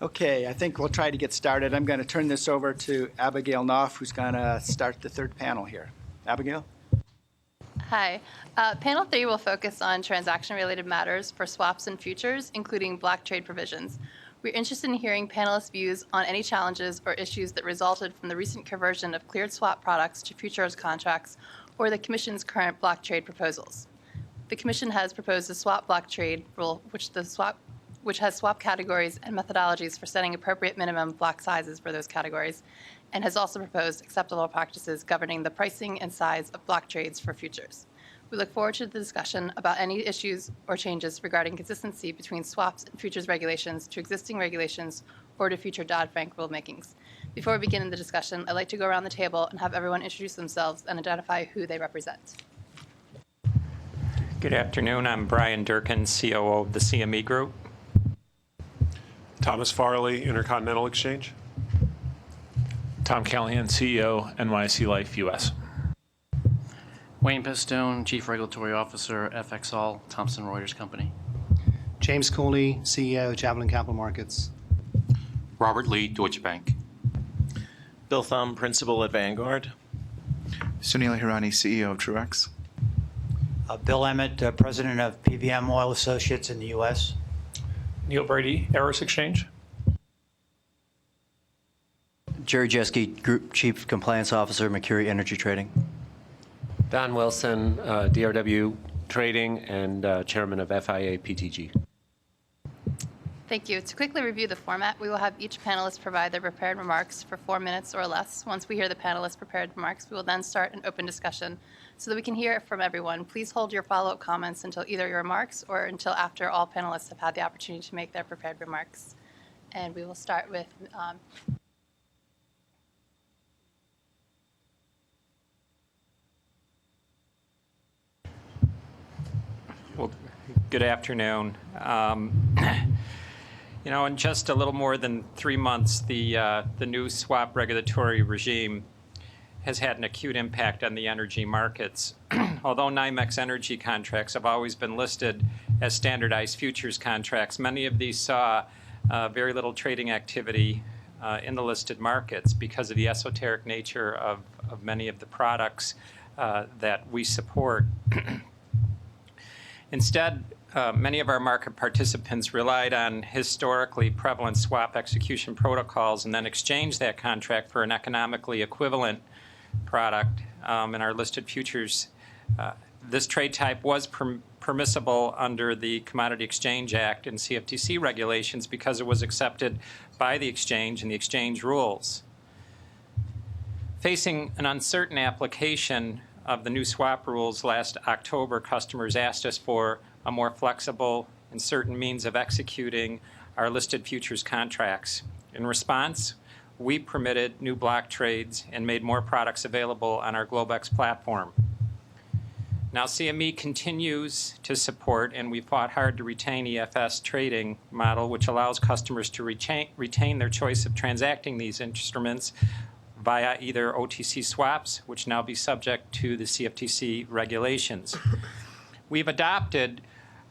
Okay, I think we'll try to get started. I'm going to turn this over to Abigail Knopf, who's going to start the third panel here. Abigail? Hi. Panel 3 will focus on transaction-related matters for swaps and futures, including block trade provisions. We're interested in hearing panelists' views on any challenges or issues that resulted from the recent conversion of cleared swap products to futures contracts or the Commission's current block trade proposals. The Commission has proposed a swap block trade rule, which has swap categories and methodologies for setting appropriate minimum block sizes for those categories, and has also proposed acceptable practices governing the pricing and size of block trades for futures. We look forward to the discussion about any issues or changes regarding consistency between swaps and futures regulations to existing regulations or to future Dodd-Frank rulemakings. Before we begin the discussion, I'd like to go around the table and have everyone introduce themselves and identify who they represent. Good afternoon. I'm Brian Durkin, COO of the CME Group. Thomas Farley, Intercontinental Exchange. Tom Callahan, CEO, NYSE Life US. Wayne Pistone, Chief Regulatory Officer, FXall, Thomson Reuters Company. James Cooley, CEO, Javelin Capital Markets. Robert Lee, Deutsche Bank. Bill Thumb, Principal at Vanguard. Sunil Hirani, CEO of Truex. Bill Emmett, President of PVM Oil Associates in the U.S. Neil Brady, Eris Exchange. Jerry Jeske, Group Chief Compliance Officer, Mercury Energy Trading. Don Wilson, DRW Trading and Chairman of FIA PTG. Thank you. To quickly review the format, we will have each panelist provide their prepared remarks for 4 minutes or less. Once we hear the panelists' prepared remarks, we will then start an open discussion so that we can hear from everyone. Please hold your follow-up comments until either your remarks or until after all panelists have had the opportunity to make their prepared remarks. And we will start with Well, good afternoon. In just a little more than 3 months, the new swap regulatory regime has had an acute impact on the energy markets. Although NYMEX energy contracts have always been listed as standardized futures contracts, many of these saw very little trading activity in the listed markets because of the esoteric nature of many of the products that we support. Instead, many of our market participants relied on historically prevalent swap execution protocols and then exchanged that contract for an economically equivalent product in our listed futures. This trade type was permissible under the Commodity Exchange Act and CFTC regulations because it was accepted by the exchange and the exchange rules. Facing an uncertain application of the new swap rules last October, customers asked us for a more flexible and certain means of executing our listed futures contracts. In response, we permitted new block trades and made more products available on our Globex platform. Now, CME continues to support, and we fought hard to retain EFS trading model, which allows customers to retain their choice of transacting these instruments via either OTC swaps, which now be subject to the CFTC regulations. We've adopted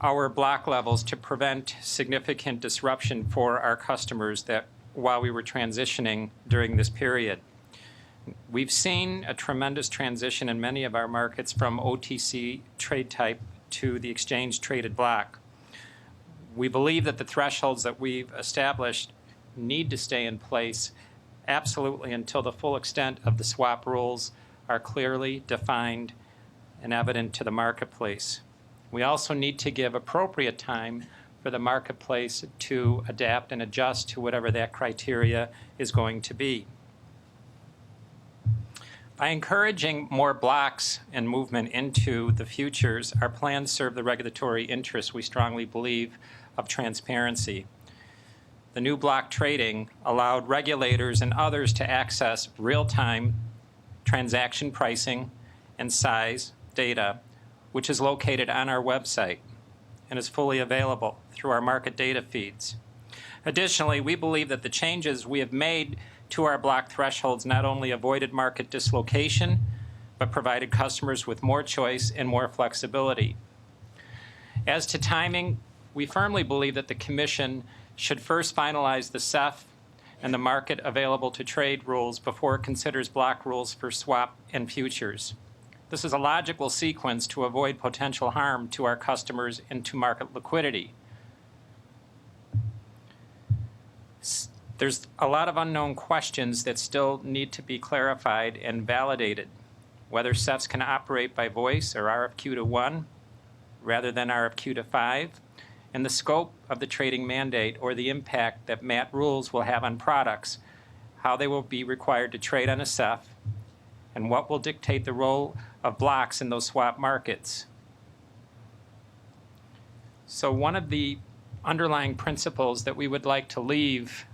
our block levels to prevent significant disruption for our customers that while we were transitioning during this period. We've seen a tremendous transition in many of our markets from OTC trade type to the exchange traded block. We believe that the thresholds that we've established need to stay in place absolutely until the full extent of the swap rules are clearly defined and evident to the marketplace. We also need to give appropriate time for the marketplace to adapt and adjust to whatever that criteria is going to be. By encouraging more blocks and movement into the futures, our plans serve the regulatory interests, we strongly believe, of transparency. The new block trading allowed regulators and others to access real-time transaction pricing and size data, which is located on our website and is fully available through our market data feeds. Additionally, we believe that the changes we have made to our block thresholds not only avoided market dislocation, but provided customers with more choice and more flexibility. As to timing, we firmly believe that the Commission should first finalize the CEF and the market available to trade rules before it considers block rules for swap and futures. This is a logical sequence to avoid potential harm to our customers and to market liquidity. There's a lot of unknown questions that still need to be clarified and validated. Whether CEFs can operate by voice or RFQ to 1 rather than RFQ to 5, and the scope of the trading mandate or the impact that MAT rules will have on products, how they will be required to trade on a CEF, and what will dictate the role of blocks in those swap markets. So one of the underlying principles that we would like to leave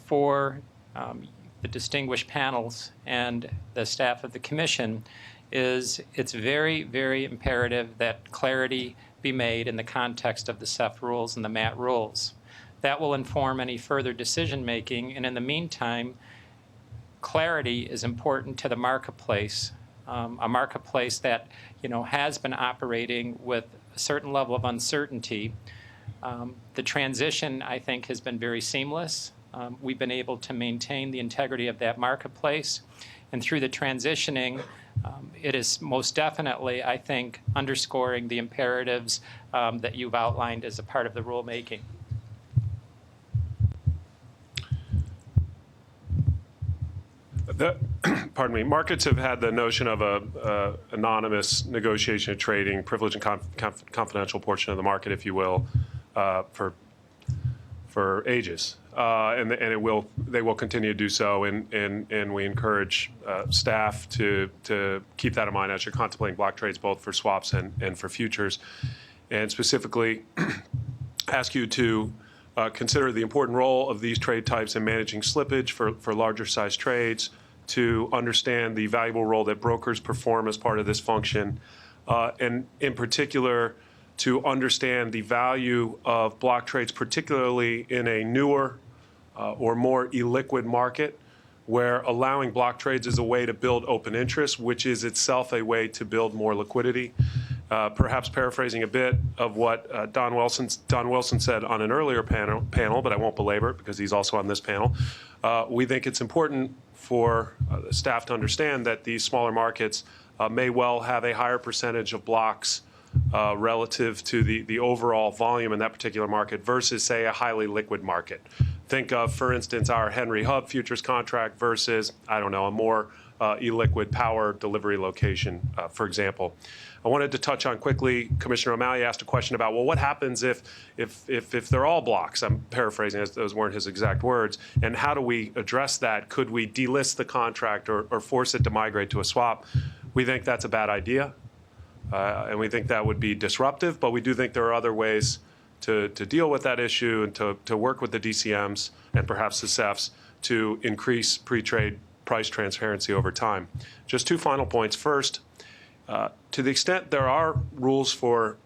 for the distinguished panels and the staff of the Commission is it's very, very imperative that clarity be made in the context of the CEF rules and the MAT rules. That will inform any further decision making, and in the meantime, clarity is important to the marketplace, a marketplace that has been operating with a certain level of uncertainty. The transition, I think, has been very seamless. We've been able to maintain the integrity of that marketplace, and through the transitioning, it is most definitely, I think, underscoring the imperatives that you've outlined as a part of the rulemaking. Pardon me. Markets have had the notion of a anonymous negotiation of trading, privileged and confidential portion of the market, if you will, for ages, and they will continue to do so. And we encourage staff to keep that in mind as you're contemplating block trades, both for swaps and for futures, and specifically ask you to consider the important role of these trade types in managing slippage for larger size trades, to understand the valuable role that brokers perform as part of this function, and in particular, to understand the value of block trades, particularly in a newer or more illiquid market, where allowing block trades is a way to build open interest, which is itself a way to build more liquidity. Perhaps paraphrasing a bit of what Don Wilson said on an earlier panel, but I won't belabor it because he's also on this panel. We think it's important for the staff to understand that these smaller markets may well have a higher percentage of blocks relative to the overall volume in that particular market versus, say, a highly liquid market. Think of, for instance, our Henry Hub futures contract versus, I don't know, a more illiquid power delivery location, for example. I wanted to touch on quickly, Commissioner O'Malley asked a question about, well, what happens if they're all blocks? I'm paraphrasing, as those weren't his exact words. And how do we address that? Could we delist the contract or force it to migrate to a swap? We think that's a bad idea. And we think that would be disruptive, but we do think there are other ways to deal with that issue and to work with the DCMs and perhaps the CEFs to increase pre-trade price transparency over time. Just two final points. First, to the extent there are rules for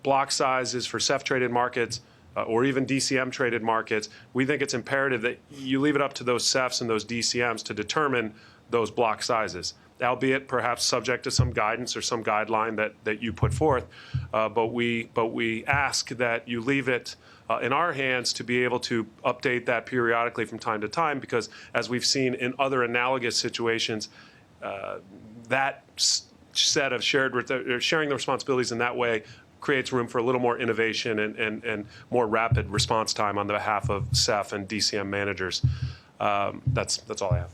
block sizes for CEF-traded markets or even DCM-traded markets, we think it's imperative that you leave it up to those CEFs and those DCMs to determine those block sizes, albeit perhaps subject to some guidance or some guideline that you put forth. But we ask that you leave it in our hands to be able to update that periodically from time to time, because as we've seen in other analogous situations, that set of sharing the responsibilities in that way creates room for a little more innovation and more rapid response time on the behalf of CEF and DCM managers. That's all I have.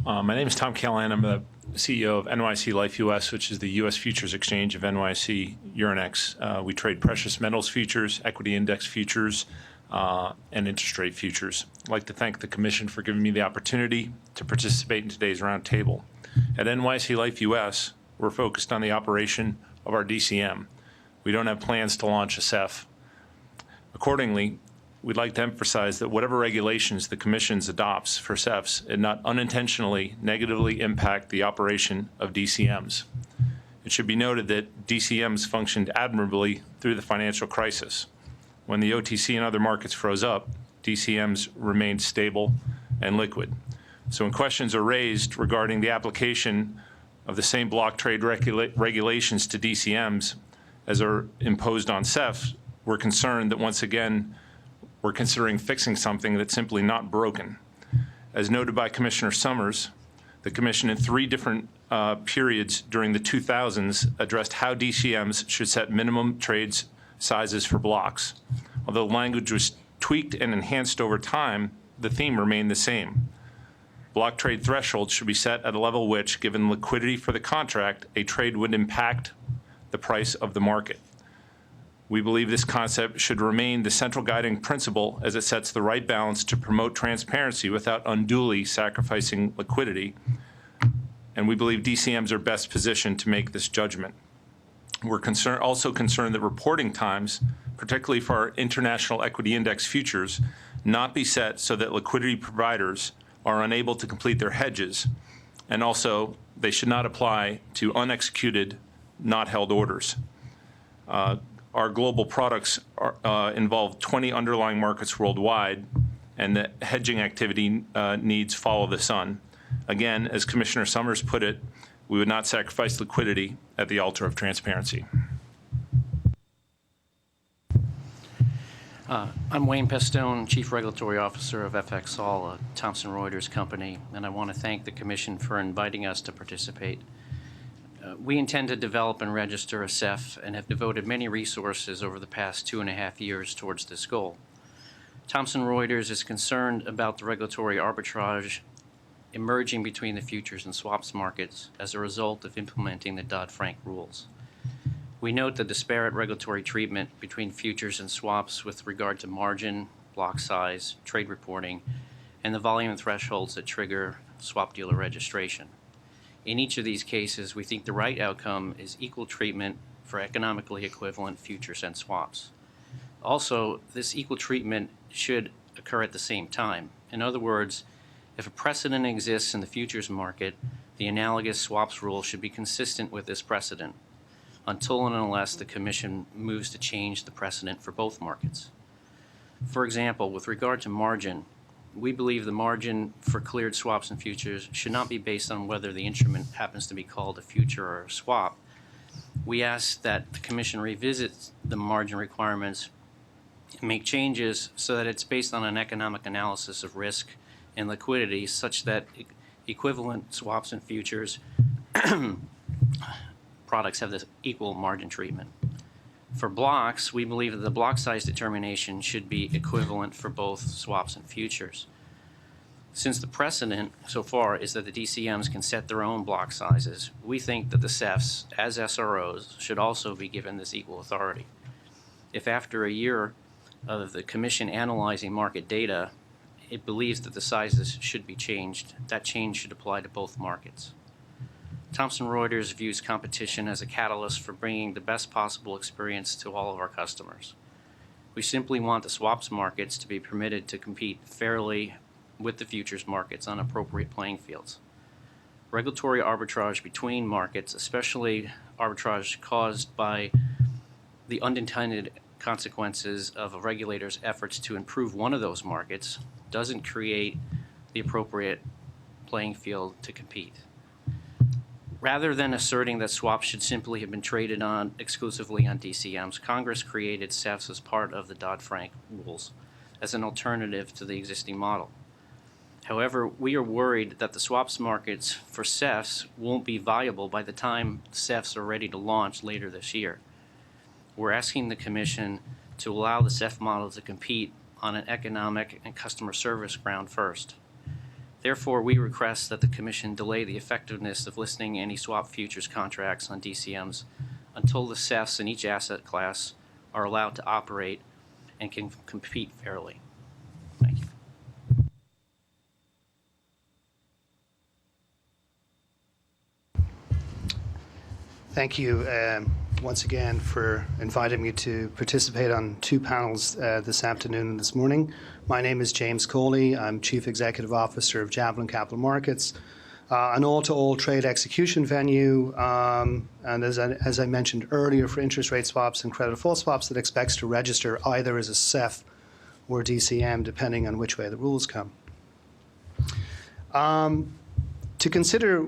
My name is Tom Callahan. I'm the CEO of NYC Life US, which is the U.S. futures exchange of NYC Euronext. We trade precious metals futures, equity index futures, and interest rate futures. I'd like to thank the Commission for giving me the opportunity to participate in today's roundtable. At NYC Life US, we're focused on the operation of our DCM. We don't have plans to launch a CEF. Accordingly, we'd like to emphasize that whatever regulations the Commission adopts for CEFs, it not unintentionally negatively impact the operation of DCMs. It should be noted that DCMs functioned admirably through the financial crisis. When the OTC and other markets froze up, DCMs remained stable and liquid. So when questions are raised regarding the application of the same block trade regulations to DCMs as are imposed on CEFs, we're concerned that once again, we're considering fixing something that's simply not broken. As noted by Commissioner Summers, the Commission in 3 different periods during the 2000s addressed how DCMs should set minimum trades sizes for blocks. Although language was tweaked and enhanced over time, the theme remained the same. Block trade thresholds should be set at a level which, given liquidity for the contract, a trade would impact the price of the market. We believe this concept should remain the central guiding principle as it sets the right balance to promote transparency without unduly sacrificing liquidity. And we believe DCMs are best positioned to make this judgment. We're also concerned that reporting times, particularly for our international equity index futures, not be set so that liquidity providers are unable to complete their hedges. And also, they should not apply to unexecuted, not held orders. Our global products involve 20 underlying markets worldwide, and the hedging activity needs follow the sun. Again, as Commissioner Summers put it, we would not sacrifice liquidity at the altar of transparency. I'm Wayne Pestone, Chief Regulatory Officer of FXall, a Thomson Reuters company, and I want to thank the Commission for inviting us to participate. We intend to develop and register a CEF and have devoted many resources over the past 2.5 years towards this goal. Thomson Reuters is concerned about the regulatory arbitrage emerging between the futures and swaps markets as a result of implementing the Dodd-Frank rules. We note the disparate regulatory treatment between futures and swaps with regard to margin, block size, trade reporting, and the volume thresholds that trigger swap dealer registration. In each of these cases, we think the right outcome is equal treatment for economically equivalent futures and swaps. Also, this equal treatment should occur at the same time. In other words, if a precedent exists in the futures market, the analogous swaps rule should be consistent with this precedent until and unless the Commission moves to change the precedent for both markets. For example, with regard to margin, we believe the margin for cleared swaps and futures should not be based on whether the instrument happens to be called a future or a swap. We ask that the Commission revisit the margin requirements and make changes so that it's based on an economic analysis of risk and liquidity such that equivalent swaps and futures products have this equal margin treatment. For blocks, we believe that the block size determination should be equivalent for both swaps and futures. Since the precedent so far is that the DCMs can set their own block sizes, we think that the CEFs, as SROs, should also be given this equal authority. If after a year of the Commission analyzing market data, it believes that the sizes should be changed, that change should apply to both markets. Thomson Reuters views competition as a catalyst for bringing the best possible experience to all of our customers. We simply want the swaps markets to be permitted to compete fairly with the futures markets on appropriate playing fields. Regulatory arbitrage between markets, especially arbitrage caused by the unintended consequences of a regulator's efforts to improve one of those markets, doesn't create the appropriate playing field to compete. Rather than asserting that swaps should simply have been traded on exclusively on DCMs, Congress created CEFs as part of the Dodd-Frank rules as an alternative to the existing model. However, we are worried that the swaps markets for CEFs won't be viable by the time CEFs are ready to launch later this year. We're asking the Commission to allow the CEF model to compete on an economic and customer service ground first. Therefore, we request that the Commission delay the effectiveness of listing any swap futures contracts on DCMs until the CEFs in each asset class are allowed to operate and can compete fairly. Thank you. Thank you once again for inviting me to participate on 2 panels this afternoon and this morning. My name is James Coley. I'm Chief Executive Officer of Javelin Capital Markets, an all-to-all trade execution venue, and as I mentioned earlier, for interest rate swaps and credit default swaps that expects to register either as a CEF or DCM, depending on which way the rules come. To consider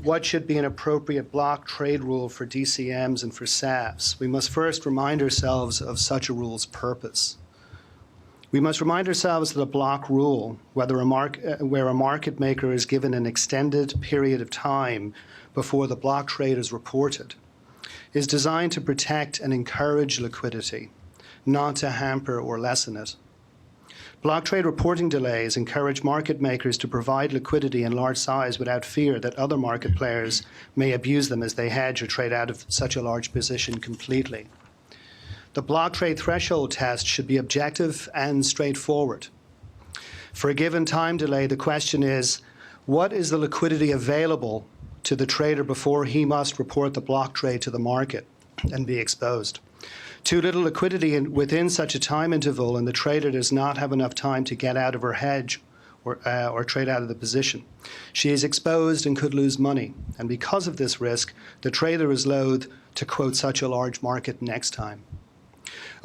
what should be an appropriate block trade rule for DCMs and for SAFs, we must first remind ourselves of such a rule's purpose. We must remind ourselves that a block rule, where a market maker is given an extended period of time before the block trade is reported, is designed to protect and encourage liquidity, not to hamper or lessen it. Block trade reporting delays encourage market makers to provide liquidity in large size without fear that other market players may abuse them as they hedge or trade out of such a large position completely. The block trade threshold test should be objective and straightforward. For a given time delay, the question is, what is the liquidity available to the trader before he must report the block trade to the market and be exposed? Too little liquidity within such a time interval, and the trader does not have enough time to get out of her hedge or trade out of the position. She is exposed and could lose money, and because of this risk, the trader is loath to quote such a large market next time.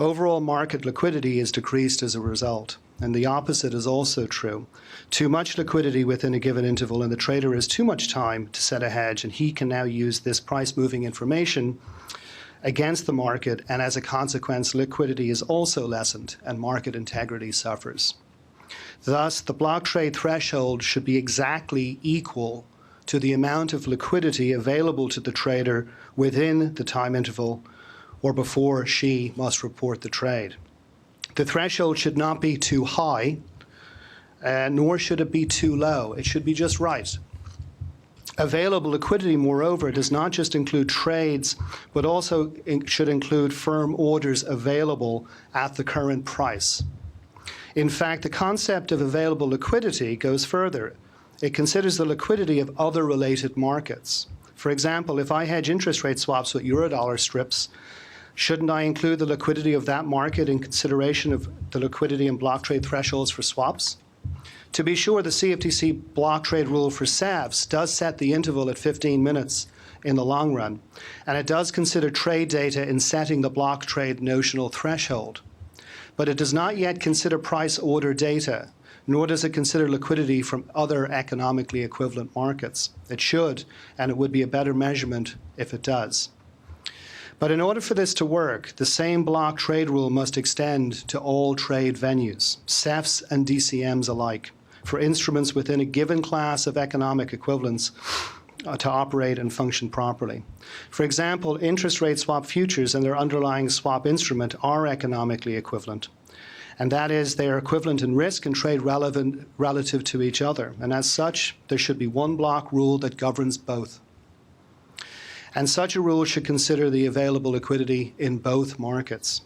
Overall market liquidity is decreased as a result, and the opposite is also true. Too much liquidity within a given interval, and the trader has too much time to set a hedge, and he can now use this price-moving information against the market, and as a consequence, liquidity is also lessened and market integrity suffers. Thus, the block trade threshold should be exactly equal to the amount of liquidity available to the trader within the time interval or before she must report the trade. The threshold should not be too high, nor should it be too low. It should be just right. Available liquidity, moreover, does not just include trades, but also should include firm orders available at the current price. In fact, the concept of available liquidity goes further. It considers the liquidity of other related markets. For example, if I hedge interest rate swaps with Eurodollar strips, shouldn't I include the liquidity of that market in consideration of the liquidity and block trade thresholds for swaps? To be sure, the CFTC block trade rule for SAFs does set the interval at 15 minutes in the long run, and it does consider trade data in setting the block trade notional threshold. But it does not yet consider price order data, nor does it consider liquidity from other economically equivalent markets. It should, and it would be a better measurement if it does. But in order for this to work, the same block trade rule must extend to all trade venues, SEFs and DCMs alike, for instruments within a given class of economic equivalents to operate and function properly. For example, interest rate swap futures and their underlying swap instrument are economically equivalent. And that is, they are equivalent in risk and trade relevant relative to each other. And as such, there should be one block rule that governs both. And such a rule should consider the available liquidity in both markets.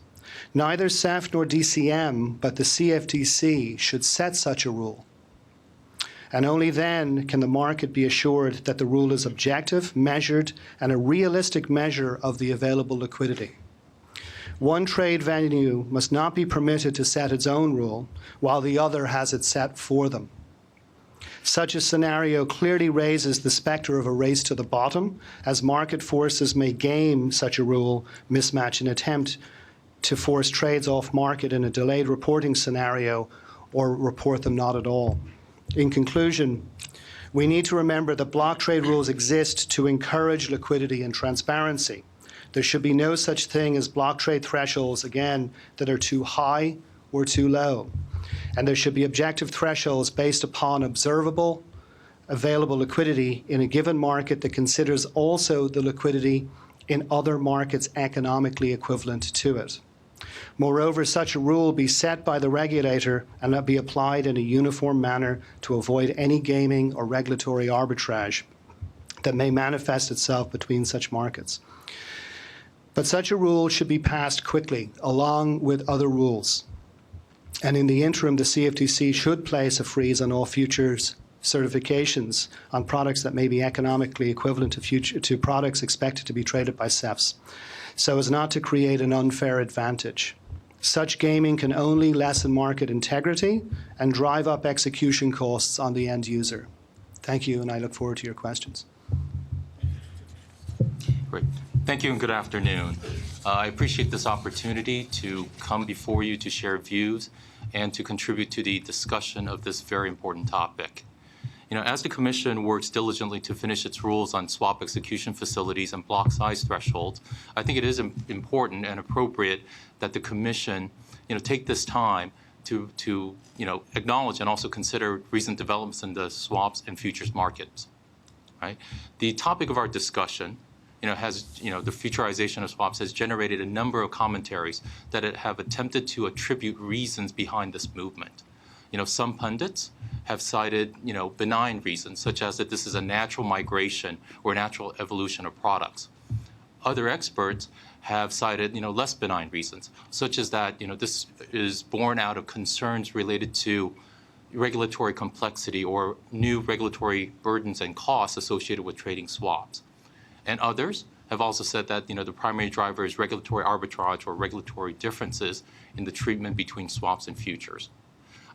Neither SEF nor DCM, but the CFTC should set such a rule. And only then can the market be assured that the rule is objective, measured, and a realistic measure of the available liquidity. One trade venue must not be permitted to set its own rule, while the other has it set for them. Such a scenario clearly raises the specter of a race to the bottom, as market forces may game such a rule mismatch in attempt to force trades off market in a delayed reporting scenario or report them not at all. In conclusion, we need to remember that block trade rules exist to encourage liquidity and transparency. There should be no such thing as block trade thresholds, again, that are too high or too low. And there should be objective thresholds based upon observable, available liquidity in a given market that considers also the liquidity in other markets economically equivalent to it. Moreover, such a rule be set by the regulator and not be applied in a uniform manner to avoid any gaming or regulatory arbitrage that may manifest itself between such markets. But such a rule should be passed quickly, along with other rules. And in the interim, the CFTC should place a freeze on all futures certifications on products that may be economically equivalent to products expected to be traded by SEFs, so as not to create an unfair advantage. Such gaming can only lessen market integrity and drive up execution costs on the end user. Thank you, and I look forward to your questions. Great. Thank you and good afternoon. I appreciate this opportunity to come before you to share views and to contribute to the discussion of this very important topic. As the Commission works diligently to finish its rules on swap execution facilities and block size thresholds, I think it is important and appropriate that the Commission, take this time to acknowledge and also consider recent developments in the swaps and futures markets. Right? The topic of our discussion, the futurization of swaps has generated a number of commentaries that have attempted to attribute reasons behind this movement. Some pundits have cited, benign reasons, such as that this is a natural migration or natural evolution of products. Other experts have cited, less benign reasons, such as that, this is born out of concerns related to regulatory complexity or new regulatory burdens and costs associated with trading swaps. And others have also said that, the primary driver is regulatory arbitrage or regulatory differences in the treatment between swaps and futures.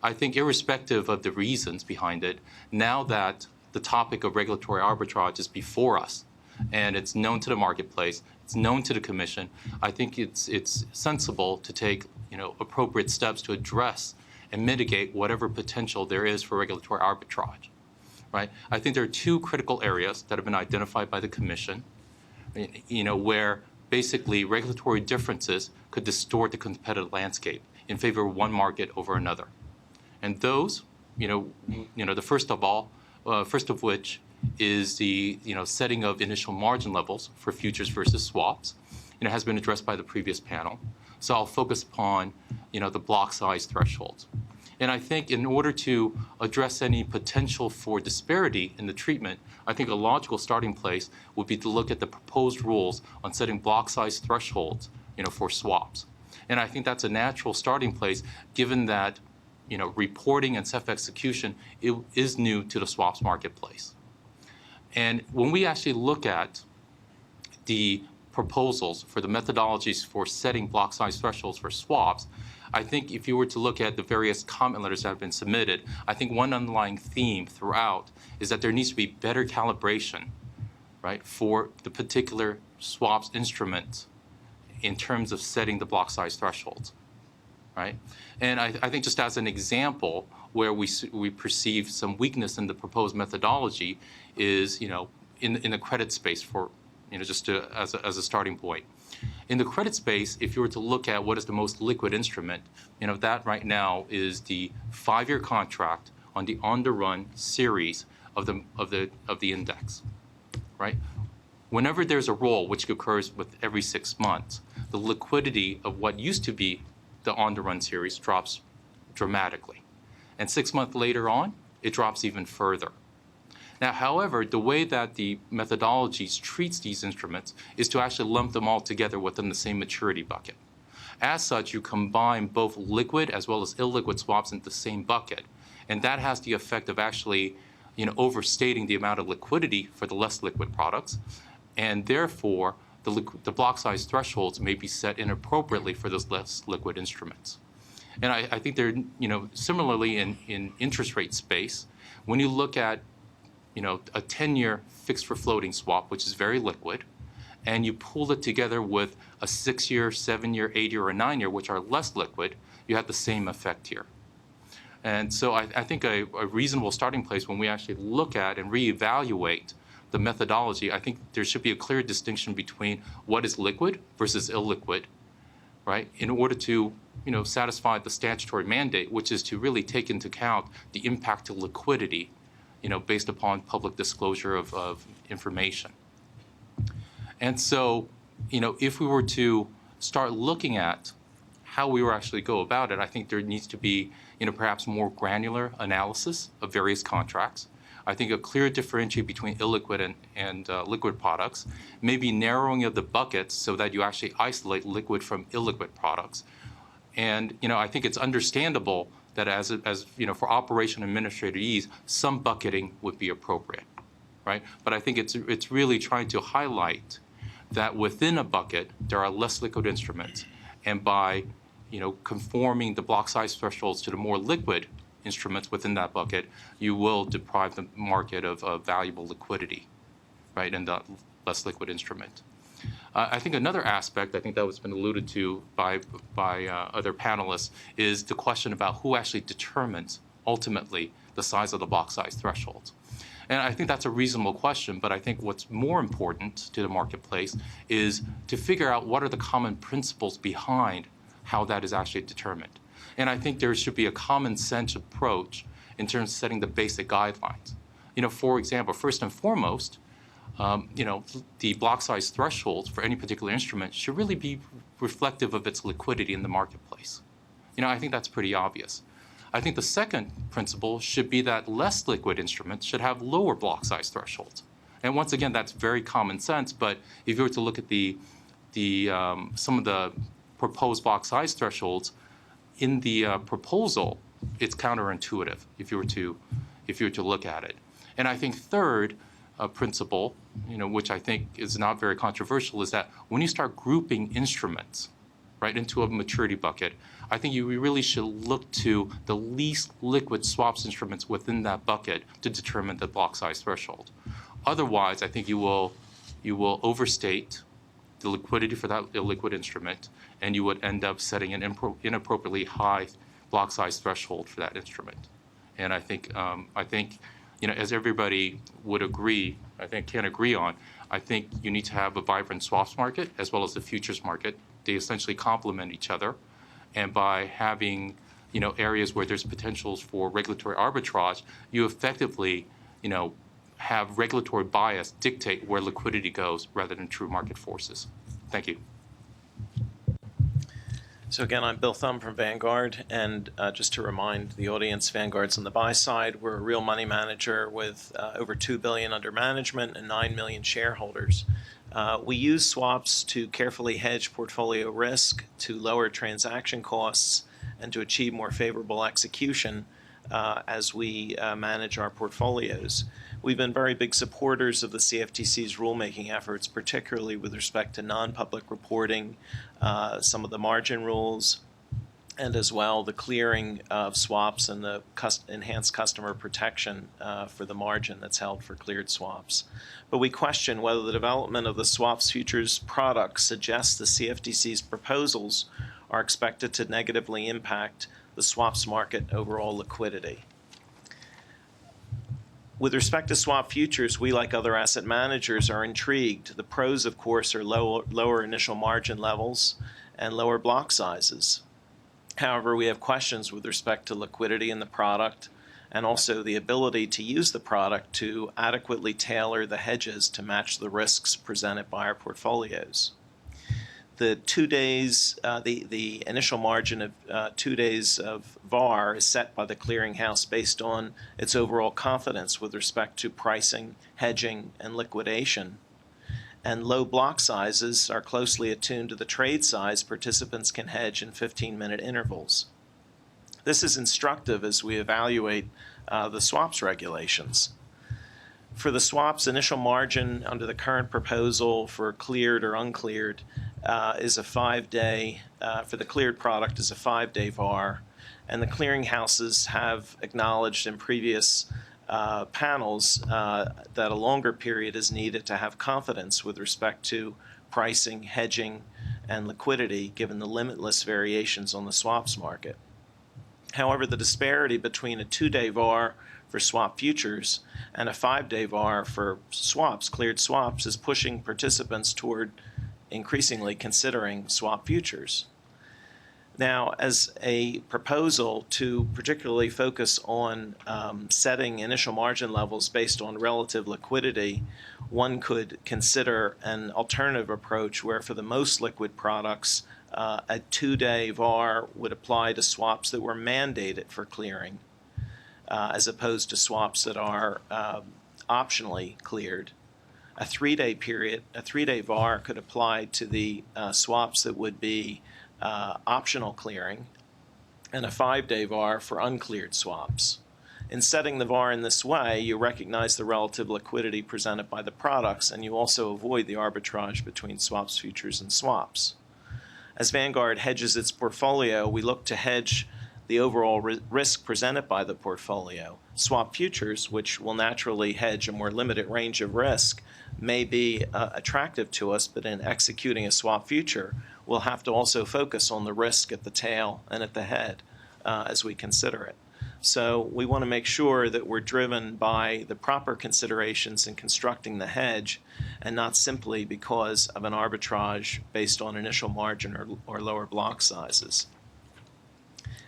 I think irrespective of the reasons behind it, now that the topic of regulatory arbitrage is before us and it's known to the marketplace, it's known to the Commission, I think it's sensible to take appropriate steps to address and mitigate whatever potential there is for regulatory arbitrage. Right? I think there are two critical areas that have been identified by the Commission, where basically regulatory differences could distort the competitive landscape in favor of one market over another. And those, the first of which is the setting of initial margin levels for futures versus swaps. Has been addressed by the previous panel. So I'll focus upon the block size thresholds. And I think in order to address any potential for disparity in the treatment, I think a logical starting place would be to look at the proposed rules on setting block size thresholds for swaps. And I think that's a natural starting place given that reporting and self-execution is new to the swaps marketplace. And when we actually look at the proposals for the methodologies for setting block size thresholds for swaps, I think if you were to look at the various comment letters that have been submitted, I think one underlying theme throughout is that there needs to be better calibration, right, for the particular swaps instrument in terms of setting the block size thresholds. Right? And I think just as an example where we perceive some weakness in the proposed methodology is, in the credit space for, as a starting point. In the credit space, if you were to look at what is the most liquid instrument, that right now is the 5-year contract on the on-the-run series of the index, right? Whenever there's a roll, which occurs with every 6 months, the liquidity of what used to be the on-the-run series drops dramatically. And 6 months later on, it drops even further. Now, however, the way that the methodologies treats these instruments is to actually lump them all together within the same maturity bucket. As such, you combine both liquid as well as illiquid swaps into the same bucket. And that has the effect of actually, overstating the amount of liquidity for the less liquid products. And therefore, the block size thresholds may be set inappropriately for those less liquid instruments. And I think they're, similarly in interest rate space, when you look at, a 10-year fixed for floating swap, which is very liquid, and you pull it together with a 6-year, 7-year, 8-year, or 9-year, which are less liquid, you have the same effect here. And so I think a reasonable starting place when we actually look at and reevaluate the methodology, I think there should be a clear distinction between what is liquid versus illiquid, right? In order to, satisfy the statutory mandate, which is to really take into account the impact to liquidity, based upon public disclosure of information. And so, if we were to start looking at how we were actually go about it, I think there needs to be, perhaps more granular analysis of various contracts. I think a clear differentiate between illiquid and liquid products, maybe narrowing of the buckets so that you actually isolate liquid from illiquid products. And I think it's understandable that as for operation administrative ease, some bucketing would be appropriate, right? But I think it's really trying to highlight that within a bucket there are less liquid instruments, and by conforming the block size thresholds to the more liquid instruments within that bucket, you will deprive the market of valuable liquidity, right, in the less liquid instrument. I think another aspect, I think that was been alluded to by other panelists, is the question about who actually determines ultimately the size of the block size thresholds? And I think that's a reasonable question, but I think what's more important to the marketplace is to figure out what are the common principles behind how that is actually determined. And I think there should be a common sense approach in terms of setting the basic guidelines. For example, first and foremost, the block size thresholds for any particular instrument should really be reflective of its liquidity in the marketplace. I think that's pretty obvious. I think the second principle should be that less liquid instruments should have lower block size thresholds. And once again, that's very common sense, but if you were to look at some of the proposed block size thresholds in the proposal, it's counterintuitive if you were to look at it. And I think third principle, which I think is not very controversial, is that when you start grouping instruments right into a maturity bucket, I think you really should look to the least liquid swaps instruments within that bucket to determine the block size threshold. Otherwise, I think you will overstate the liquidity for that illiquid instrument, and you would end up setting an inappropriately high block size threshold for that instrument. And I think as everybody would agree, can agree on, I think you need to have a vibrant swaps market as well as the futures market. They essentially complement each other. And by having, areas where there's potentials for regulatory arbitrage, you effectively, have regulatory bias dictate where liquidity goes rather than true market forces. Thank you. So again, I'm Bill Thumb from Vanguard, and just to remind the audience, Vanguard's on the buy side. We're a real money manager with over $2 billion under management and 9 million shareholders. We use swaps to carefully hedge portfolio risk, to lower transaction costs, and to achieve more favorable execution as we manage our portfolios. We've been very big supporters of the CFTC's rulemaking efforts, particularly with respect to non-public reporting, some of the margin rules, and as well the clearing of swaps and the enhanced customer protection for the margin that's held for cleared swaps. But we question whether the development of the swaps futures product suggests the CFTC's proposals are expected to negatively impact the swaps market overall liquidity. With respect to swap futures, we, like other asset managers, are intrigued. The pros, of course, are lower initial margin levels and lower block sizes. However, we have questions with respect to liquidity in the product and also the ability to use the product to adequately tailor the hedges to match the risks presented by our portfolios. The 2 days, the initial margin of 2 days of VAR is set by the clearinghouse based on its overall confidence with respect to pricing, hedging, and liquidation. And low block sizes are closely attuned to the trade size participants can hedge in 15-minute intervals. This is instructive as we evaluate the swaps regulations. For the swaps, initial margin under the current proposal for cleared or uncleared is a 5-day, for the cleared product is a 5-day VAR, and the clearinghouses have acknowledged in previous panels that a longer period is needed to have confidence with respect to pricing, hedging, and liquidity given the limitless variations on the swaps market. However, the disparity between a 2-day VAR for swap futures and a 5-day VAR for swaps, cleared swaps, is pushing participants toward increasingly considering swap futures. Now, as a proposal to particularly focus on setting initial margin levels based on relative liquidity, one could consider an alternative approach where for the most liquid products, a 2-day VAR would apply to swaps that were mandated for clearing, as opposed to swaps that are optionally cleared. A 3-day period, a 3-day VAR could apply to the swaps that would be optional clearing, and a 5-day VAR for uncleared swaps. In setting the VAR in this way, you recognize the relative liquidity presented by the products, and you also avoid the arbitrage between swaps futures and swaps. As Vanguard hedges its portfolio, we look to hedge the overall risk presented by the portfolio. Swap futures, which will naturally hedge a more limited range of risk, may be attractive to us, but in executing a swap future, we'll have to also focus on the risk at the tail and at the head as we consider it. So we want to make sure that we're driven by the proper considerations in constructing the hedge and not simply because of an arbitrage based on initial margin or lower block sizes.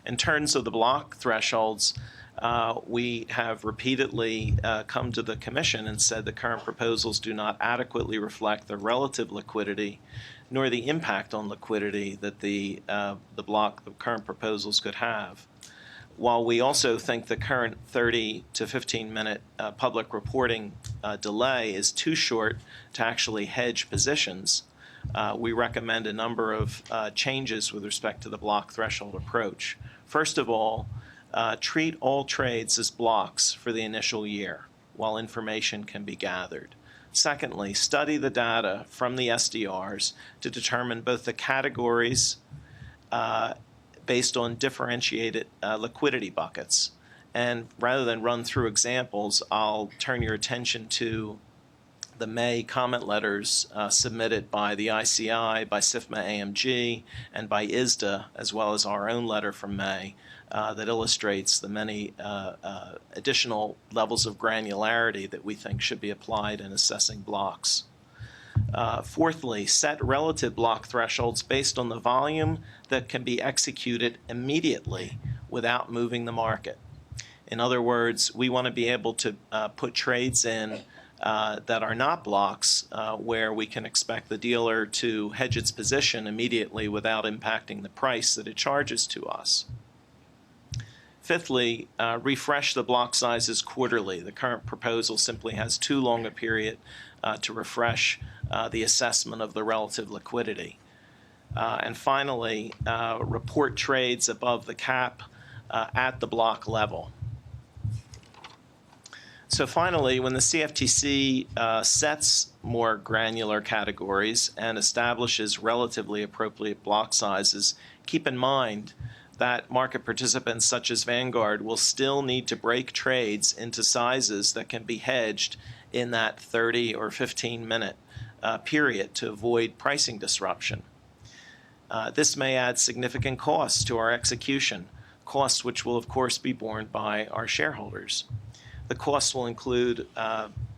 In terms of the block thresholds, we have repeatedly come to the Commission and said the current proposals do not adequately reflect the relative liquidity nor the impact on liquidity that the current proposals could have. While we also think the current 30 to 15-minute public reporting delay is too short to actually hedge positions, we recommend a number of changes with respect to the block threshold approach. First of all, treat all trades as blocks for the initial year while information can be gathered. Secondly, study the data from the SDRs to determine both the categories based on differentiated liquidity buckets. And rather than run through examples, I'll turn your attention to the May comment letters submitted by the ICI, by SIFMA AMG, and by ISDA, as well as our own letter from May that illustrates the many additional levels of granularity that we think should be applied in assessing blocks. Fourthly, set relative block thresholds based on the volume that can be executed immediately without moving the market. In other words, we want to be able to put trades in that are not blocks where we can expect the dealer to hedge its position immediately without impacting the price that it charges to us. Fifthly, refresh the block sizes quarterly. The current proposal simply has too long a period to refresh the assessment of the relative liquidity. And finally, report trades above the cap at the block level. So finally, when the CFTC sets more granular categories and establishes relatively appropriate block sizes, keep in mind that market participants such as Vanguard will still need to break trades into sizes that can be hedged in that 30 or 15-minute period to avoid pricing disruption. This may add significant costs to our execution, costs which will of course be borne by our shareholders. The costs will include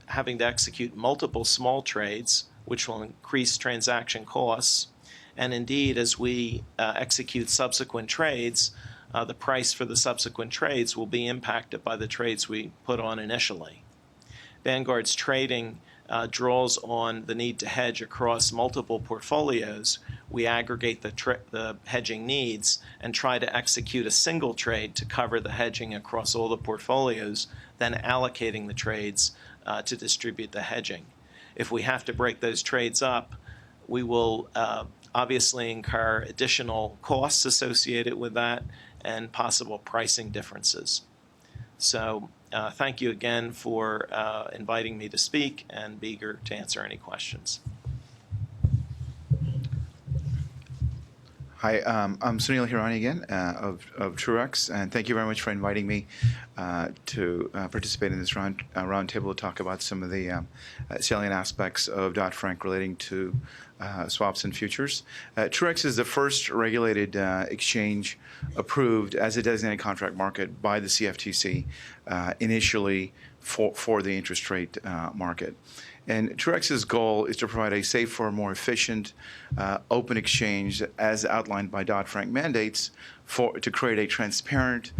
having to execute multiple small trades, which will increase transaction costs. And indeed, as we execute subsequent trades, the price for the subsequent trades will be impacted by the trades we put on initially. Vanguard's trading draws on the need to hedge across multiple portfolios. We aggregate the hedging needs and try to execute a single trade to cover the hedging across all the portfolios, then allocating the trades to distribute the hedging. If we have to break those trades up, we will obviously incur additional costs associated with that and possible pricing differences. So thank you again for inviting me to speak, and be eager to answer any questions. Hi, I'm Sunil Hirani again of Truex, and thank you very much for inviting me to participate in this roundtable to talk about some of the salient aspects of Dodd-Frank relating to swaps and futures. Truex is the first regulated exchange approved as a designated contract market by the CFTC initially for the interest rate market. And Truex's goal is to provide a safer, more efficient, open exchange as outlined by Dodd-Frank mandates to create a transparent,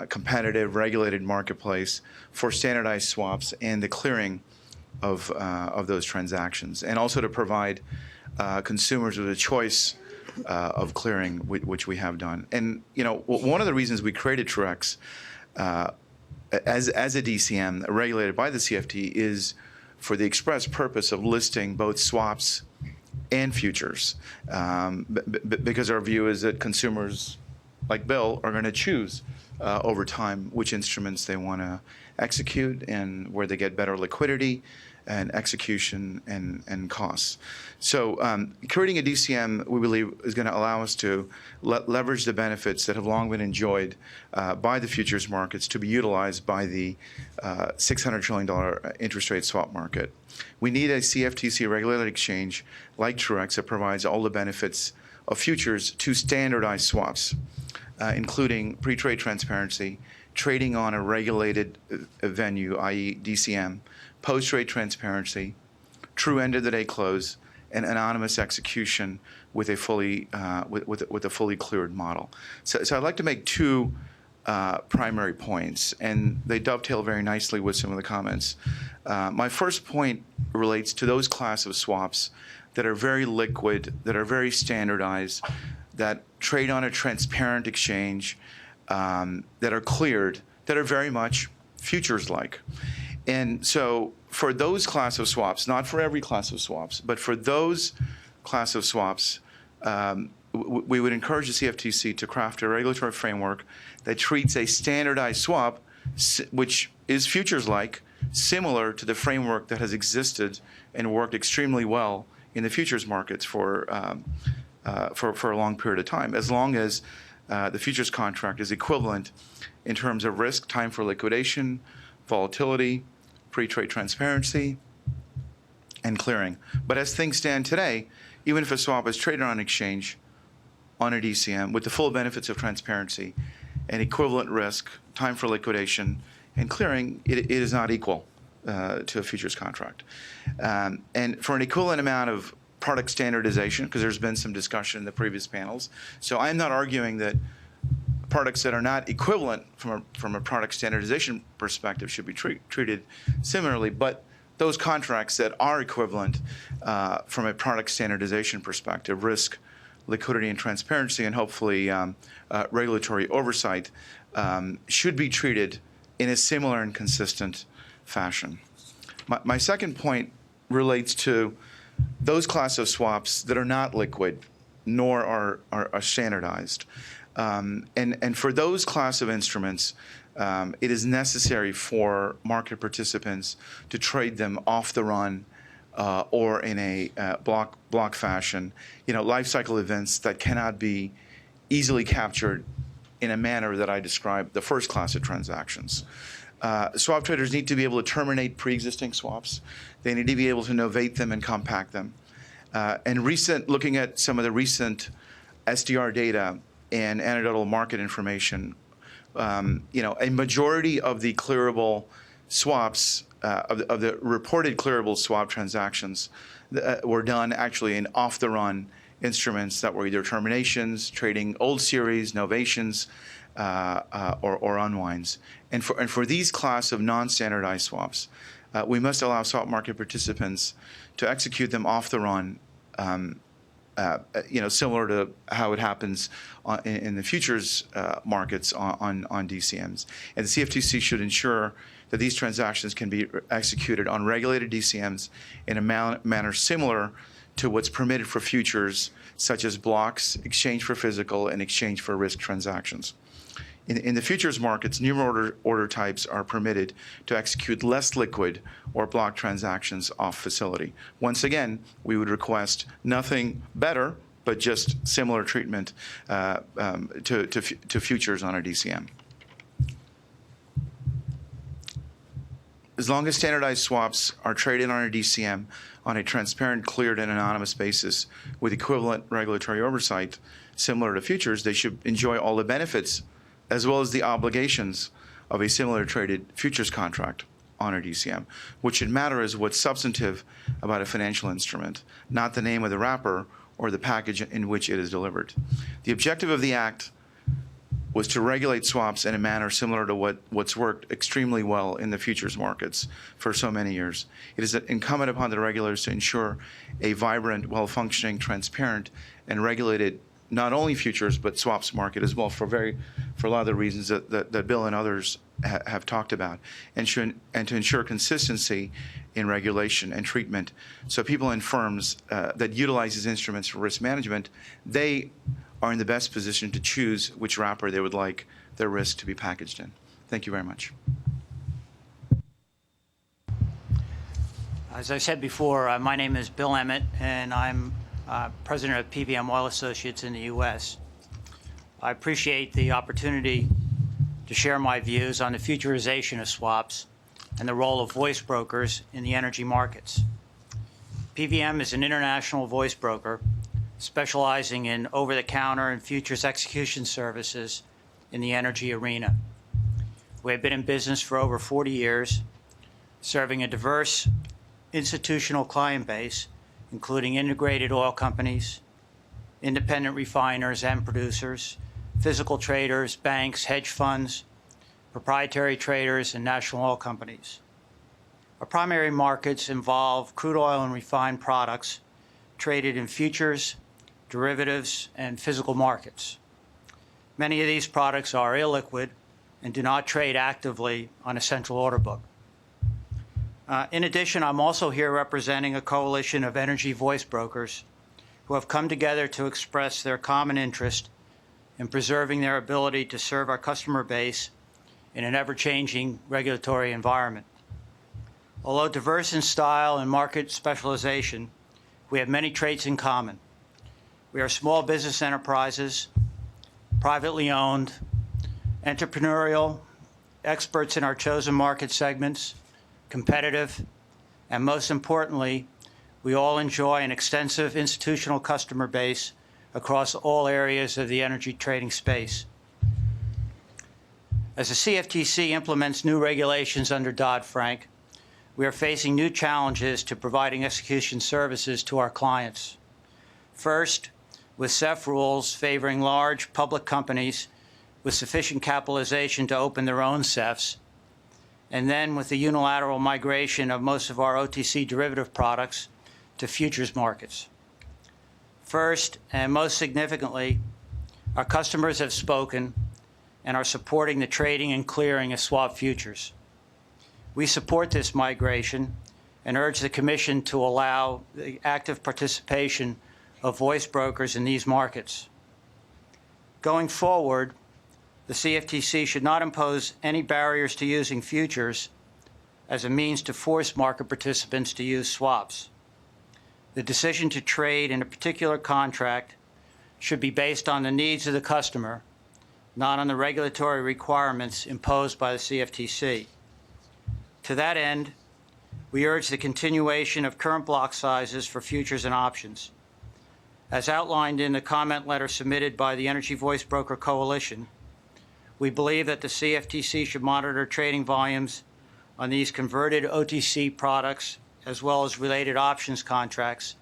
competitive, regulated marketplace for standardized swaps and the clearing of those transactions, and also to provide consumers with a choice of clearing, which we have done. And you know, one of the reasons we created Truex as a DCM regulated by the CFT is for the express purpose of listing both swaps and futures, because our view is that consumers, like Bill, are going to choose over time which instruments they want to execute and where they get better liquidity and execution and costs. So creating a DCM, we believe, is going to allow us to leverage the benefits that have long been enjoyed by the futures markets to be utilized by the $600 trillion interest rate swap market. We need a CFTC regulated exchange like Truex that provides all the benefits of futures to standardized swaps, including pre-trade transparency, trading on a regulated venue, i.e. DCM, post-trade transparency, true end-of-the-day close, and anonymous execution with a fully with a fully cleared model. So I'd like to make two primary points, and they dovetail very nicely with some of the comments. My first point relates to those class of swaps that are very liquid, that are very standardized, that trade on a transparent exchange, that are cleared, that are very much futures-like. And so for those class of swaps, not for every class of swaps, but for those class of swaps, we would encourage the CFTC to craft a regulatory framework that treats a standardized swap, which is futures-like, similar to the framework that has existed and worked extremely well in the futures markets for a long period of time, as long as the futures contract is equivalent in terms of risk, time for liquidation, volatility, pre-trade transparency, and clearing. But as things stand today, even if a swap is traded on an exchange, on a DCM, with the full benefits of transparency and equivalent risk, time for liquidation, and clearing, it is not equal to a futures contract. And for an equivalent amount of product standardization, because there's been some discussion in the previous panels, so I'm not arguing that products that are not equivalent from a product standardization perspective should be treated similarly, but those contracts that are equivalent from a product standardization perspective, risk, liquidity, and transparency, and hopefully regulatory oversight, should be treated in a similar and consistent fashion. My second point relates to those class of swaps that are not liquid nor are standardized. And for those class of instruments, it is necessary for market participants to trade them off the run or in a block fashion, life cycle events that cannot be easily captured in a manner that I described the first class of transactions. Swap traders need to be able to terminate pre-existing swaps. They need to be able to novate them and compact them. And looking at some of the recent SDR data and anecdotal market information, a majority of the clearable swaps, of the reported clearable swap transactions were done actually in off-the-run instruments that were either terminations, trading old series, novations, or unwinds. And for these class of non-standardized swaps, we must allow swap market participants to execute them off the run, similar to how it happens in the futures markets on DCMs. And the CFTC should ensure that these transactions can be executed on regulated DCMs in a manner similar to what's permitted for futures, such as blocks, exchange for physical, and exchange for risk transactions. In the futures markets, numerous order types are permitted to execute less liquid or block transactions off facility. Once again, we would request nothing better, but just similar treatment to futures on a DCM. As long as standardized swaps are traded on a DCM on a transparent, cleared, and anonymous basis with equivalent regulatory oversight similar to futures, they should enjoy all the benefits as well as the obligations of a similar traded futures contract on a DCM. What should matter is what's substantive about a financial instrument, not the name of the wrapper or the package in which it is delivered. The objective of the Act was to regulate swaps in a manner similar to what's worked extremely well in the futures markets for so many years. It is incumbent upon the regulators to ensure a vibrant, well-functioning, transparent, and regulated not only futures but swaps market as well for a lot of the reasons that Bill and others have talked about, and to ensure consistency in regulation and treatment. So people and firms that utilize these instruments for risk management, they are in the best position to choose which wrapper they would like their risk to be packaged in. Thank you very much. As I said before, my name is Bill Emmett, and I'm president of PVM Oil Associates in the U.S. I appreciate the opportunity to share my views on the futurization of swaps and the role of voice brokers in the energy markets. PVM is an international voice broker specializing in over-the-counter and futures execution services in the energy arena. We have been in business for over 40 years, serving a diverse institutional client base, including integrated oil companies, independent refiners and producers, physical traders, banks, hedge funds, proprietary traders, and national oil companies. Our primary markets involve crude oil and refined products traded in futures, derivatives, and physical markets. Many of these products are illiquid and do not trade actively on a central order book. In addition, I'm also here representing a coalition of energy voice brokers who have come together to express their common interest in preserving their ability to serve our customer base in an ever-changing regulatory environment. Although diverse in style and market specialization, we have many traits in common. We are small business enterprises, privately owned, entrepreneurial, experts in our chosen market segments, competitive, and most importantly, we all enjoy an extensive institutional customer base across all areas of the energy trading space. As the CFTC implements new regulations under Dodd-Frank, we are facing new challenges to providing execution services to our clients. First, with CEF rules favoring large public companies with sufficient capitalization to open their own CEFs, and then with the unilateral migration of most of our OTC derivative products to futures markets. First, and most significantly, our customers have spoken and are supporting the trading and clearing of swap futures. We support this migration and urge the Commission to allow the active participation of voice brokers in these markets. Going forward, the CFTC should not impose any barriers to using futures as a means to force market participants to use swaps. The decision to trade in a particular contract should be based on the needs of the customer, not on the regulatory requirements imposed by the CFTC. To that end, we urge the continuation of current block sizes for futures and options. As outlined in the comment letter submitted by the Energy Voice Broker Coalition, we believe that the CFTC should monitor trading volumes on these converted OTC products as well as related options contracts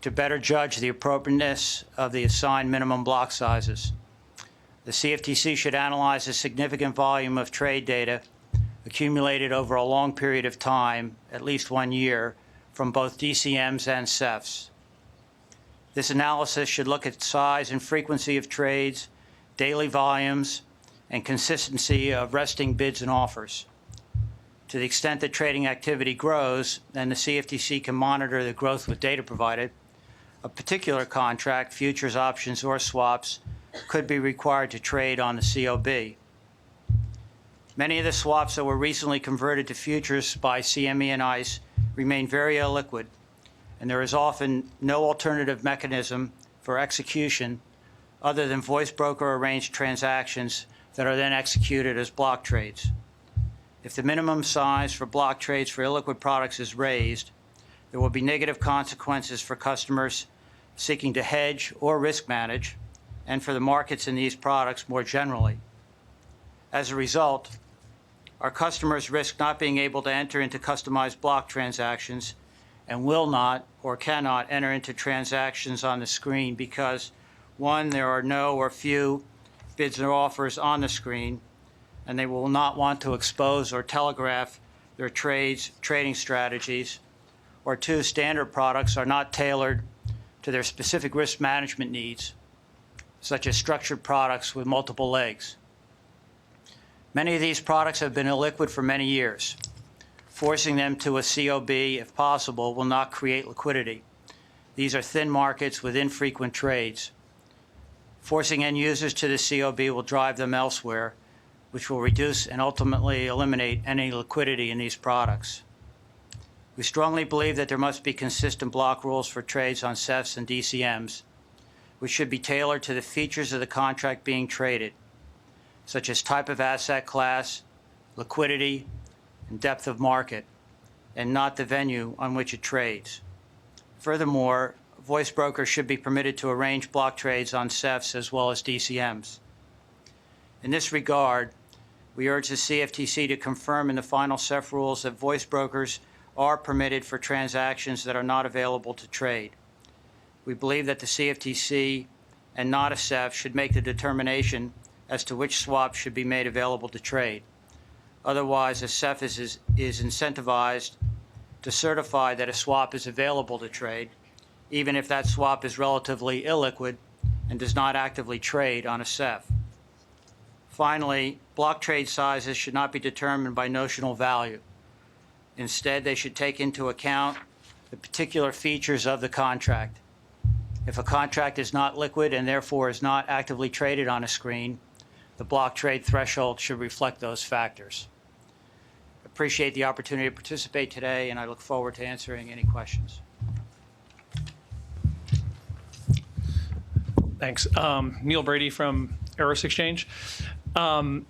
to better judge the appropriateness of the assigned minimum block sizes. The CFTC should analyze a significant volume of trade data accumulated over a long period of time, at least 1 year, from both DCMs and CEFs. This analysis should look at size and frequency of trades, daily volumes, and consistency of resting bids and offers. To the extent that trading activity grows, then the CFTC can monitor the growth with data provided. A particular contract, futures, options, or swaps, could be required to trade on the COB. Many of the swaps that were recently converted to futures by CME and ICE remain very illiquid, and there is often no alternative mechanism for execution other than voice broker arranged transactions that are then executed as block trades. If the minimum size for block trades for illiquid products is raised, there will be negative consequences for customers seeking to hedge or risk manage, and for the markets in these products more generally. As a result, our customers risk not being able to enter into customized block transactions and will not or cannot enter into transactions on the screen because, one, there are no or few bids or offers on the screen, and they will not want to expose or telegraph their trading strategies, or two, standard products are not tailored to their specific risk management needs, such as structured products with multiple legs. Many of these products have been illiquid for many years. Forcing them to a COB, if possible, will not create liquidity. These are thin markets with infrequent trades. Forcing end users to the COB will drive them elsewhere, which will reduce and ultimately eliminate any liquidity in these products. We strongly believe that there must be consistent block rules for trades on CEFs and DCMs, which should be tailored to the features of the contract being traded, such as type of asset class, liquidity, and depth of market, and not the venue on which it trades. Furthermore, voice brokers should be permitted to arrange block trades on CEFs as well as DCMs. In this regard, We urge the CFTC to confirm in the final CEF rules that voice brokers are permitted for transactions that are not available to trade. We believe that the CFTC and not a CEF should make the determination as to which swaps should be made available to trade. Otherwise, a CEF is incentivized to certify that a swap is available to trade, even if that swap is relatively illiquid and does not actively trade on a CEF. Finally, block trade sizes should not be determined by notional value. Instead, they should take into account the particular features of the contract. If a contract is not liquid and therefore is not actively traded on a screen, the block trade threshold should reflect those factors. I appreciate the opportunity to participate today, and I look forward to answering any questions. Thanks. Neil Brady from Eros Exchange. On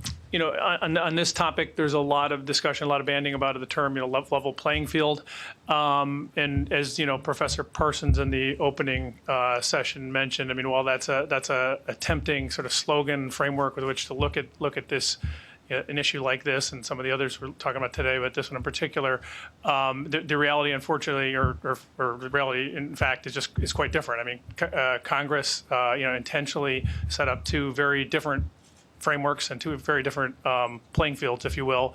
this topic, there's a lot of discussion, a lot of banding about the term, level playing field. And as Professor Parsons in the opening session mentioned, I mean, while that's a tempting sort of slogan framework with which to look at this. An issue like this, and some of the others we're talking about today, but this one in particular, the reality, unfortunately, or the reality, in fact, is quite different. I mean, Congress, intentionally set up two very different frameworks and two very different playing fields, if you will,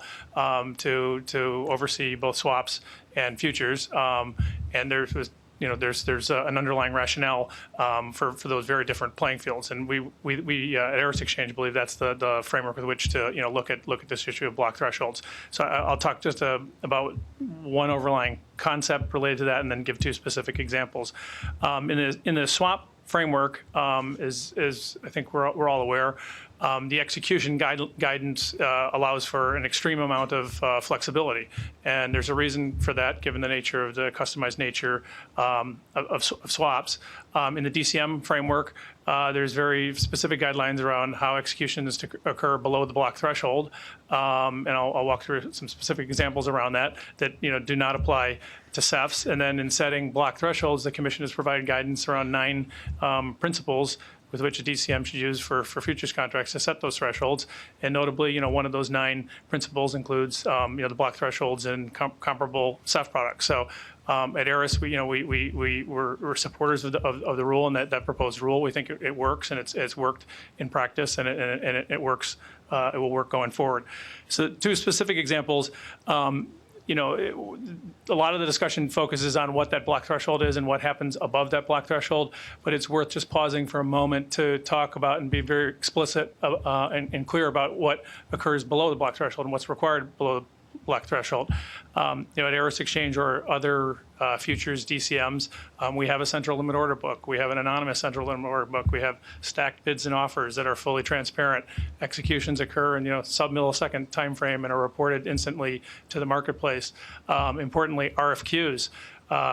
to oversee both swaps and futures. And there's an underlying rationale for those very different playing fields, and we at Eros Exchange believe that's the framework with which to look at this issue of block thresholds. So I'll talk just about one overlying concept related to that, and then give two specific examples. In the swap framework, as I think we're all aware, the execution guidance allows for an extreme amount of flexibility, and there's a reason for that, given the nature of the customized nature of swaps. In the DCM framework, there's very specific guidelines around how execution is to occur below the block threshold, and I'll walk through some specific examples around that do not apply to CEFs. And then in setting block thresholds, the Commission has provided guidance around 9 principles with which a DCM should use for futures contracts to set those thresholds. And notably, one of those 9 principles includes, the block thresholds in comparable CEF products. So at Eris, we're supporters of the rule and that proposed rule. We think it works, and it's worked in practice, and it works. It will work going forward. So 2 specific examples. A lot of the discussion focuses on what that block threshold is and what happens above that block threshold, but it's worth just pausing for a moment to talk about and be very explicit and clear about what occurs below the block threshold and what's required below the block threshold. At Eris Exchange or other futures DCMs, we have a central limit order book. We have an anonymous central limit order book. We have stacked bids and offers that are fully transparent. Executions occur in sub-millisecond time frame and are reported instantly to the marketplace. Importantly, RFQs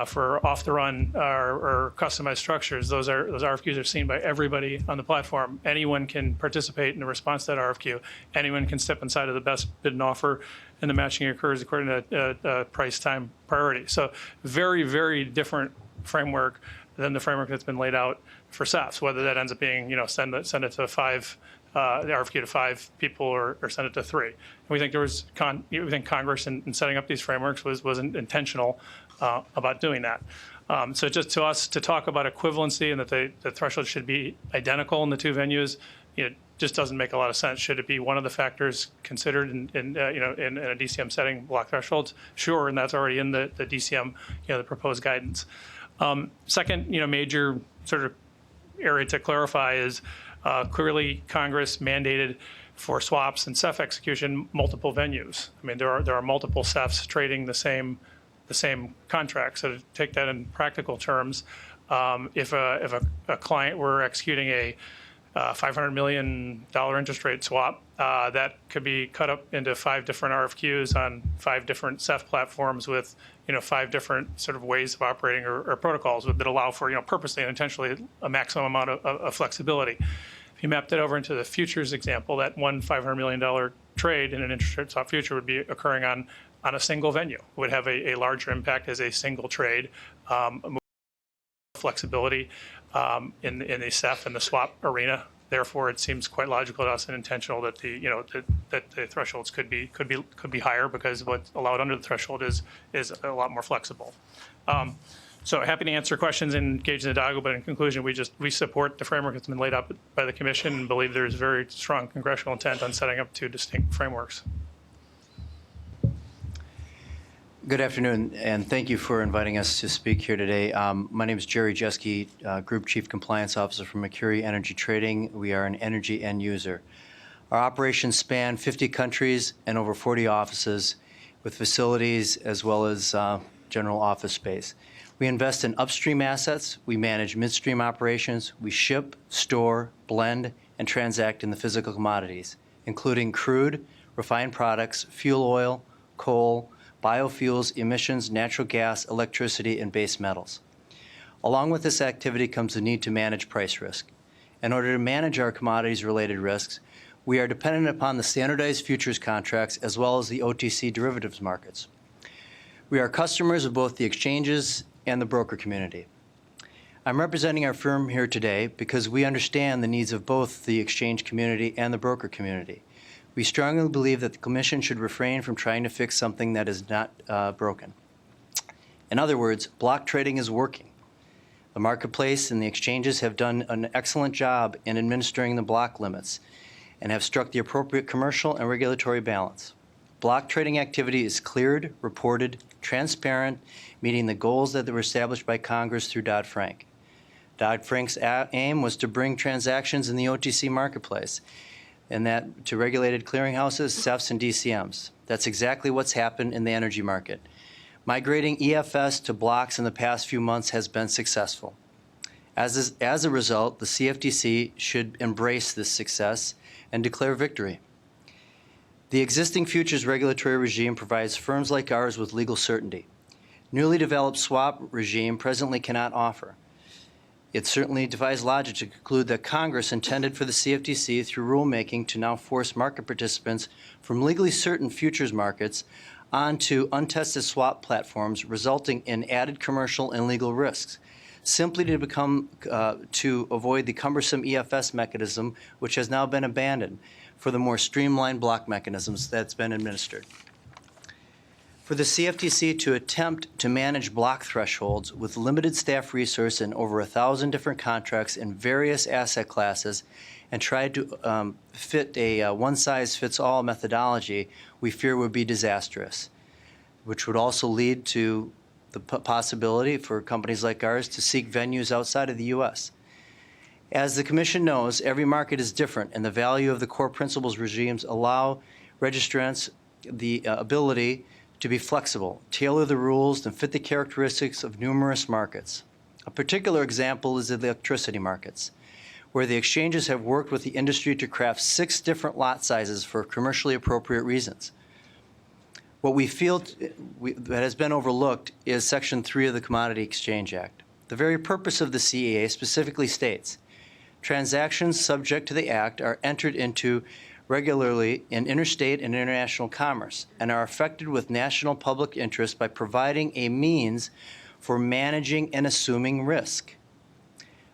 for off-the-run or customized structures. Those RFQs are seen by everybody on the platform. Anyone can participate in the response to that RFQ. Anyone can step inside of the best bid and offer, and the matching occurs according to price, time, priority. So very, very different framework than the framework that's been laid out for CEFs, whether that ends up being, send it to 5, the RFQ to 5 people or send it to 3. And we think we think Congress in setting up these frameworks was intentional about doing that. So just to us to talk about equivalency and that the threshold should be identical in the 2 venues, just doesn't make a lot of sense. Should it be one of the factors considered in a DCM setting, block thresholds? Sure, and that's already in the DCM, the proposed guidance. Second, major sort of area to clarify is clearly Congress mandated for swaps and CEF execution multiple venues. I mean, there are multiple CEFs trading the same contract. So to take that in practical terms, if a client were executing a $500 million interest rate swap, that could be cut up into 5 different RFQs on 5 different CEF platforms with 5 different sort of ways of operating or protocols that allow for purposely and intentionally a maximum amount of flexibility. If you map that over into the futures example, that one $500 million trade in an interest rate swap future would be occurring on a single venue. It would have a larger impact as a single trade, flexibility in the CEF and the swap arena Therefore, it seems quite logical to us and intentional that that the thresholds could be higher, because what's allowed under the threshold is a lot more flexible. So happy to answer questions and engage in the dialogue, but in conclusion, we support the framework that's been laid out by the Commission and believe there's very strong congressional intent on setting up two distinct frameworks. Good afternoon, and thank you for inviting us to speak here today. My name is Jerry Jeske, Group Chief Compliance Officer for Mercury Energy Trading. We are an energy end user. Our operations span 50 countries and over 40 offices with facilities as well as general office space. We invest in upstream assets, we manage midstream operations, we ship, store, blend, and transact in the physical commodities, including crude, refined products, fuel oil, coal, biofuels, emissions, natural gas, electricity, and base metals. Along with this activity comes the need to manage price risk. In order to manage our commodities-related risks, we are dependent upon the standardized futures contracts as well as the OTC derivatives markets. We are customers of both the exchanges and the broker community. I'm representing our firm here today because we understand the needs of both the exchange community and the broker community. We strongly believe that the Commission should refrain from trying to fix something that is not broken. In other words, block trading is working. The marketplace and the exchanges have done an excellent job in administering the block limits and have struck the appropriate commercial and regulatory balance. Block trading activity is cleared, reported, transparent, meeting the goals that were established by Congress through Dodd-Frank. Dodd-Frank's aim was to bring transactions in the OTC marketplace, and that to regulated clearinghouses, CEFs, and DCMs. That's exactly what's happened in the energy market. Migrating EFS to blocks in the past few months has been successful. As a result, the CFTC should embrace this success and declare victory. The existing futures regulatory regime provides firms like ours with legal certainty. Newly developed swap regime presently cannot offer. It certainly defies logic to conclude that Congress intended for the CFTC through rulemaking to now force market participants from legally certain futures markets onto untested swap platforms, resulting in added commercial and legal risks, simply to avoid the cumbersome EFS mechanism, which has now been abandoned, for the more streamlined block mechanisms that's been administered. For the CFTC to attempt to manage block thresholds with limited staff resource and over 1,000 different contracts in various asset classes and try to fit a one-size-fits-all methodology, we fear would be disastrous, which would also lead to the possibility for companies like ours to seek venues outside of the U.S. As the Commission knows, every market is different, and the value of the core principles regimes allow registrants the ability to be flexible, tailor the rules, and fit the characteristics of numerous markets. A particular example is the electricity markets, where the exchanges have worked with the industry to craft 6 different lot sizes for commercially appropriate reasons. What we feel that has been overlooked is Section 3 of the Commodity Exchange Act. The very purpose of the CEA specifically states, transactions subject to the Act are entered into regularly in interstate and international commerce and are affected with national public interest by providing a means for managing and assuming risk.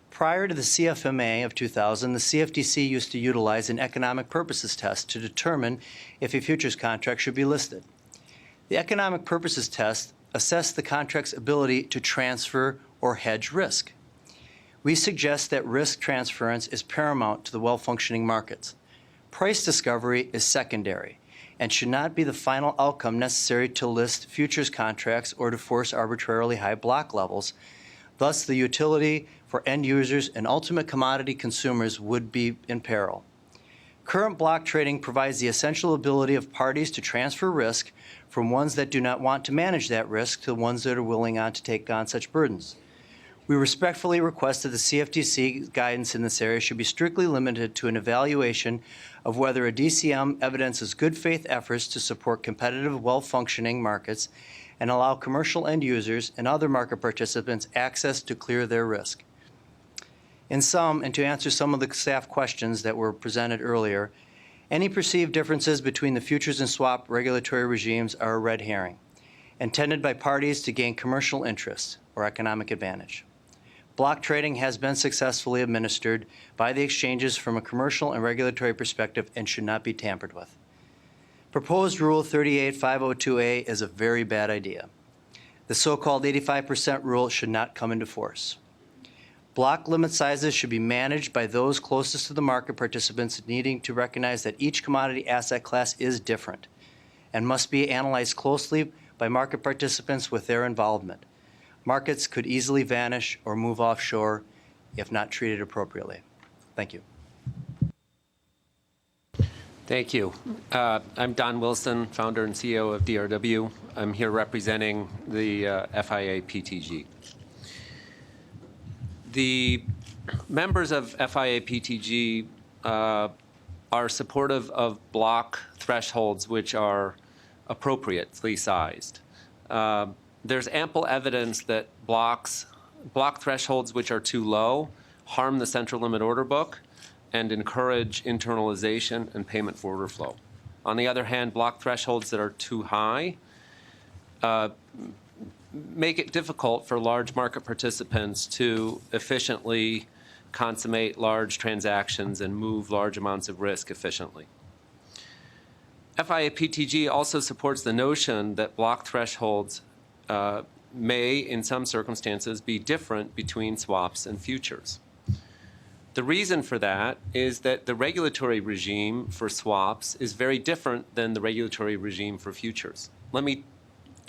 Prior to the CFMA of 2000, the CFTC used to utilize an economic purposes test to determine if a futures contract should be listed. The economic purposes test assessed the contract's ability to transfer or hedge risk. We suggest that risk transference is paramount to the well-functioning markets. Price discovery is secondary and should not be the final outcome necessary to list futures contracts or to force arbitrarily high block levels. Thus, the utility for end users and ultimate commodity consumers would be in peril. Current block trading provides the essential ability of parties to transfer risk from ones that do not want to manage that risk to ones that are willing to take on such burdens. We respectfully request that the CFTC guidance in this area should be strictly limited to an evaluation of whether a DCM evidences good faith efforts to support competitive, well-functioning markets and allow commercial end users and other market participants access to clear their risk. In sum, and to answer some of the staff questions that were presented earlier, any perceived differences between the futures and swap regulatory regimes are a red herring, intended by parties to gain commercial interest or economic advantage. block trading has been successfully administered by the exchanges from a commercial and regulatory perspective and should not be tampered with. Proposed Rule 38502A is a very bad idea. The so-called 85% rule should not come into force. Block limit sizes should be managed by those closest to the market participants, needing to recognize that each commodity asset class is different and must be analyzed closely by market participants with their involvement. Markets could easily vanish or move offshore if not treated appropriately. Thank you. Thank you. I'm Don Wilson, founder and CEO of DRW. I'm here representing the FIA PTG. The members of FIA PTG are supportive of block thresholds which are appropriately sized. There's ample evidence that block thresholds which are too low harm the central limit order book and encourage internalization and payment for order flow. On the other hand, block thresholds that are too high make it difficult for large market participants to efficiently consummate large transactions and move large amounts of risk efficiently. FIA PTG also supports the notion that block thresholds may, in some circumstances, be different between swaps and futures. The reason for that is that the regulatory regime for swaps is very different than the regulatory regime for futures. Let me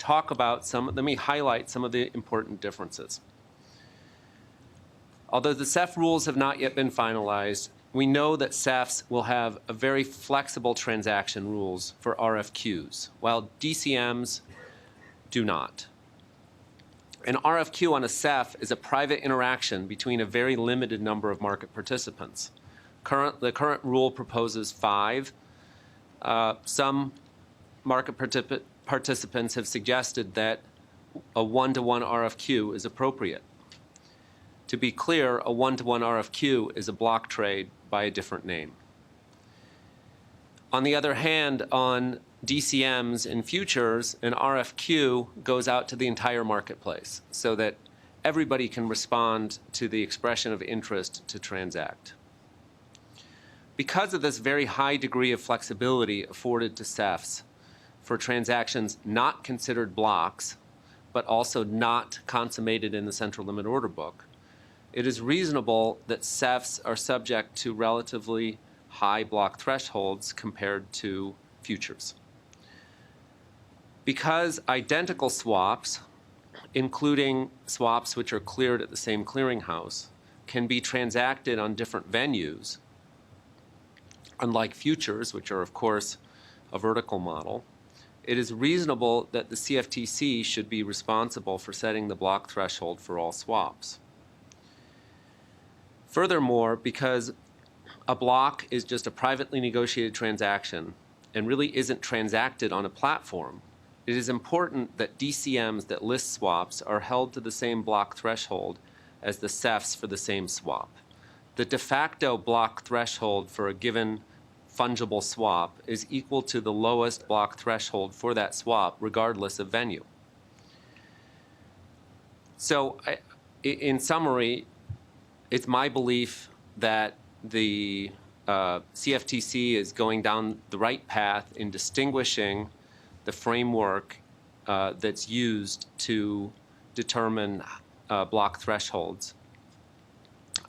highlight some of the important differences. Although the CEF rules have not yet been finalized, we know that CEFs will have a very flexible transaction rules for RFQs, while DCMs do not. An RFQ on a CEF is a private interaction between a very limited number of market participants. The current rule proposes 5. Some market participants have suggested that a 1-to-1 RFQ is appropriate. To be clear, a 1-to-1 RFQ is a block trade by a different name. On the other hand, on DCMs and futures, an RFQ goes out to the entire marketplace so that everybody can respond to the expression of interest to transact. Because of this very high degree of flexibility afforded to CEFs for transactions not considered blocks, but also not consummated in the central limit order book, it is reasonable that CEFs are subject to relatively high block thresholds compared to futures. Because identical swaps, including swaps which are cleared at the same clearinghouse, can be transacted on different venues, unlike futures, which are, of course, a vertical model, it is reasonable that the CFTC should be responsible for setting the block threshold for all swaps. Furthermore, because a block is just a privately negotiated transaction and really isn't transacted on a platform, it is important that DCMs that list swaps are held to the same block threshold as the CEFs for the same swap. The de facto block threshold for a given fungible swap is equal to the lowest block threshold for that swap, regardless of venue. So, in summary, it's my belief that the CFTC is going down the right path in distinguishing the framework that's used to determine block thresholds.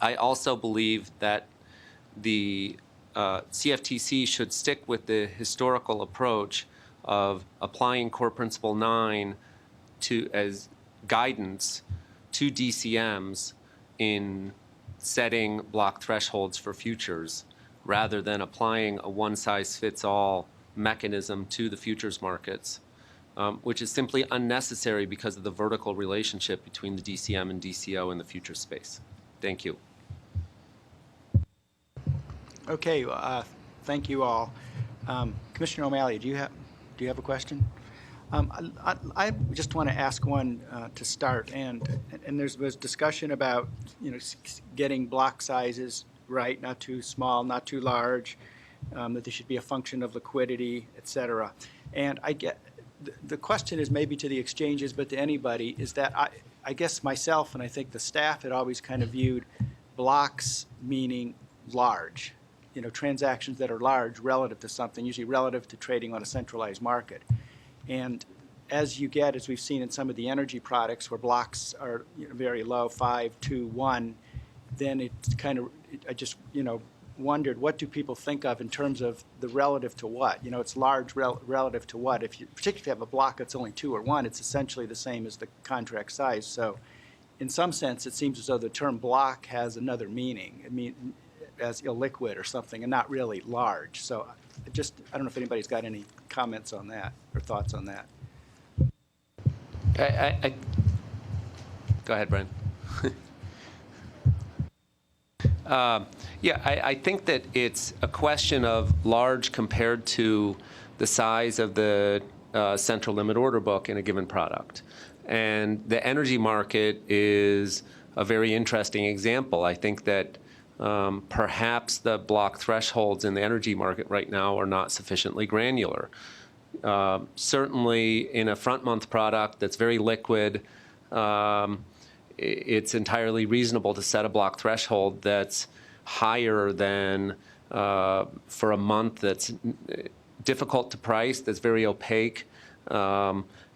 I also believe that the CFTC should stick with the historical approach of applying Core Principle 9 as guidance to DCMs in setting block thresholds for futures, rather than applying a one-size-fits-all mechanism to the futures markets, which is simply unnecessary because of the vertical relationship between the DCM and DCO in the futures space. Thank you. Okay, thank you all. Commissioner O'Malley, do you have a question? I just want to ask one to start, and there was discussion about getting block sizes right, not too small, not too large, that they should be a function of liquidity, et cetera. And I get the question is maybe to the exchanges, but to anybody, is that I guess myself and I think the staff had always kind of viewed blocks meaning large, transactions that are large relative to something, usually relative to trading on a centralized market. And as we've seen in some of the energy products where blocks are very low, 5, 2, 1, then it's kind of, I just, wondered what do people think of in terms of the relative to what? It's large relative to what? Particularly if you have a block that's only 2 or 1, it's essentially the same as the contract size. So in some sense, it seems as though the term block has another meaning. As illiquid or something and not really large. So I don't know if anybody's got any comments on that or thoughts on that. Go ahead, Brian. I think that it's a question of large compared to the size of the central limit order book in a given product. And the energy market is a very interesting example. I think that perhaps the block thresholds in the energy market right now are not sufficiently granular. Certainly in a front month product that's very liquid, it's entirely reasonable to set a block threshold that's higher than for a month that's difficult to price, that's very opaque,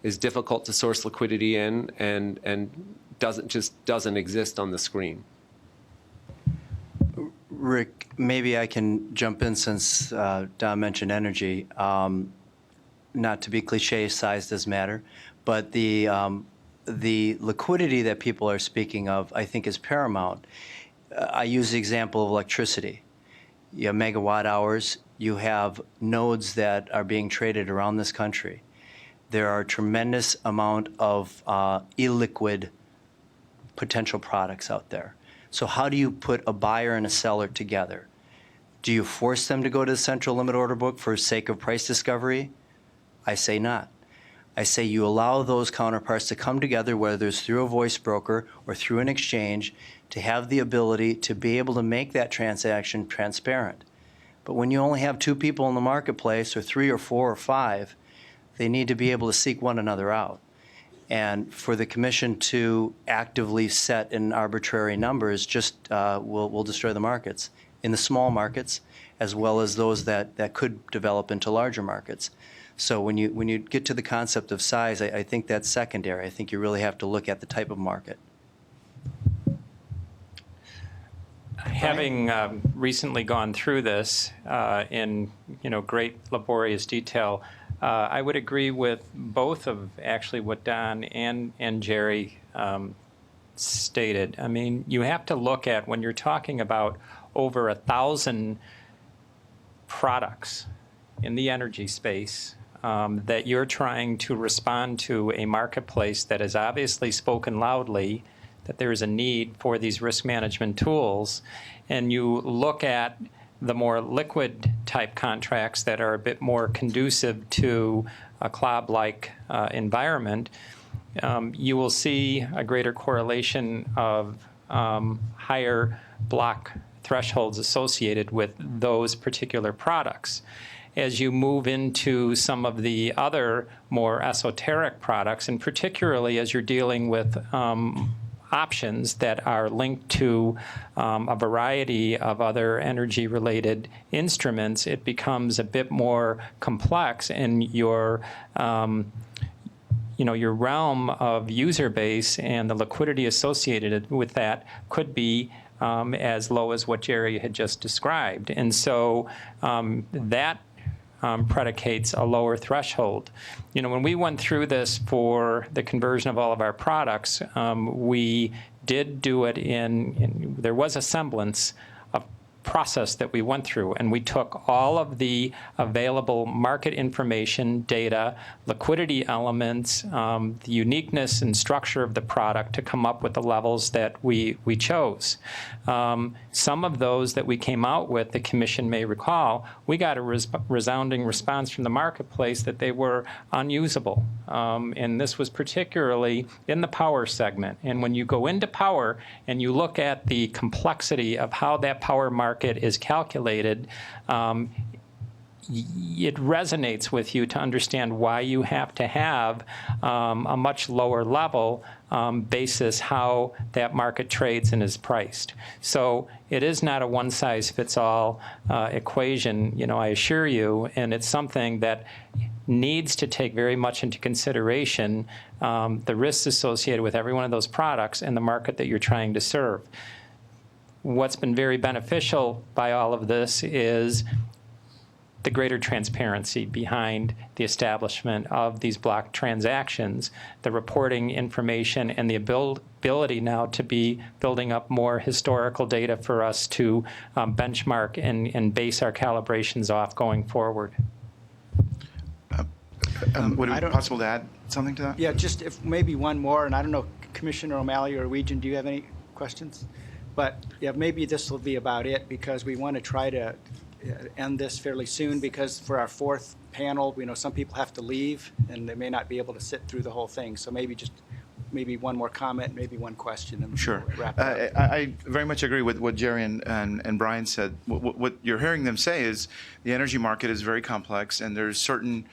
is difficult to source liquidity in, and doesn't exist on the screen. Rick, maybe I can jump in since Don mentioned energy. Not to be cliche, size does matter, but the liquidity that people are speaking of, I think, is paramount. I use the example of electricity. You have megawatt hours. You have nodes that are being traded around this country. There are a tremendous amount of illiquid potential products out there. So how do you put a buyer and a seller together? Do you force them to go to the central limit order book for sake of price discovery? I say not. I say you allow those counterparts to come together, whether it's through a voice broker or through an exchange, to have the ability to be able to make that transaction transparent. But when you only have 2 people in the marketplace, or 3 or 4 or 5, they need to be able to seek one another out. And for the commission to actively set in arbitrary numbers just will destroy the markets, in the small markets, as well as those that could develop into larger markets. So when you get to the concept of size, I think that's secondary. I think you really have to look at the type of market. Having recently gone through this in great laborious detail, I would agree with both of actually what Don and Jerry stated. I mean, you have to look at when you're talking about over 1,000 products in the energy space that you're trying to respond to a marketplace that has obviously spoken loudly that there is a need for these risk management tools, and you look at the more liquid type contracts that are a bit more conducive to a CLOB-like environment, you will see a greater correlation of higher block thresholds associated with those particular products. As you move into some of the other more esoteric products, and particularly as you're dealing with options that are linked to a variety of other energy-related instruments, it becomes a bit more complex, and your realm of user base and the liquidity associated with that could be as low as what Jerry had just described. And so that predicates a lower threshold. When we went through this for the conversion of all of our products, we did do it there was a semblance of process that we went through, and we took all of the available market information, data, liquidity elements, the uniqueness and structure of the product to come up with the levels that we chose. Some of those that we came out with, the commission may recall, we got a resounding response from the marketplace that they were unusable. And this was particularly in the power segment. And when you go into power and you look at the complexity of how that power market is calculated, it resonates with you to understand why you have to have a much lower level basis how that market trades and is priced. So it is not a one-size-fits-all equation, I assure you, and it's something that needs to take very much into consideration the risks associated with every one of those products and the market that you're trying to serve. What's been very beneficial by all of this is the greater transparency behind the establishment of these block transactions, the reporting information, and the ability now to be building up more historical data for us to benchmark and base our calibrations off going forward. Would I it be don't- possible to add something to that? Yeah, just if maybe one more, and I don't know, Commissioner O'Malley or Weejan, do you have any questions? But yeah, maybe this will be about it, because we want to try to end this fairly soon, because for our fourth panel, we know some people have to leave and they may not be able to sit through the whole thing. So maybe one more comment, maybe one question, and Sure. we'll wrap it up. I very much agree with what Jerry and Brian said. What you're hearing them say is the energy market is very complex, and there's certain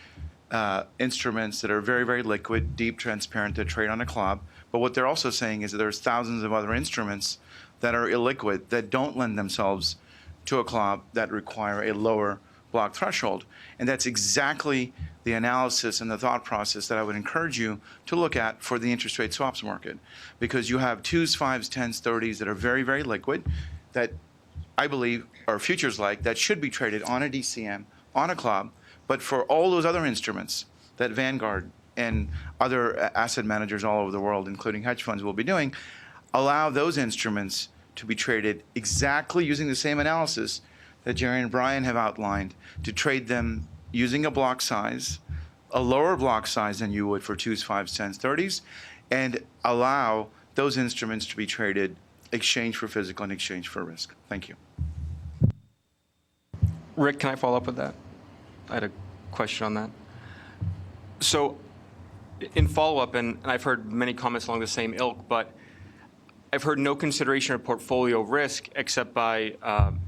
instruments that are very, very liquid, deep, transparent, that trade on a CLOB. But what they're also saying is that there's thousands of other instruments that are illiquid, that don't lend themselves to a CLOB, that require a lower block threshold. And that's exactly the analysis and the thought process that I would encourage you to look at for the interest rate swaps market. Because you have 2s, 5s, 10s, 30s that are very, very liquid, that I believe are futures-like, that should be traded on a DCM, on a CLOB. But for all those other instruments that Vanguard and other asset managers all over the world, including hedge funds, will be doing, allow those instruments to be traded exactly using the same analysis that Jerry and Brian have outlined, to trade them using a block size, a lower block size than you would for 2s, 5s, 10s, 30s, and allow those instruments to be traded exchange for physical and exchange for risk. Thank you. Rick, can I follow up with that? I had a question on that. So in follow-up, and I've heard many comments along the same ilk, but I've heard no consideration of portfolio risk except by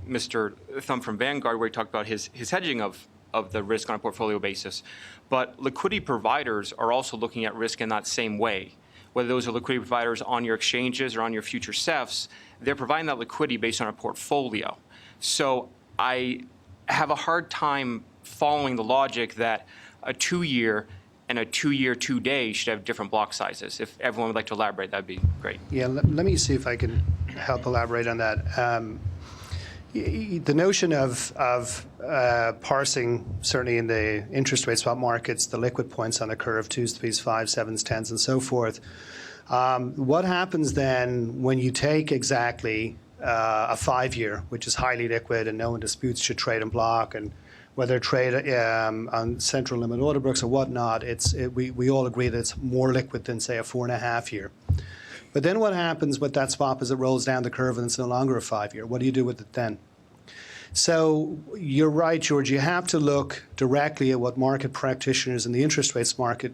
Mr. Thumb from Vanguard, where he talked about his hedging of the risk on a portfolio basis. But liquidity providers are also looking at risk in that same way. Whether those are liquidity providers on your exchanges or on your future CEFs, they're providing that liquidity based on a portfolio. So I have a hard time following the logic that a 2-year and a 2-year, 2-day should have different block sizes. If everyone would like to elaborate, that'd be great. Yeah, let me see if I can help elaborate on that. The notion of parsing, certainly in the interest rate swap markets, the liquid points on the curve, 2s, 3s, 5s, 7s, 10s, and so forth. What happens then when you take exactly a 5-year, which is highly liquid and no one disputes should trade and block, and whether trade on central limit order books or whatnot, we all agree that it's more liquid than, say, a 4.5-year. But then what happens with that swap is it rolls down the curve and it's no longer a 5-year. What do you do with it then? So you're right, George. You have to look directly at what market practitioners in the interest rates market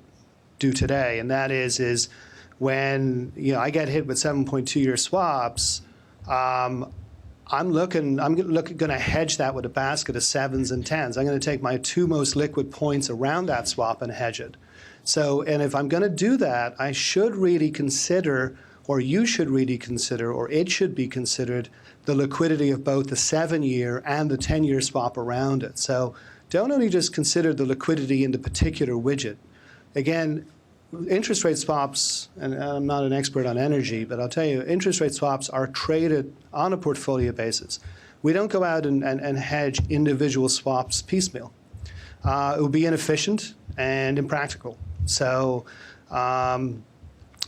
do today, and that is when I get hit with 7.2-year swaps. I'm going to hedge that with a basket of 7s and 10s. I'm going to take my 2 most liquid points around that swap and hedge it. So, and if I'm going to do that, I should really consider, or you should really consider, or it should be considered, the liquidity of both the 7-year and the 10-year swap around it. So don't only just consider the liquidity in the particular widget. Again, interest rate swaps, and I'm not an expert on energy, but I'll tell you, interest rate swaps are traded on a portfolio basis. We don't go out and hedge individual swaps piecemeal. It would be inefficient and impractical. So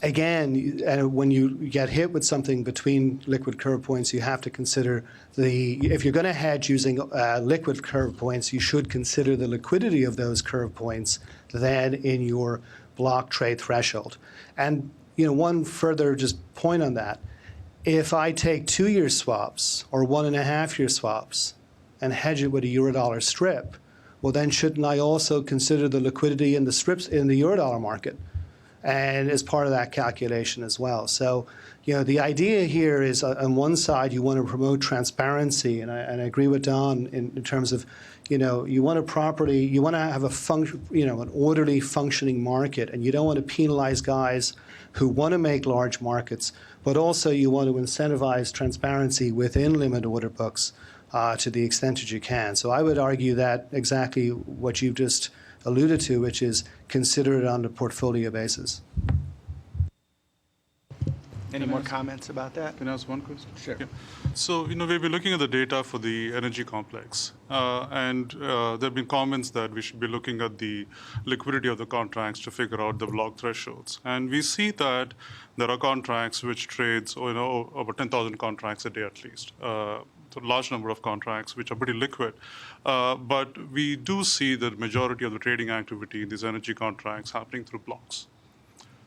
again, when you get hit with something between liquid curve points, you have to consider if you're going to hedge using liquid curve points, you should consider the liquidity of those curve points then in your block trade threshold. And one further just point on that, if I take 2-year swaps or 1.5-year swaps and hedge it with a Eurodollar strip, well then shouldn't I also consider the liquidity in the strips in the Eurodollar market? and as part of that calculation as well. So, the idea here is on one side you want to promote transparency, and I agree with Don in terms of, you want to have an orderly functioning market, and you don't want to penalize guys who want to make large markets, but also you want to incentivize transparency within limit order books to the extent that you can. So I would argue that exactly what you've just alluded to, which is consider it on a portfolio basis. Any more comments about that? Can I ask one question? Sure. Yeah. So, we've been looking at the data for the energy complex, and there have been comments that we should be looking at the liquidity of the contracts to figure out the block thresholds. And we see that there are contracts which trades, over 10,000 contracts a day at least. So a large number of contracts which are pretty liquid. But we do see the majority of the trading activity in these energy contracts happening through blocks.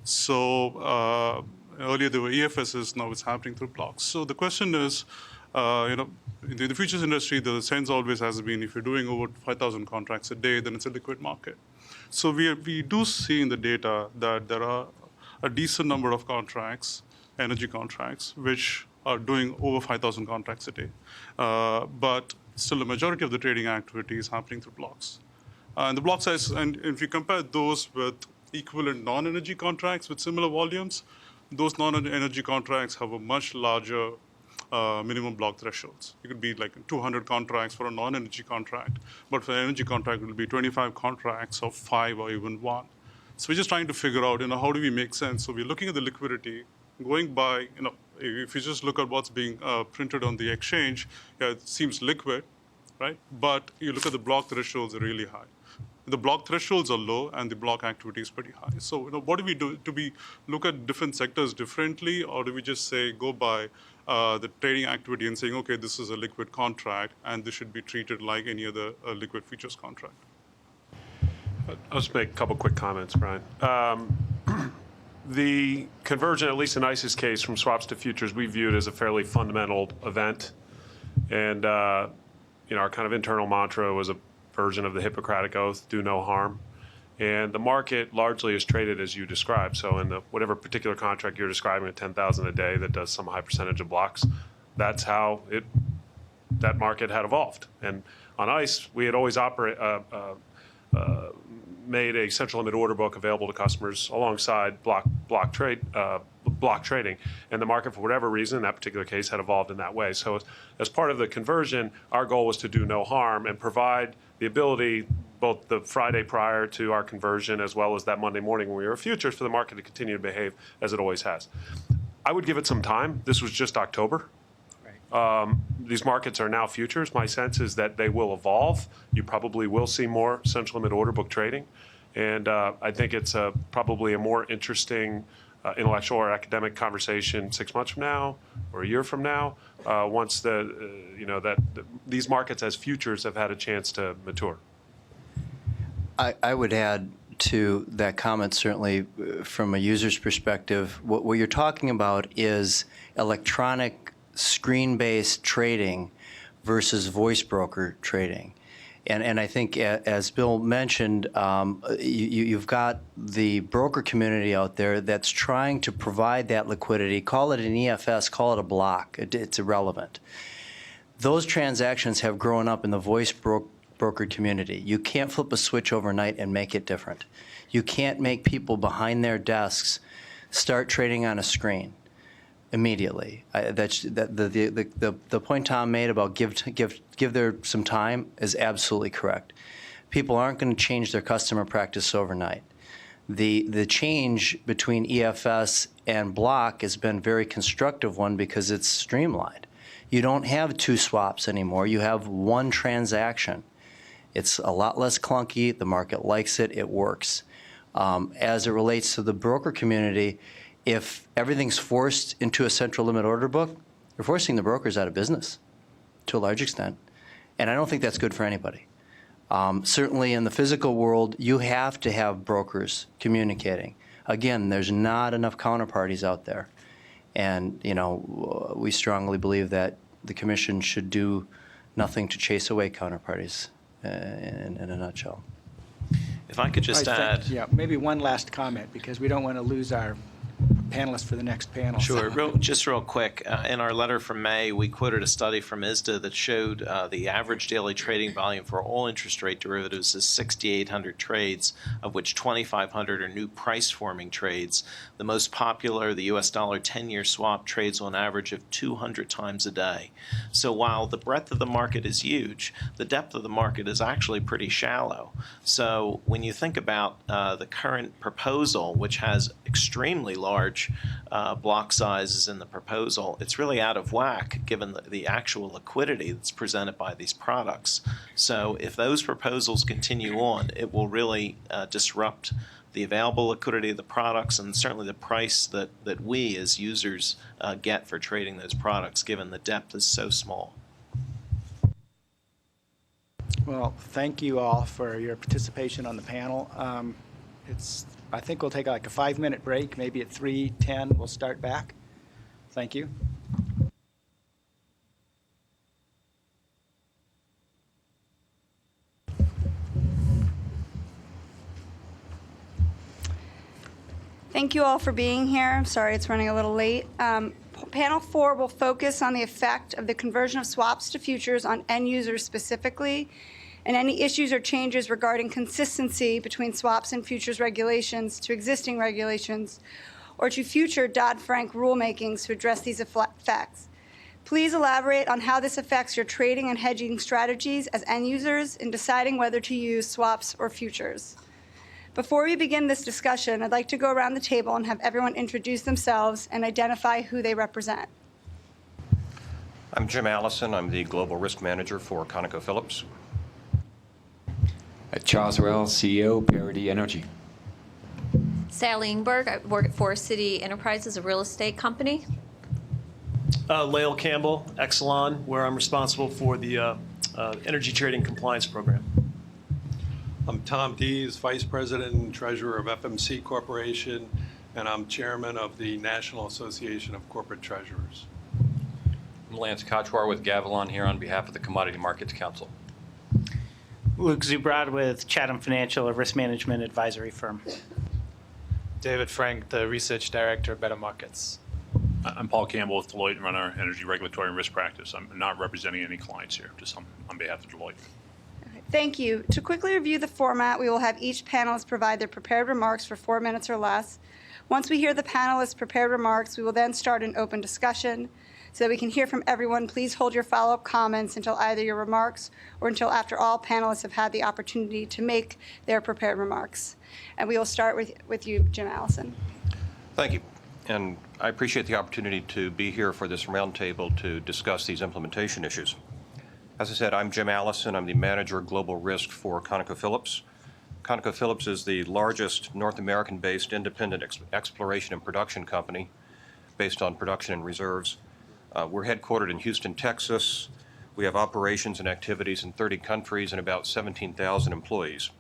So earlier there were EFSs, now it's happening through blocks. So the question is, in the futures industry, the sense always has been if you're doing over 5,000 contracts a day, then it's a liquid market. So we do see in the data that there are a decent number of contracts, energy contracts, which are doing over 5,000 contracts a day. But still, the majority of the trading activity is happening through blocks. And the block size, and if you compare those with equivalent non-energy contracts with similar volumes, those non-energy contracts have a much larger minimum block thresholds. It could be like 200 contracts for a non-energy contract, but for an energy contract, it will be 25 contracts or 5 or even 1. So we're just trying to figure out, how do we make sense? So we're looking at the liquidity, going by, if you just look at what's being printed on the exchange, it seems liquid, right? But you look at the block thresholds are really high. The block thresholds are low and the block activity is pretty high. So, what do we do? Do we look at different sectors differently, or do we just say, go by the trading activity and saying, okay, this is a liquid contract and this should be treated like any other liquid futures contract? I'll just make a couple quick comments, Brian. The conversion, at least in ICE's case, from swaps to futures, we viewed as a fairly fundamental event. And, our kind of internal mantra was a version of the Hippocratic Oath, do no harm. And the market largely is traded as you described. So in whatever particular contract you're describing at 10,000 a day that does some high percentage of blocks, that's how that market had evolved. And on ICE, we had always made a central limit order book available to customers alongside block trading, and the market, for whatever reason, in that particular case, had evolved in that way. So as part of the conversion, our goal was to do no harm and provide the ability, both the Friday prior to our conversion as well as that Monday morning when we were futures, for the market to continue to behave as it always has. I would give it some time. This was just October. These markets are now futures. My sense is that they will evolve. You probably will see more central limit order book trading. And I think it's probably a more interesting intellectual or academic conversation 6 months from now or a year from now, once these markets as futures have had a chance to mature. I would add to that comment, certainly from a user's perspective, what you're talking about is electronic screen-based trading versus voice broker trading. And I think, as Bill mentioned, you've got the broker community out there that's trying to provide that liquidity. Call it an EFS, call it a block. It's irrelevant. Those transactions have grown up in the voice broker community. You can't flip a switch overnight and make it different. You can't make people behind their desks start trading on a screen immediately. The point Tom made about give there some time is absolutely correct. People aren't going to change their customer practice overnight. The change between EFS and block has been a very constructive one because it's streamlined. You don't have 2 swaps anymore. You have 1 transaction. It's a lot less clunky. The market likes it. It works. As it relates to the broker community, if everything's forced into a central limit order book, you're forcing the brokers out of business to a large extent. And I don't think that's good for anybody. Certainly in the physical world, you have to have brokers communicating. Again, there's not enough counterparties out there. And, we strongly believe that the Commission should do nothing to chase away counterparties in a nutshell. If I could just add. Yeah, maybe one last comment, because we don't want to lose our panelists for the next panel. Sure. Just real quick, in our letter from May, we quoted a study from ISDA that showed the average daily trading volume for all interest rate derivatives is 6,800 trades, of which 2,500 are new price-forming trades. The most popular, the U.S. dollar 10-year swap, trades on average of 200 times a day. So while the breadth of the market is huge, the depth of the market is actually pretty shallow. So when you think about the current proposal, which has extremely large block sizes in the proposal, it's really out of whack given the actual liquidity that's presented by these products. So if those proposals continue on, it will really disrupt the available liquidity of the products and certainly the price that we as users get for trading those products, given the depth is so small. Well, thank you all for your participation on the panel. I think we'll take like a 5-minute break. Maybe at 3:10 we'll start back. Thank you. Thank you all for being here. I'm sorry it's running a little late. Panel 4 will focus on the effect of the conversion of swaps to futures on end users specifically, and any issues or changes regarding consistency between swaps and futures regulations to existing regulations or to future Dodd-Frank rulemakings to address these effects. Please elaborate on how this affects your trading and hedging strategies as end users in deciding whether to use swaps or futures. Before we begin this discussion, I'd like to go around the table and have everyone introduce themselves and identify who they represent. I'm Jim Allison. I'm the Global Risk Manager for ConocoPhillips. Charles Wells, CEO, Parity Energy. Sally Ingberg. I work at Forest City Enterprises, a real estate company. Lael Campbell, Exelon, where I'm responsible for the energy trading compliance program. I'm Tom Dees, Vice President and Treasurer of FMC Corporation, and I'm Chairman of the National Association of Corporate Treasurers. I'm Lance Kochwar with Gavilon here on behalf of the Commodity Markets Council. Luke Zubrod with Chatham Financial, a risk management advisory firm. David Frank, the Research Director of Better Markets. I'm Paul Campbell with Deloitte and run our energy regulatory and risk practice. I'm not representing any clients here, just on behalf of Deloitte. Thank you. To quickly review the format, we will have each panelist provide their prepared remarks for 4 minutes or less. Once we hear the panelists' prepared remarks, we will then start an open discussion. So that we can hear from everyone, please hold your follow-up comments until either your remarks or until after all panelists have had the opportunity to make their prepared remarks. And we will start with you, Jim Allison. Thank you. And I appreciate the opportunity to be here for this roundtable to discuss these implementation issues. As I said, I'm Jim Allison. I'm the Manager of Global Risk for ConocoPhillips. ConocoPhillips is the largest North American-based independent exploration and production company based on production and reserves. We're headquartered in Houston, Texas. We have operations and activities in 30 countries and about 17,000 employees.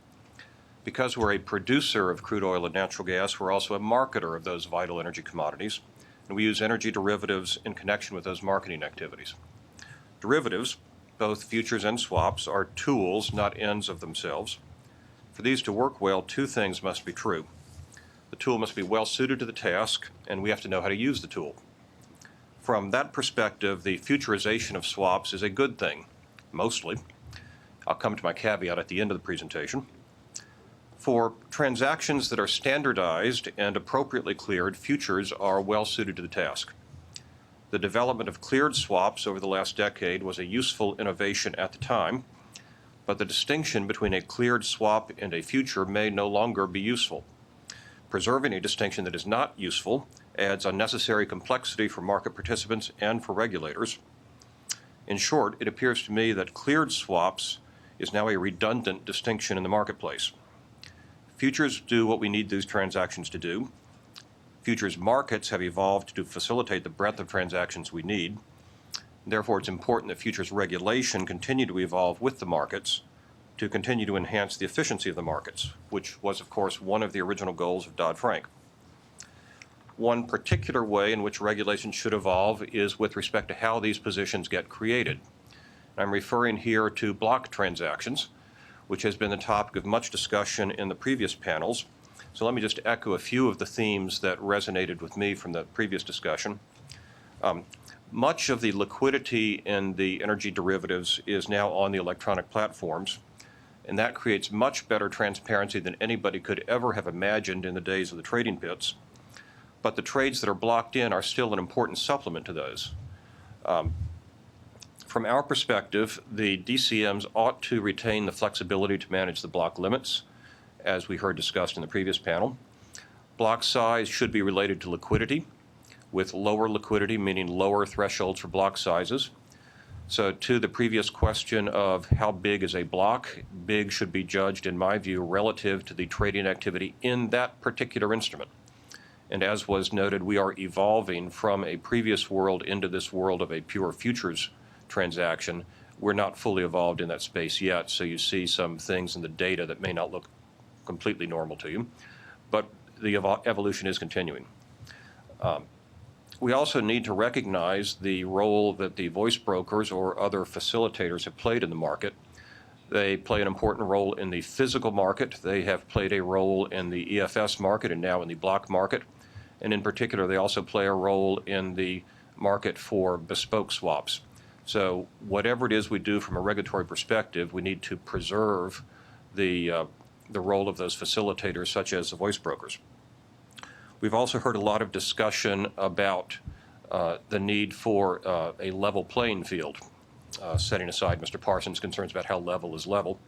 Because we're a producer of crude oil and natural gas, we're also a marketer of those vital energy commodities, and we use energy derivatives in connection with those marketing activities. Derivatives, both futures and swaps, are tools, not ends of themselves. For these to work well, two things must be true. The tool must be well suited to the task, and we have to know how to use the tool. From that perspective, the futurization of swaps is a good thing, mostly. I'll come to my caveat at the end of the presentation. For transactions that are standardized and appropriately cleared, futures are well suited to the task. The development of cleared swaps over the last decade was a useful innovation at the time, but the distinction between a cleared swap and a future may no longer be useful. Preserving a distinction that is not useful adds unnecessary complexity for market participants and for regulators. In short, it appears to me that cleared swaps is now a redundant distinction in the marketplace. Futures do what we need these transactions to do. Futures markets have evolved to facilitate the breadth of transactions we need. Therefore, it's important that futures regulation continue to evolve with the markets to continue to enhance the efficiency of the markets, which was, of course, one of the original goals of Dodd-Frank. One particular way in which regulation should evolve is with respect to how these positions get created. I'm referring here to block transactions, which has been the topic of much discussion in the previous panels. So let me just echo a few of the themes that resonated with me from the previous discussion. Much of the liquidity in the energy derivatives is now on the electronic platforms, and that creates much better transparency than anybody could ever have imagined in the days of the trading pits. But the trades that are blocked in are still an important supplement to those. From our perspective, the DCMs ought to retain the flexibility to manage the block limits, as we heard discussed in the previous panel. Block size should be related to liquidity, with lower liquidity meaning lower thresholds for block sizes. So to the previous question of how big is a block, big should be judged, in my view, relative to the trading activity in that particular instrument. And as was noted, we are evolving from a previous world into this world of a pure futures transaction. We're not fully evolved in that space yet, so you see some things in the data that may not look completely normal to you, but the evolution is continuing. We also need to recognize the role that the voice brokers or other facilitators have played in the market. They play an important role in the physical market. They have played a role in the EFS market and now in the block market. And in particular, they also play a role in the market for bespoke swaps. So whatever it is we do from a regulatory perspective, we need to preserve the role of those facilitators, such as the voice brokers. We've also heard a lot of discussion about the need for a level playing field, setting aside Mr. Parsons' concerns about how level is level.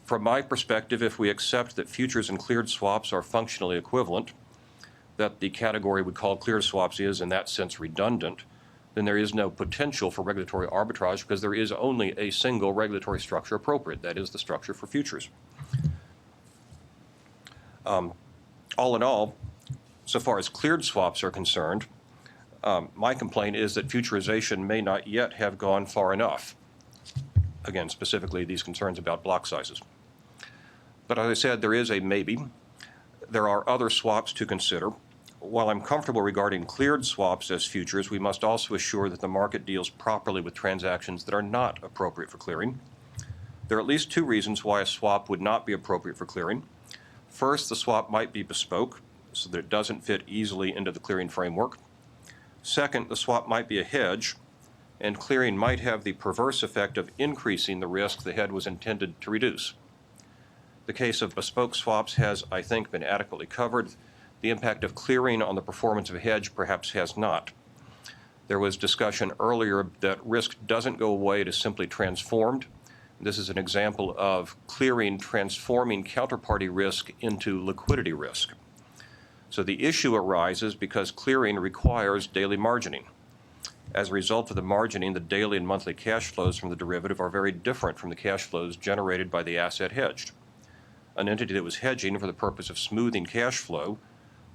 From my perspective, if we accept that futures and cleared swaps are functionally equivalent, that the category we call cleared swaps is in that sense redundant, then there is no potential for regulatory arbitrage because there is only a single regulatory structure appropriate. That is the structure for futures. All in all, so far as cleared swaps are concerned, my complaint is that futurization may not yet have gone far enough. Again, specifically these concerns about block sizes. But as I said, there is a maybe. There are other swaps to consider. While I'm comfortable regarding cleared swaps as futures, we must also assure that the market deals properly with transactions that are not appropriate for clearing. There are at least two reasons why a swap would not be appropriate for clearing. First, the swap might be bespoke, so that it doesn't fit easily into the clearing framework. Second, the swap might be a hedge, and clearing might have the perverse effect of increasing the risk the hedge was intended to reduce. The case of bespoke swaps has, I think, been adequately covered. The impact of clearing on the performance of a hedge perhaps has not. There was discussion earlier that risk doesn't go away, it is simply transformed. This is an example of clearing transforming counterparty risk into liquidity risk. So the issue arises because clearing requires daily margining. As a result of the margining, the daily and monthly cash flows from the derivative are very different from the cash flows generated by the asset hedged. An entity that was hedging for the purpose of smoothing cash flow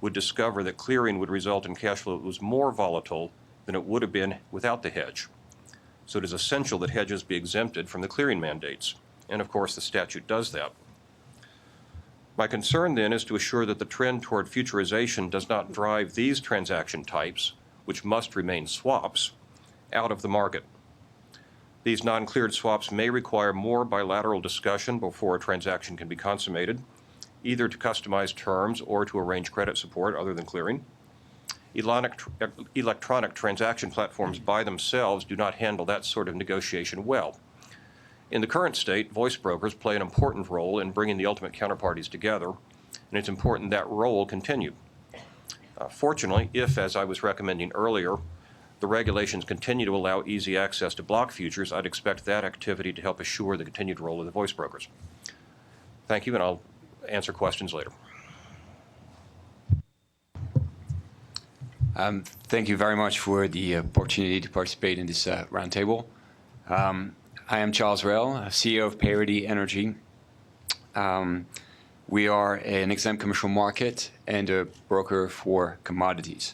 would discover that clearing would result in cash flow that was more volatile than it would have been without the hedge. So it is essential that hedges be exempted from the clearing mandates. And of course, the statute does that. My concern then is to assure that the trend toward futurization does not drive these transaction types, which must remain swaps, out of the market. These non-cleared swaps may require more bilateral discussion before a transaction can be consummated, either to customize terms or to arrange credit support other than clearing. Electronic transaction platforms by themselves do not handle that sort of negotiation well. In the current state, voice brokers play an important role in bringing the ultimate counterparties together, and it's important that role continue. Fortunately, if, as I was recommending earlier, the regulations continue to allow easy access to block futures, I'd expect that activity to help assure the continued role of the voice brokers. Thank you, and I'll answer questions later. Thank you very much for the opportunity to participate in this roundtable. I am Charles Rell, CEO of Parity Energy. We are an exempt commercial market and a broker for commodities.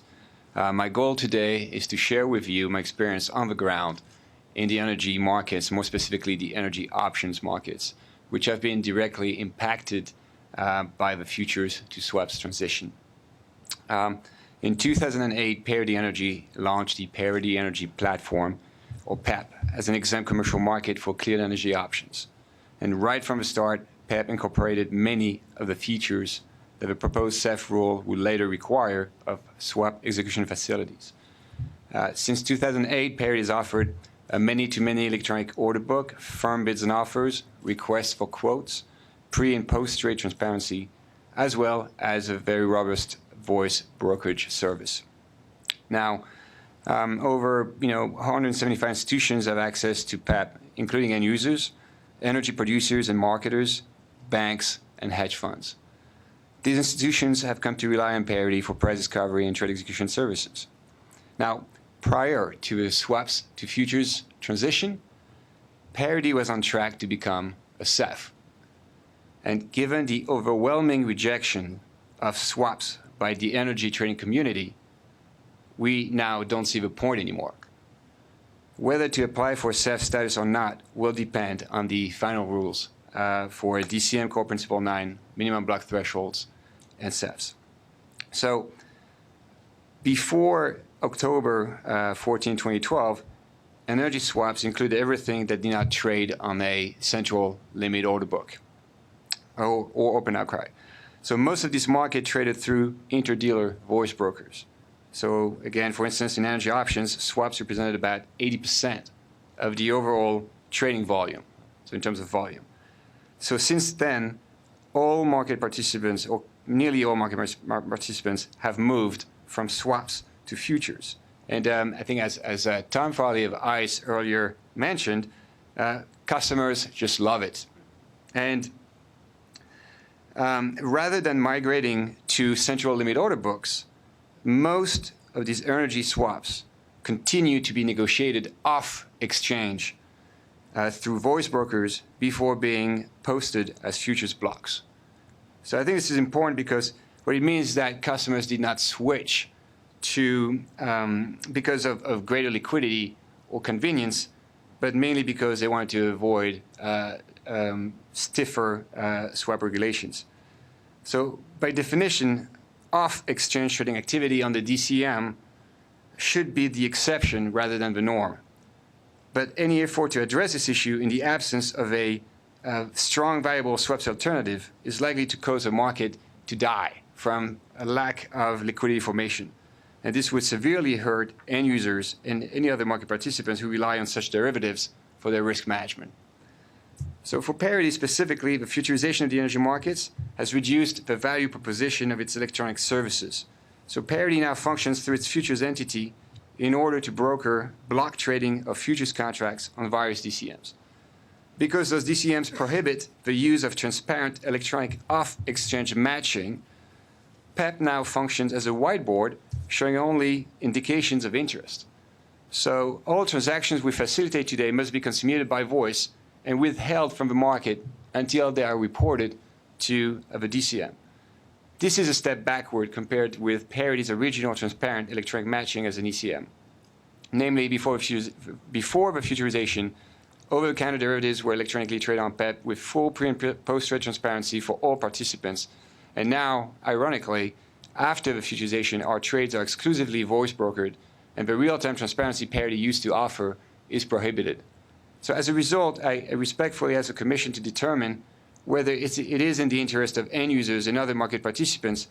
My goal today is to share with you my experience on the ground in the energy markets, more specifically the energy options markets, which have been directly impacted by the futures to swaps transition. In 2008, Parity Energy launched the Parity Energy Platform, or PEP, as an exempt commercial market for cleared energy options. And right from the start, PEP incorporated many of the features that the proposed CEF rule would later require of swap execution facilities. Since 2008, Parity has offered a many-to-many electronic order book, firm bids and offers, requests for quotes, pre- and post-trade transparency, as well as a very robust voice brokerage service. Now, over 175 institutions have access to PEP, including end users, energy producers and marketers, banks, and hedge funds. These institutions have come to rely on Parity for price discovery and trade execution services. Now, prior to the swaps to futures transition, Parity was on track to become a CEF. And given the overwhelming rejection of swaps by the energy trading community, we now don't see the point anymore. Whether to apply for CEF status or not will depend on the final rules for DCM Core Principle 9, minimum block thresholds, and CEFs. So before October 14, 2012, energy swaps include everything that did not trade on a central limit order book or open outcry. So most of this market traded through interdealer voice brokers. So again, for instance, in energy options, swaps represented about 80% of the overall trading volume, so in terms of volume. So since then, all market participants, or nearly all market participants, have moved from swaps to futures. And I think as Tom Farley of ICE earlier mentioned, customers just love it. And rather than migrating to central limit order books, most of these energy swaps continue to be negotiated off exchange through voice brokers before being posted as futures blocks. So I think this is important because what it means is that customers did not switch to because of greater liquidity or convenience, but mainly because they wanted to avoid stiffer swap regulations. So by definition, off-exchange trading activity on the DCM should be the exception rather than the norm. But any effort to address this issue in the absence of a strong, viable swaps alternative is likely to cause the market to die from a lack of liquidity formation. And this would severely hurt end users and any other market participants who rely on such derivatives for their risk management. So for Parity specifically, the futurization of the energy markets has reduced the value proposition of its electronic services. So Parity now functions through its futures entity in order to broker block trading of futures contracts on various DCMs. Because those DCMs prohibit the use of transparent electronic off-exchange matching, PEP now functions as a whiteboard showing only indications of interest. So all transactions we facilitate today must be consummated by voice and withheld from the market until they are reported to the DCM. This is a step backward compared with Parity's original transparent electronic matching as an ECM. Namely, before the futurization, over-the-counter derivatives were electronically traded on PEP with full pre- and post-trade transparency for all participants. And now, ironically, after the futurization, our trades are exclusively voice brokered, and the real-time transparency Parity used to offer is prohibited. So as a result, I respectfully ask the Commission to determine whether it is in the interest of end users and other market participants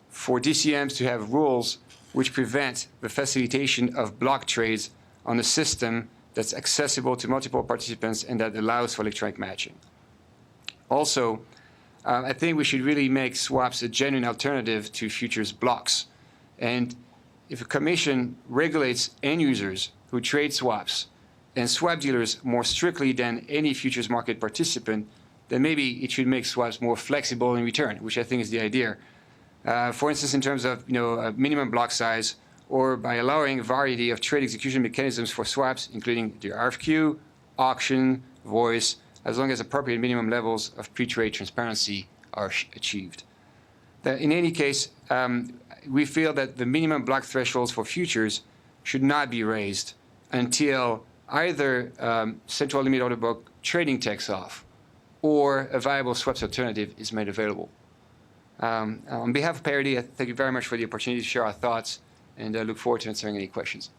for DCMs to have rules which prevent the facilitation of block trades on a system that's accessible to multiple participants and that allows for electronic matching. Also, I think we should really make swaps a genuine alternative to futures blocks. And if a Commission regulates end users who trade swaps and swap dealers more strictly than any futures market participant, then maybe it should make swaps more flexible in return, which I think is the idea. For instance, in terms of a minimum block size, or by allowing a variety of trade execution mechanisms for swaps, including the RFQ, auction, voice, as long as appropriate minimum levels of pre-trade transparency are achieved. In any case, we feel that the minimum block thresholds for futures should not be raised until either central limit order book trading takes off or a viable swaps alternative is made available. On behalf of Parity, I thank you very much for the opportunity to share our thoughts, and I look forward to answering any questions.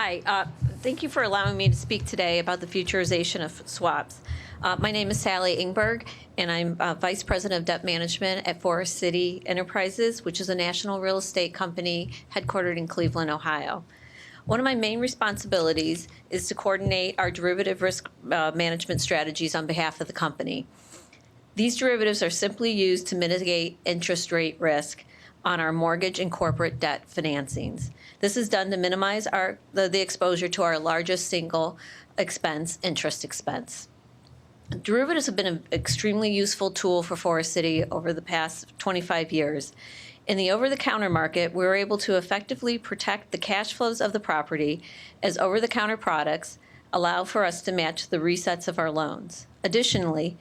Hi, thank you for allowing me to speak today about the futurization of swaps. My name is Sally Ingberg, and I'm Vice President of Debt Management at Forest City Enterprises, which is a national real estate company headquartered in Cleveland, Ohio. One of my main responsibilities is to coordinate our derivative risk management strategies on behalf of the company. These derivatives are simply used to mitigate interest rate risk on our mortgage and corporate debt financings. This is done to minimize the exposure to our largest single expense, interest expense. Derivatives have been an extremely useful tool for Forest City over the past 25 years. In the over-the-counter market, we were able to effectively protect the cash flows of the property as over-the-counter products allow for us to match the resets of our loans. Additionally,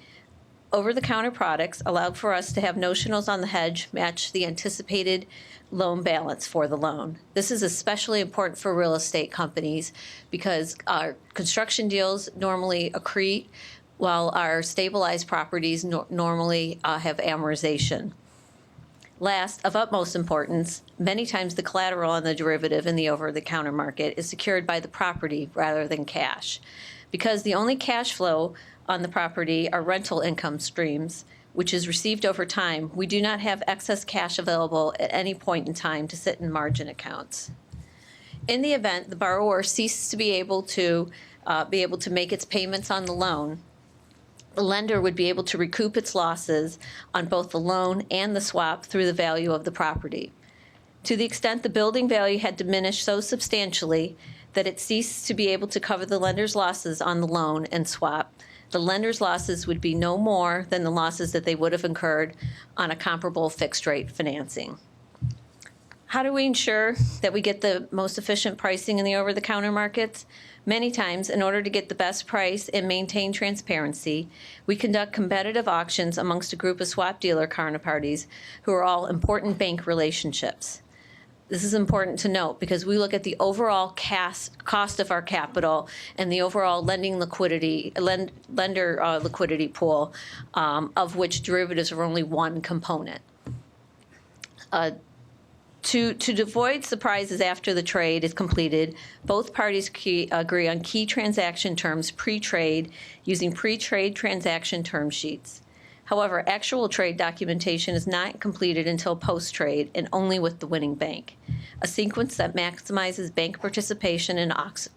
over-the-counter products allowed for us to have notionals on the hedge match the anticipated loan balance for the loan. This is especially important for real estate companies because our construction deals normally accrete while our stabilized properties normally have amortization. Last, of utmost importance, many times the collateral on the derivative in the over-the-counter market is secured by the property rather than cash. Because the only cash flow on the property are rental income streams, which is received over time, we do not have excess cash available at any point in time to sit in margin accounts. In the event the borrower ceases to be able to make its payments on the loan, the lender would be able to recoup its losses on both the loan and the swap through the value of the property. To the extent the building value had diminished so substantially that it ceased to be able to cover the lender's losses on the loan and swap, the lender's losses would be no more than the losses that they would have incurred on a comparable fixed-rate financing. How do we ensure that we get the most efficient pricing in the over-the-counter markets? Many times, in order to get the best price and maintain transparency, we conduct competitive auctions amongst a group of swap dealer counterparties who are all important bank relationships. This is important to note because we look at the overall cost of our capital and the overall lender liquidity pool, of which derivatives are only one component. To avoid surprises after the trade is completed, both parties agree on key transaction terms pre-trade using pre-trade transaction term sheets. However, actual trade documentation is not completed until post-trade and only with the winning bank, a sequence that maximizes bank participation in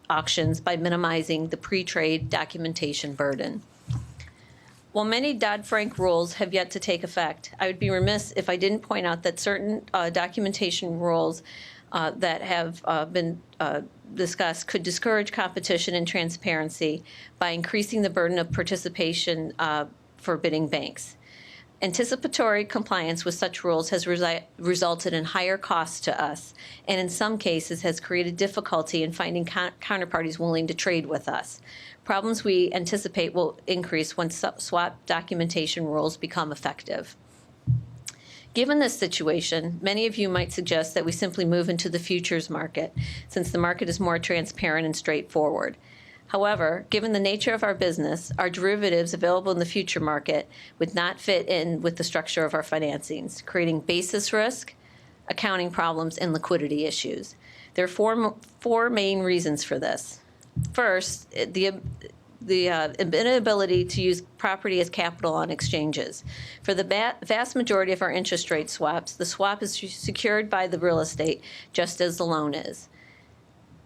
auctions by minimizing the pre-trade documentation burden. While many Dodd-Frank rules have yet to take effect, I would be remiss if I didn't point out that certain documentation rules that have been discussed could discourage competition and transparency by increasing the burden of participation for bidding banks. Anticipatory compliance with such rules has resulted in higher costs to us, and in some cases has created difficulty in finding counterparties willing to trade with us. Problems we anticipate will increase once swap documentation rules become effective. Given this situation, many of you might suggest that we simply move into the futures market, since the market is more transparent and straightforward. However, given the nature of our business, our derivatives available in the future market would not fit in with the structure of our financings, creating basis risk, accounting problems, and liquidity issues. There are four main reasons for this. First, the inability to use property as capital on exchanges. For the vast majority of our interest rate swaps, the swap is secured by the real estate, just as the loan is.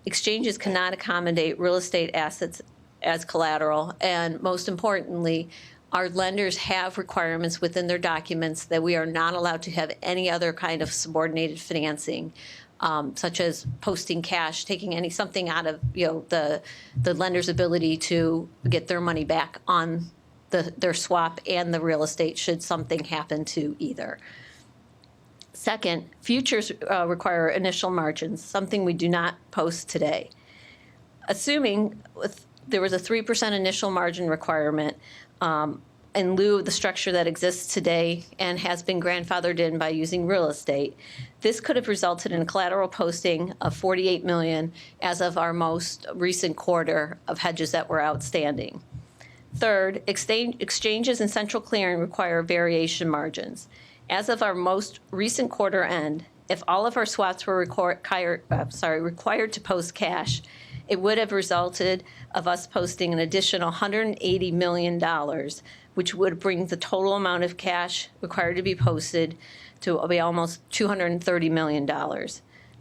Exchanges cannot accommodate real estate assets as collateral, and most importantly, our lenders have requirements within their documents that we are not allowed to have any other kind of subordinated financing, such as posting cash, taking something out of the lender's ability to get their money back on their swap and the real estate should something happen to either. Second, futures require initial margins, something we do not post today. Assuming there was a 3% initial margin requirement in lieu of the structure that exists today and has been grandfathered in by using real estate, this could have resulted in a collateral posting of $48 million as of our most recent quarter of hedges that were outstanding. Third, exchanges and central clearing require variation margins. As of our most recent quarter end, If all of our swaps were required to post cash, it would have resulted of us posting an additional $180 million, which would bring the total amount of cash required to be posted to be almost $230 million.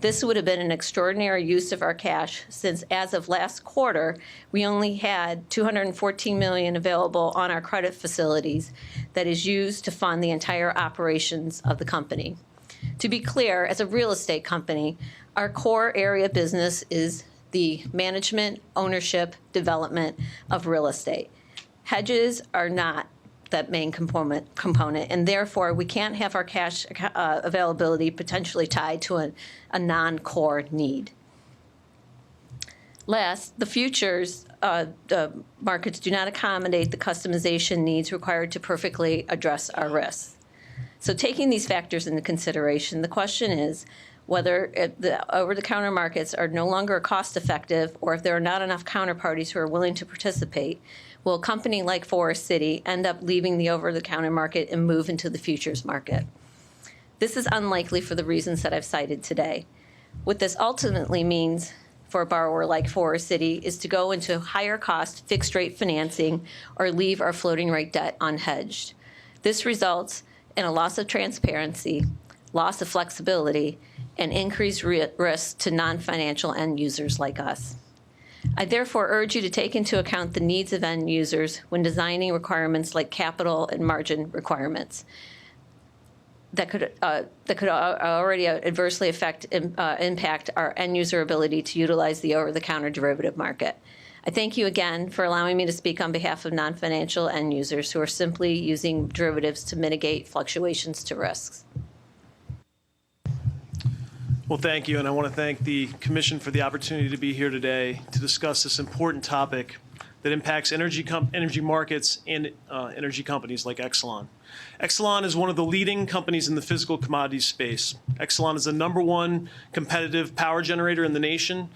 This would have been an extraordinary use of our cash, since as of last quarter, we only had $214 million available on our credit facilities that is used to fund the entire operations of the company. To be clear, as a real estate company, our core area of business is the management, ownership, development of real estate. Hedges are not that main component, and therefore we can't have our cash availability potentially tied to a non-core need. Last, the futures markets do not accommodate the customization needs required to perfectly address our risks. So taking these factors into consideration, the question is whether the over-the-counter markets are no longer cost-effective, or if there are not enough counterparties who are willing to participate, will a company like Forest City end up leaving the over-the-counter market and move into the futures market? This is unlikely for the reasons that I've cited today. What this ultimately means for a borrower like Forest City is to go into higher-cost fixed-rate financing or leave our floating-rate debt unhedged. This results in a loss of transparency, loss of flexibility, and increased risk to non-financial end users like us. I therefore urge you to take into account the needs of end users when designing requirements like capital and margin requirements that could already adversely impact our end user ability to utilize the over-the-counter derivative market. I thank you again for allowing me to speak on behalf of non-financial end users who are simply using derivatives to mitigate fluctuations to risks. Well, thank you, and I want to thank the Commission for the opportunity to be here today to discuss this important topic that impacts energy markets and energy companies like Exelon. Exelon is one of the leading companies in the physical commodities space. Exelon is the #1 competitive power generator in the nation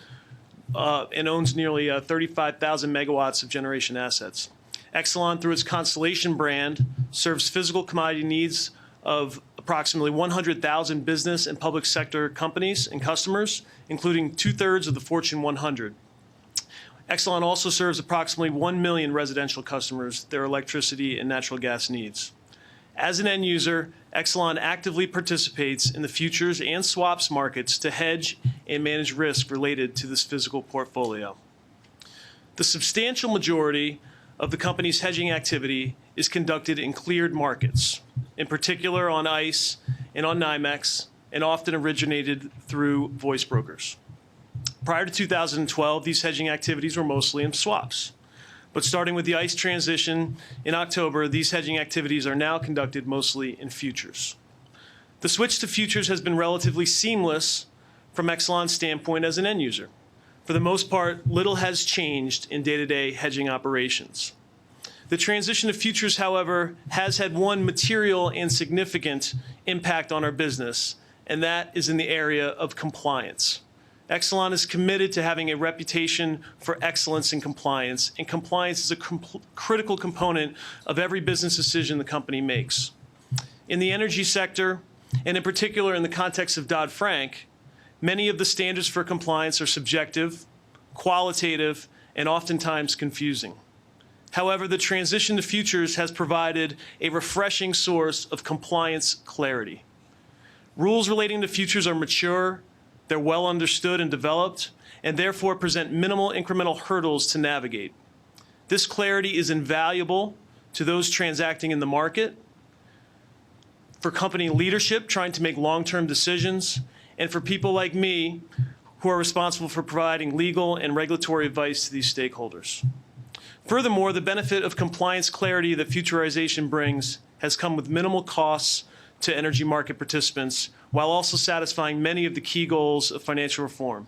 and owns nearly 35,000 megawatts of generation assets. Exelon, through its Constellation brand, serves physical commodity needs of approximately 100,000 business and public sector companies and customers, including 2/3 of the Fortune 100. Exelon also serves approximately 1 million residential customers, their electricity and natural gas needs. As an end user, Exelon actively participates in the futures and swaps markets to hedge and manage risk related to this physical portfolio. The substantial majority of the company's hedging activity is conducted in cleared markets, in particular on ICE and on NYMEX, and often originated through voice brokers. Prior to 2012, these hedging activities were mostly in swaps. But starting with the ICE transition in October, these hedging activities are now conducted mostly in futures. The switch to futures has been relatively seamless from Exelon's standpoint as an end user. For the most part, little has changed in day-to-day hedging operations. The transition to futures, however, has had one material and significant impact on our business, and that is in the area of compliance. Exelon is committed to having a reputation for excellence in compliance, and compliance is a critical component of every business decision the company makes. In the energy sector, and in particular in the context of Dodd-Frank, many of the standards for compliance are subjective, qualitative, and oftentimes confusing. However, the transition to futures has provided a refreshing source of compliance clarity. Rules relating to futures are mature, they're well understood and developed, and therefore present minimal incremental hurdles to navigate. This clarity is invaluable to those transacting in the market, for company leadership trying to make long-term decisions, and for people like me who are responsible for providing legal and regulatory advice to these stakeholders. Furthermore, the benefit of compliance clarity that Futurization brings has come with minimal costs to energy market participants, while also satisfying many of the key goals of financial reform.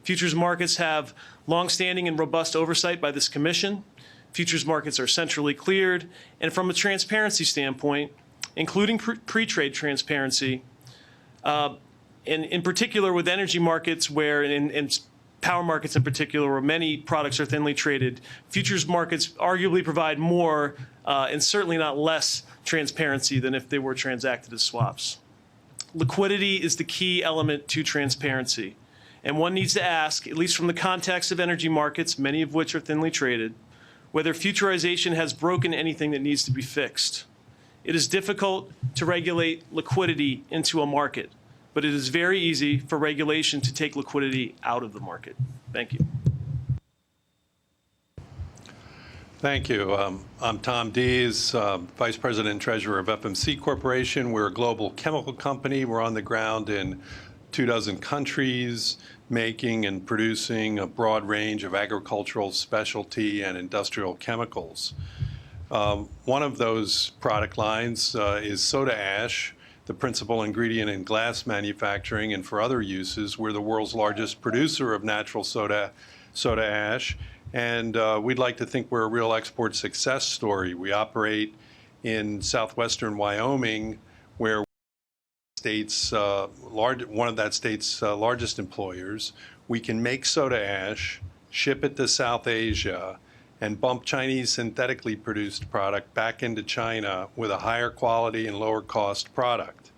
Futures markets have long-standing and robust oversight by this Commission. Futures markets are centrally cleared, and from a transparency standpoint, including pre-trade transparency, and in particular with energy markets and power markets in particular, where many products are thinly traded, futures markets arguably provide more and certainly not less transparency than if they were transacted as swaps. liquidity is the key element to transparency. And one needs to ask, at least from the context of energy markets, many of which are thinly traded, whether futurization has broken anything that needs to be fixed. It is difficult to regulate liquidity into a market, but it is very easy for regulation to take liquidity out of the market. Thank you. Thank you. I'm Tom Dees, Vice President and Treasurer of FMC Corporation. We're a global chemical company. We're on the ground in 24 countries, making and producing a broad range of agricultural, specialty, and industrial chemicals. One of those product lines is soda ash, the principal ingredient in glass manufacturing, and for other uses, we're the world's largest producer of natural soda ash. And we'd like to think we're a real export success story. We operate in southwestern Wyoming, where one of that state's largest employers. We can make soda ash, ship it to South Asia, and bump Chinese synthetically produced product back into China with a higher quality and lower cost product.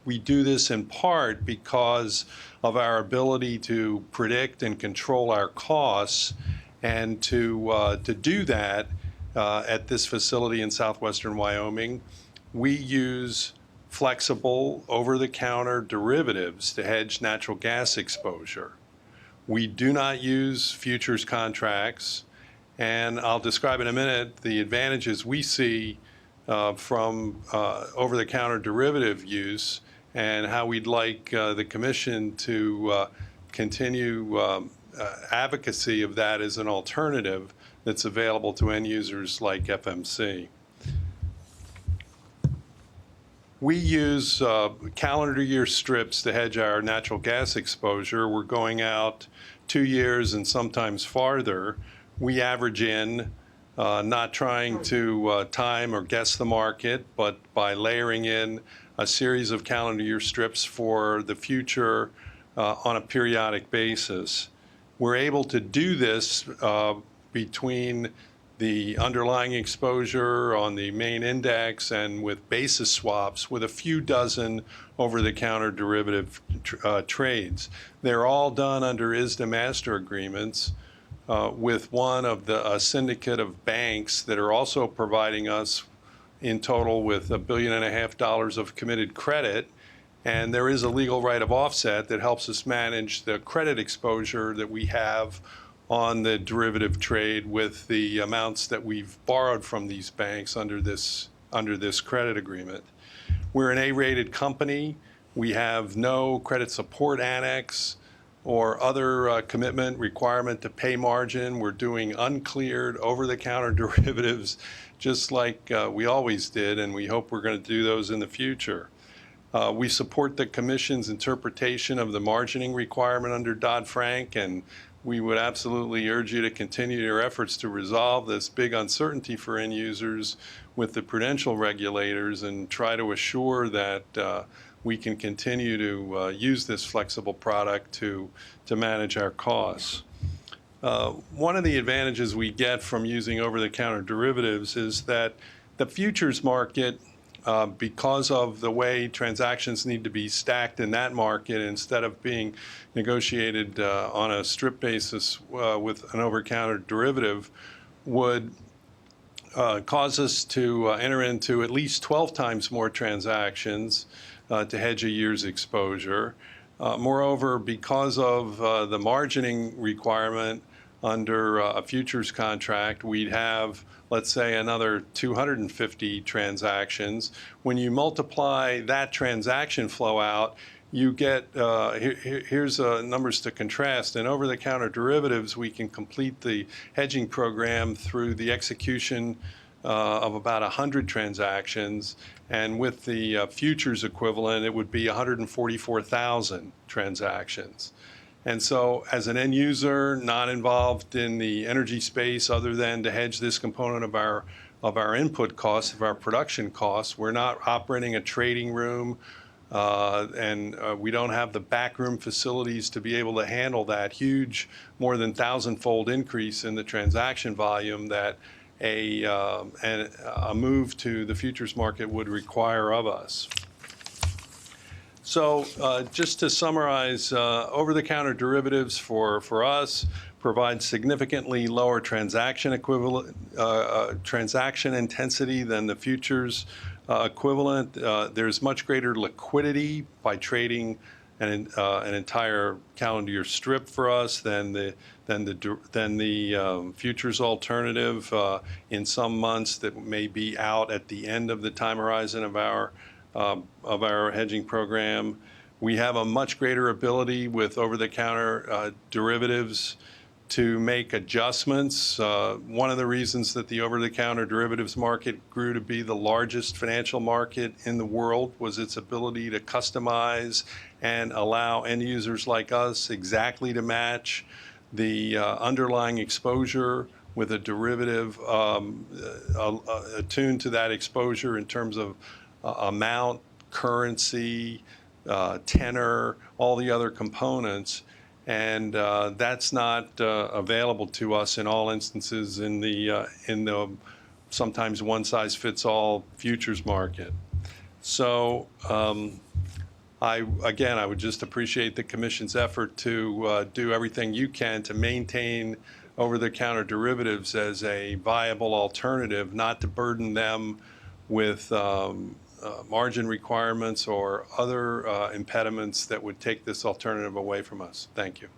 We do this in part because of our ability to predict and control our costs. And to do that at this facility in southwestern Wyoming, we use flexible over-the-counter derivatives to hedge natural gas exposure. We do not use futures contracts, and I'll describe in a minute the advantages we see from over-the-counter derivative use and how we'd like the Commission to continue advocacy of that as an alternative that's available to end users like FMC. We use calendar year strips to hedge our natural gas exposure. We're going out 2 years and sometimes farther. We average in, not trying to time or guess the market, but by layering in a series of calendar year strips for the future on a periodic basis. We're able to do this between the underlying exposure on the main index and with basis swaps with a few dozen over-the-counter derivative trades. They're all done under ISDA master agreements with one of a syndicate of banks that are also providing us in total with $1.5 billion of committed credit. And there is a legal right of offset that helps us manage the credit exposure that we have on the derivative trade with the amounts that we've borrowed from these banks under this credit agreement. We're an A-rated company. We have no credit support annex or other commitment requirement to pay margin. We're doing uncleared over-the-counter derivatives just like we always did, and we hope we're going to do those in the future. We support the Commission's interpretation of the margining requirement under Dodd-Frank, and we would absolutely urge you to continue your efforts to resolve this big uncertainty for end users with the prudential regulators and try to assure that we can continue to use this flexible product to manage our costs. One of the advantages we get from using over-the-counter derivatives is that the futures market, because of the way transactions need to be stacked in that market instead of being negotiated on a strip basis with an over-counter derivative, would cause us to enter into at least 12 times more transactions to hedge a year's exposure. Moreover, because of the margining requirement under a futures contract, we'd have, let's say, another 250 transactions. When you multiply that transaction flow out, you get, here's numbers to contrast. In over-the-counter derivatives, we can complete the hedging program through the execution of about 100 transactions. And with the futures equivalent, it would be 144,000 transactions. And so as an end user, not involved in the energy space other than to hedge this component of our input costs, of our production costs, we're not operating a trading room, and we don't have the backroom facilities to be able to handle that huge, more than 1,000-fold increase in the transaction volume that a move to the futures market would require of us. So just to summarize, over-the-counter derivatives for us provide significantly lower transaction intensity than the futures equivalent. There's much greater liquidity by trading an entire calendar year strip for us than the futures alternative in some months that may be out at the end of the time horizon of our hedging program. We have a much greater ability with over-the-counter derivatives to make adjustments. One of the reasons that the over-the-counter derivatives market grew to be the largest financial market in the world was its ability to customize and allow end users like us exactly to match the underlying exposure with a derivative attuned to that exposure in terms of amount, currency, tenor, all the other components. And that's not available to us in all instances in the sometimes one-size-fits-all futures market. So I would just appreciate the Commission's effort to do everything you can to maintain over-the-counter derivatives as a viable alternative, not to burden them with margin requirements or other impediments that would take this alternative away from us. Thank you.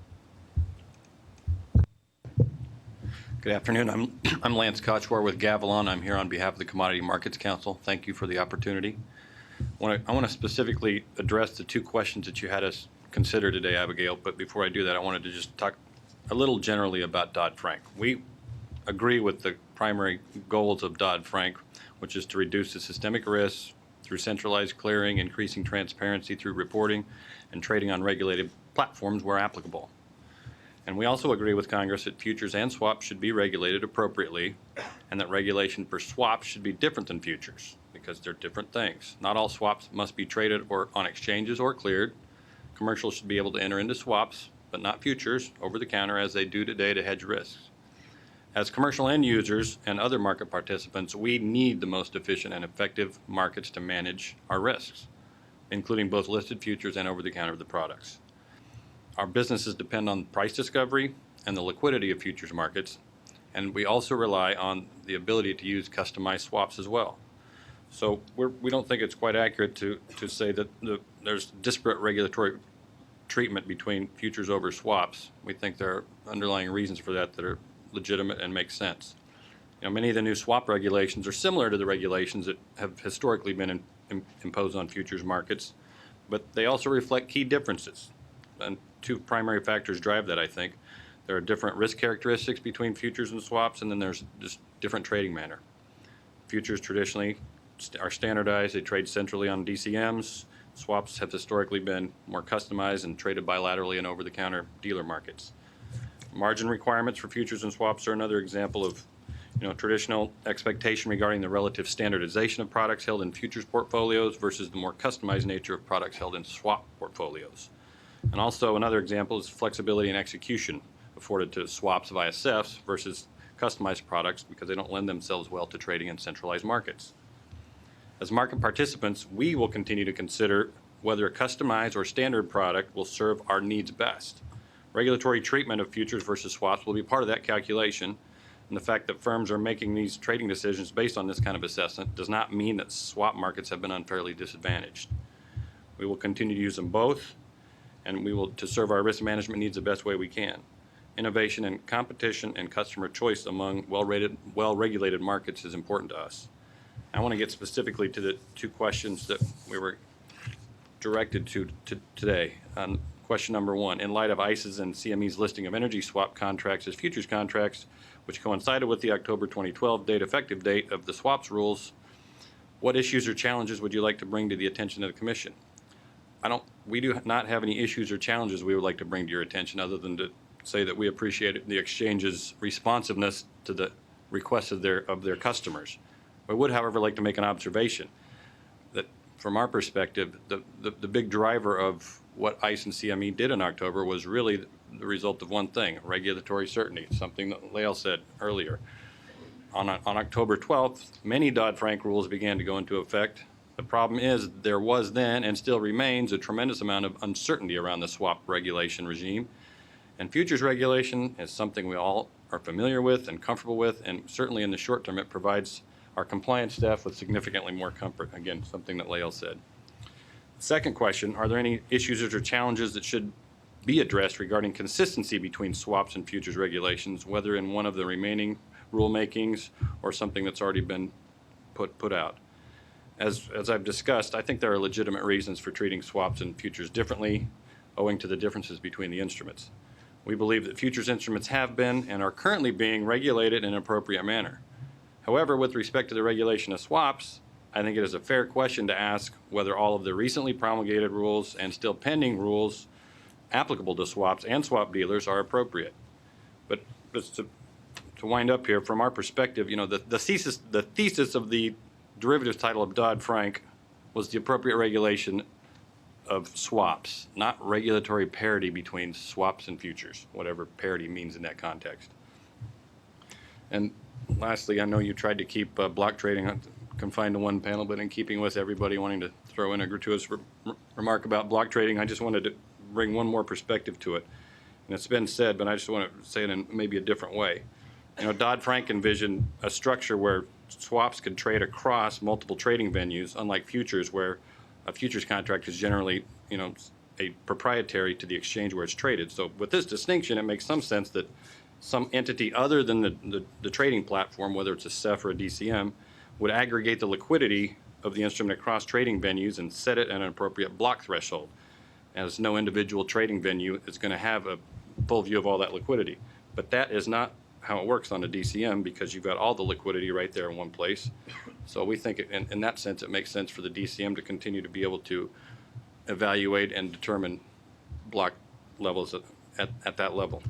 Good afternoon. I'm Lance Kochwar with Gavilon. I'm here on behalf of the Commodity Markets Council. Thank you for the opportunity. I want to specifically address the two questions that you had us consider today, Abigail. But before I do that, I wanted to just talk a little generally about Dodd-Frank. We agree with the primary goals of Dodd-Frank, which is to reduce the systemic risks through centralized clearing, increasing transparency through reporting, and trading on regulated platforms where applicable. And we also agree with Congress that futures and swaps should be regulated appropriately, and that regulation for swaps should be different than futures, because they're different things. Not all swaps must be traded or on exchanges or cleared. Commercials should be able to enter into swaps, but not futures, over the counter as they do today to hedge risks. As commercial end users and other market participants, we need the most efficient and effective markets to manage our risks, including both listed futures and over-the-counter of the products. Our businesses depend on price discovery and the liquidity of futures markets, and we also rely on the ability to use customized swaps as well. So we don't think it's quite accurate to say that there's disparate regulatory treatment between futures over swaps. We think there are underlying reasons for that are legitimate and make sense. Many of the new swap regulations are similar to the regulations that have historically been imposed on futures markets, but they also reflect key differences. And two primary factors drive that, I think. There are different risk characteristics between futures and swaps, and then there's just different trading manner. Futures traditionally are standardized. They trade centrally on DCMs. Swaps have historically been more customized and traded bilaterally in over-the-counter dealer markets. Margin requirements for futures and swaps are another example of traditional expectation regarding the relative standardization of products held in futures portfolios versus the more customized nature of products held in swap portfolios. And also another example is flexibility and execution afforded to swaps via CEFs versus customized products because they don't lend themselves well to trading in centralized markets. As market participants, we will continue to consider whether a customized or standard product will serve our needs best. Regulatory treatment of futures versus swaps will be part of that calculation, and the fact that firms are making these trading decisions based on this kind of assessment does not mean that swap markets have been unfairly disadvantaged. We will continue to use them both, and we will to serve our risk management needs the best way we can. Innovation and competition and customer choice among well-regulated markets is important to us. I want to get specifically to the two questions that we were directed to today. Question number one, in light of ICE's and CME's listing of energy swap contracts as futures contracts, which coincided with the October 2012 effective date of the swaps rules, what issues or challenges would you like to bring to the attention of the Commission? We do not have any issues or challenges we would like to bring to your attention other than to say that we appreciate the exchange's responsiveness to the requests of their customers. I would, however, like to make an observation that from our perspective, the big driver of what ICE and CME did in October was really the result of one thing, regulatory certainty, something that Lael said earlier. On October 12th, many Dodd-Frank rules began to go into effect, The problem is there was then and still remains a tremendous amount of uncertainty around the swap regulation regime. And futures regulation is something we all are familiar with and comfortable with, and certainly in the short term it provides our compliance staff with significantly more comfort. Again, something that Lael said. Second question, are there any issues or challenges that should be addressed regarding consistency between swaps and futures regulations, whether in one of the remaining rulemakings or something that's already been put out? As I've discussed, I think there are legitimate reasons for treating swaps and futures differently, owing to the differences between the instruments. We believe that futures instruments have been and are currently being regulated in an appropriate manner. However, with respect to the regulation of swaps, I think it is a fair question to ask whether all of the recently promulgated rules and still pending rules applicable to swaps and swap dealers are appropriate. But just to wind up here, from our perspective, the thesis of the derivatives title of Dodd-Frank was the appropriate regulation of swaps, not regulatory parity between swaps and futures, whatever parity means in that context. And lastly, I know you tried to keep block trading confined to one panel, but in keeping with everybody wanting to throw in a gratuitous remark about block trading, I just wanted to bring one more perspective to it. And it's been said, but I just want to say it in maybe a different way. Dodd-Frank envisioned a structure where swaps could trade across multiple trading venues, unlike futures, where a futures contract is generally, a proprietary to the exchange where it's traded. So with this distinction, it makes some sense that some entity other than the trading platform, whether it's a CEF or a DCM, would aggregate the liquidity of the instrument across trading venues and set it at an appropriate block threshold, as no individual trading venue is going to have a full view of all that liquidity. But that is not how it works on a DCM, because you've got all the liquidity right there in one place. So we think in that sense it makes sense for the DCM to continue to be able to evaluate and determine block levels at that level.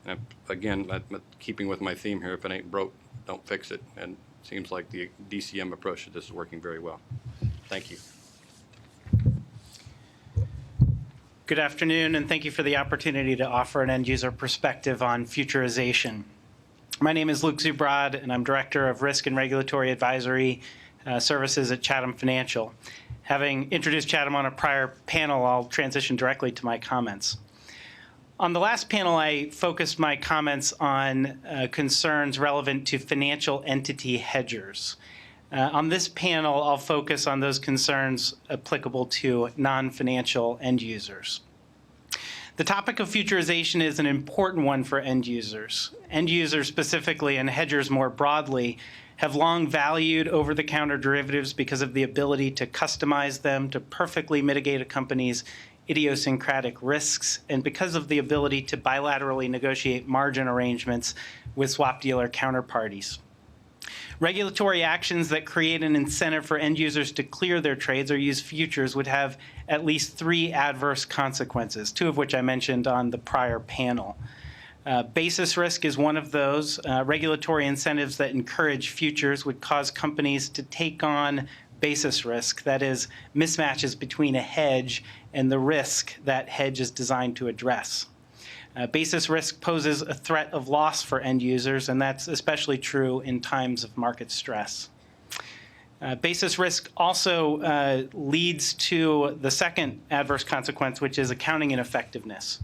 And again, keeping with my theme here, if it ain't broke, don't fix it. And it seems like the DCM approach to this is working very well. Thank you. Good afternoon, and thank you for the opportunity to offer an end-user perspective on futurization. My name is Luke Zubrod, and I'm Director of Risk and Regulatory Advisory Services at Chatham Financial. Having introduced Chatham on a prior panel, I'll transition directly to my comments. On the last panel, I focused my comments on concerns relevant to financial entity hedgers. On this panel, I'll focus on those concerns applicable to non-financial end users. The topic of futurization is an important one for end users. End users specifically, and hedgers more broadly, have long valued over-the-counter derivatives because of the ability to customize them to perfectly mitigate a company's idiosyncratic risks, and because of the ability to bilaterally negotiate margin arrangements with swap dealer counterparties. Regulatory actions that create an incentive for end users to clear their trades or use futures would have at least 3 adverse consequences, 2 of which I mentioned on the prior panel. Basis risk is one of those. Regulatory incentives that encourage futures would cause companies to take on basis risk, that is, mismatches between a hedge and the risk that hedge is designed to address. Basis risk poses a threat of loss for end users, and that's especially true in times of market stress. Basis risk also leads to the second adverse consequence, which is accounting ineffectiveness.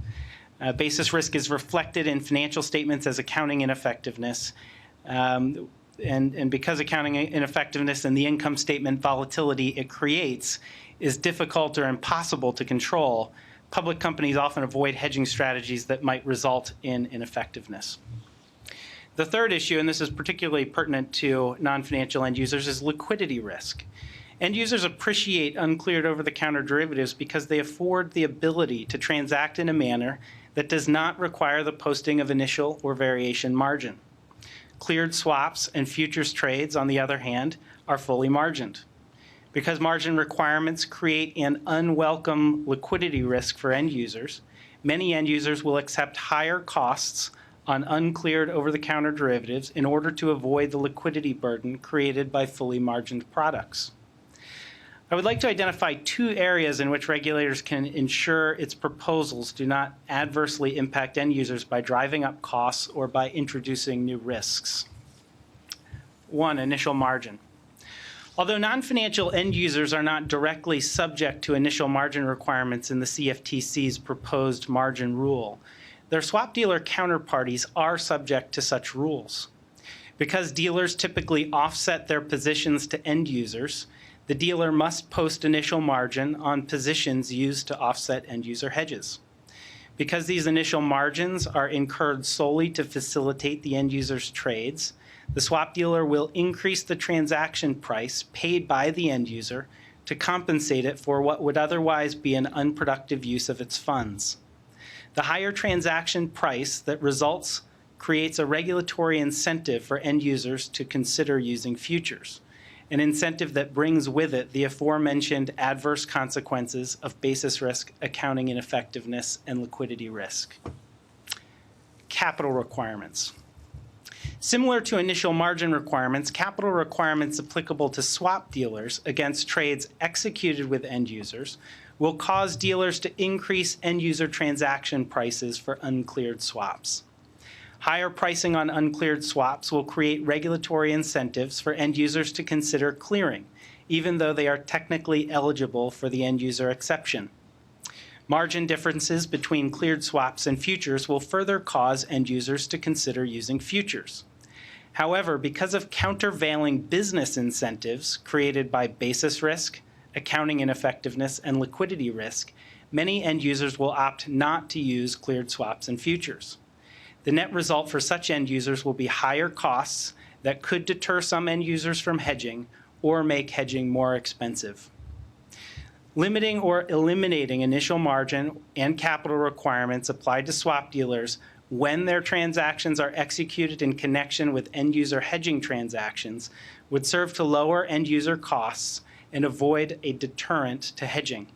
Basis risk is reflected in financial statements as accounting ineffectiveness. And because accounting ineffectiveness and the income statement volatility it creates is difficult or impossible to control, public companies often avoid hedging strategies that might result in ineffectiveness. The third issue, and this is particularly pertinent to non-financial end users, is liquidity risk. End users appreciate uncleared over-the-counter derivatives because they afford the ability to transact in a manner that does not require the posting of initial or variation margin. Cleared swaps and futures trades, on the other hand, are fully margined. Because margin requirements create an unwelcome liquidity risk for end users, many end users will accept higher costs on uncleared over-the-counter derivatives in order to avoid the liquidity burden created by fully margined products. I would like to identify 2 areas in which regulators can ensure its proposals do not adversely impact end users by driving up costs or by introducing new risks. 1, initial margin. Although non-financial end users are not directly subject to initial margin requirements in the CFTC's proposed margin rule, their swap dealer counterparties are subject to such rules. Because dealers typically offset their positions to end users, the dealer must post initial margin on positions used to offset end user hedges. Because these initial margins are incurred solely to facilitate the end user's trades, the swap dealer will increase the transaction price paid by the end user to compensate it for what would otherwise be an unproductive use of its funds. The higher transaction price that results creates a regulatory incentive for end users to consider using futures, an incentive that brings with it the aforementioned adverse consequences of basis risk, accounting ineffectiveness, and liquidity risk. Capital requirements. Similar to initial margin requirements, capital requirements applicable to swap dealers against trades executed with end users will cause dealers to increase end user transaction prices for uncleared swaps. Higher pricing on uncleared swaps will create regulatory incentives for end users to consider clearing, even though they are technically eligible for the end user exception. Margin differences between cleared swaps and futures will further cause end users to consider using futures. However, because of countervailing business incentives created by basis risk, accounting ineffectiveness, and liquidity risk, many end users will opt not to use cleared swaps and futures. The net result for such end users will be higher costs that could deter some end users from hedging or make hedging more expensive. Limiting or eliminating initial margin and capital requirements applied to swap dealers when their transactions are executed in connection with end user hedging transactions would serve to lower end user costs and avoid a deterrent to hedging.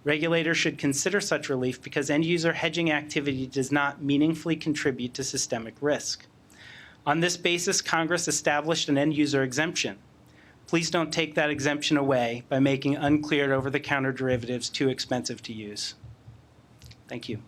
Regulators should consider such relief because end user hedging activity does not meaningfully contribute to systemic risk. On this basis, Congress established an end user exemption. Please don't take that exemption away by making uncleared over-the-counter derivatives too expensive to use. Thank you.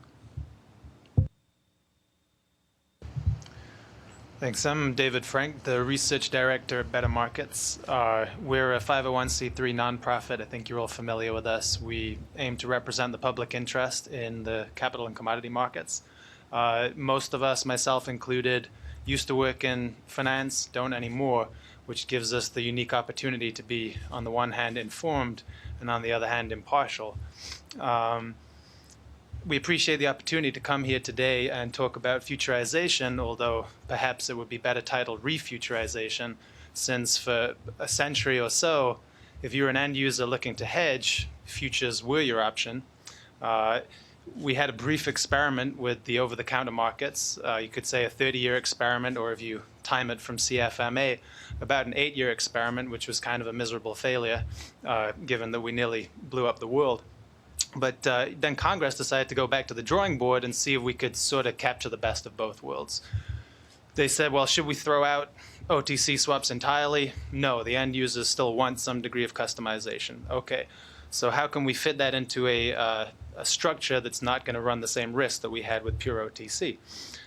Thanks. I'm David Frank, the Research Director at Better Markets. We're a 501c3 nonprofit. I think you're all familiar with us. We aim to represent the public interest in the capital and commodity markets. Most of us, myself included, used to work in finance, don't anymore, which gives us the unique opportunity to be, on the one hand, informed, and on the other hand, impartial. We appreciate the opportunity to come here today and talk about futurization, although perhaps it would be better titled refuturization, since for a century or so, if you're an end user looking to hedge, futures were your option. We had a brief experiment with the over-the-counter markets. You could say a 30-year experiment, or if you time it from CFMA, about an 8-year experiment, which was kind of a miserable failure, given that we nearly blew up the world. But then Congress decided to go back to the drawing board and see if we could sort of capture the best of both worlds. They said, well, should we throw out OTC swaps entirely? No, the end users still want some degree of customization. Okay, so how can we fit that into a structure that's not going to run the same risk that we had with pure OTC?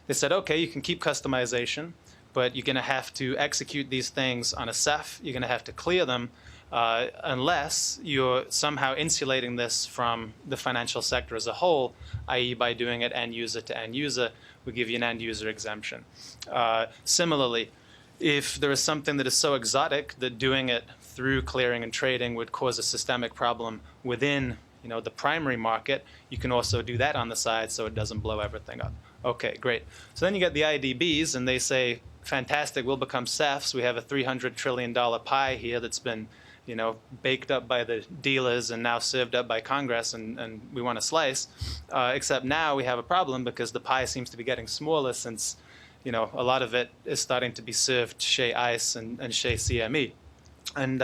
They said, okay, you can keep customization, but you're going to have to execute these things on a CEF. You're going to have to clear them unless you're somehow insulating this from the financial sector as a whole, i.e. by doing it end user to end user, we give you an end user exemption. Similarly, if there is something that is so exotic that doing it through clearing and trading would cause a systemic problem within the primary market, you can also do that on the side so it doesn't blow everything up. Okay, great. So then you get the IDBs and they say, fantastic, we'll become CEFs. We have a $300 trillion pie here that's been baked up by the dealers and now served up by Congress, and we want a slice. Except now we have a problem because the pie seems to be getting smaller since, a lot of it is starting to be served chez ICE and chez CME. And,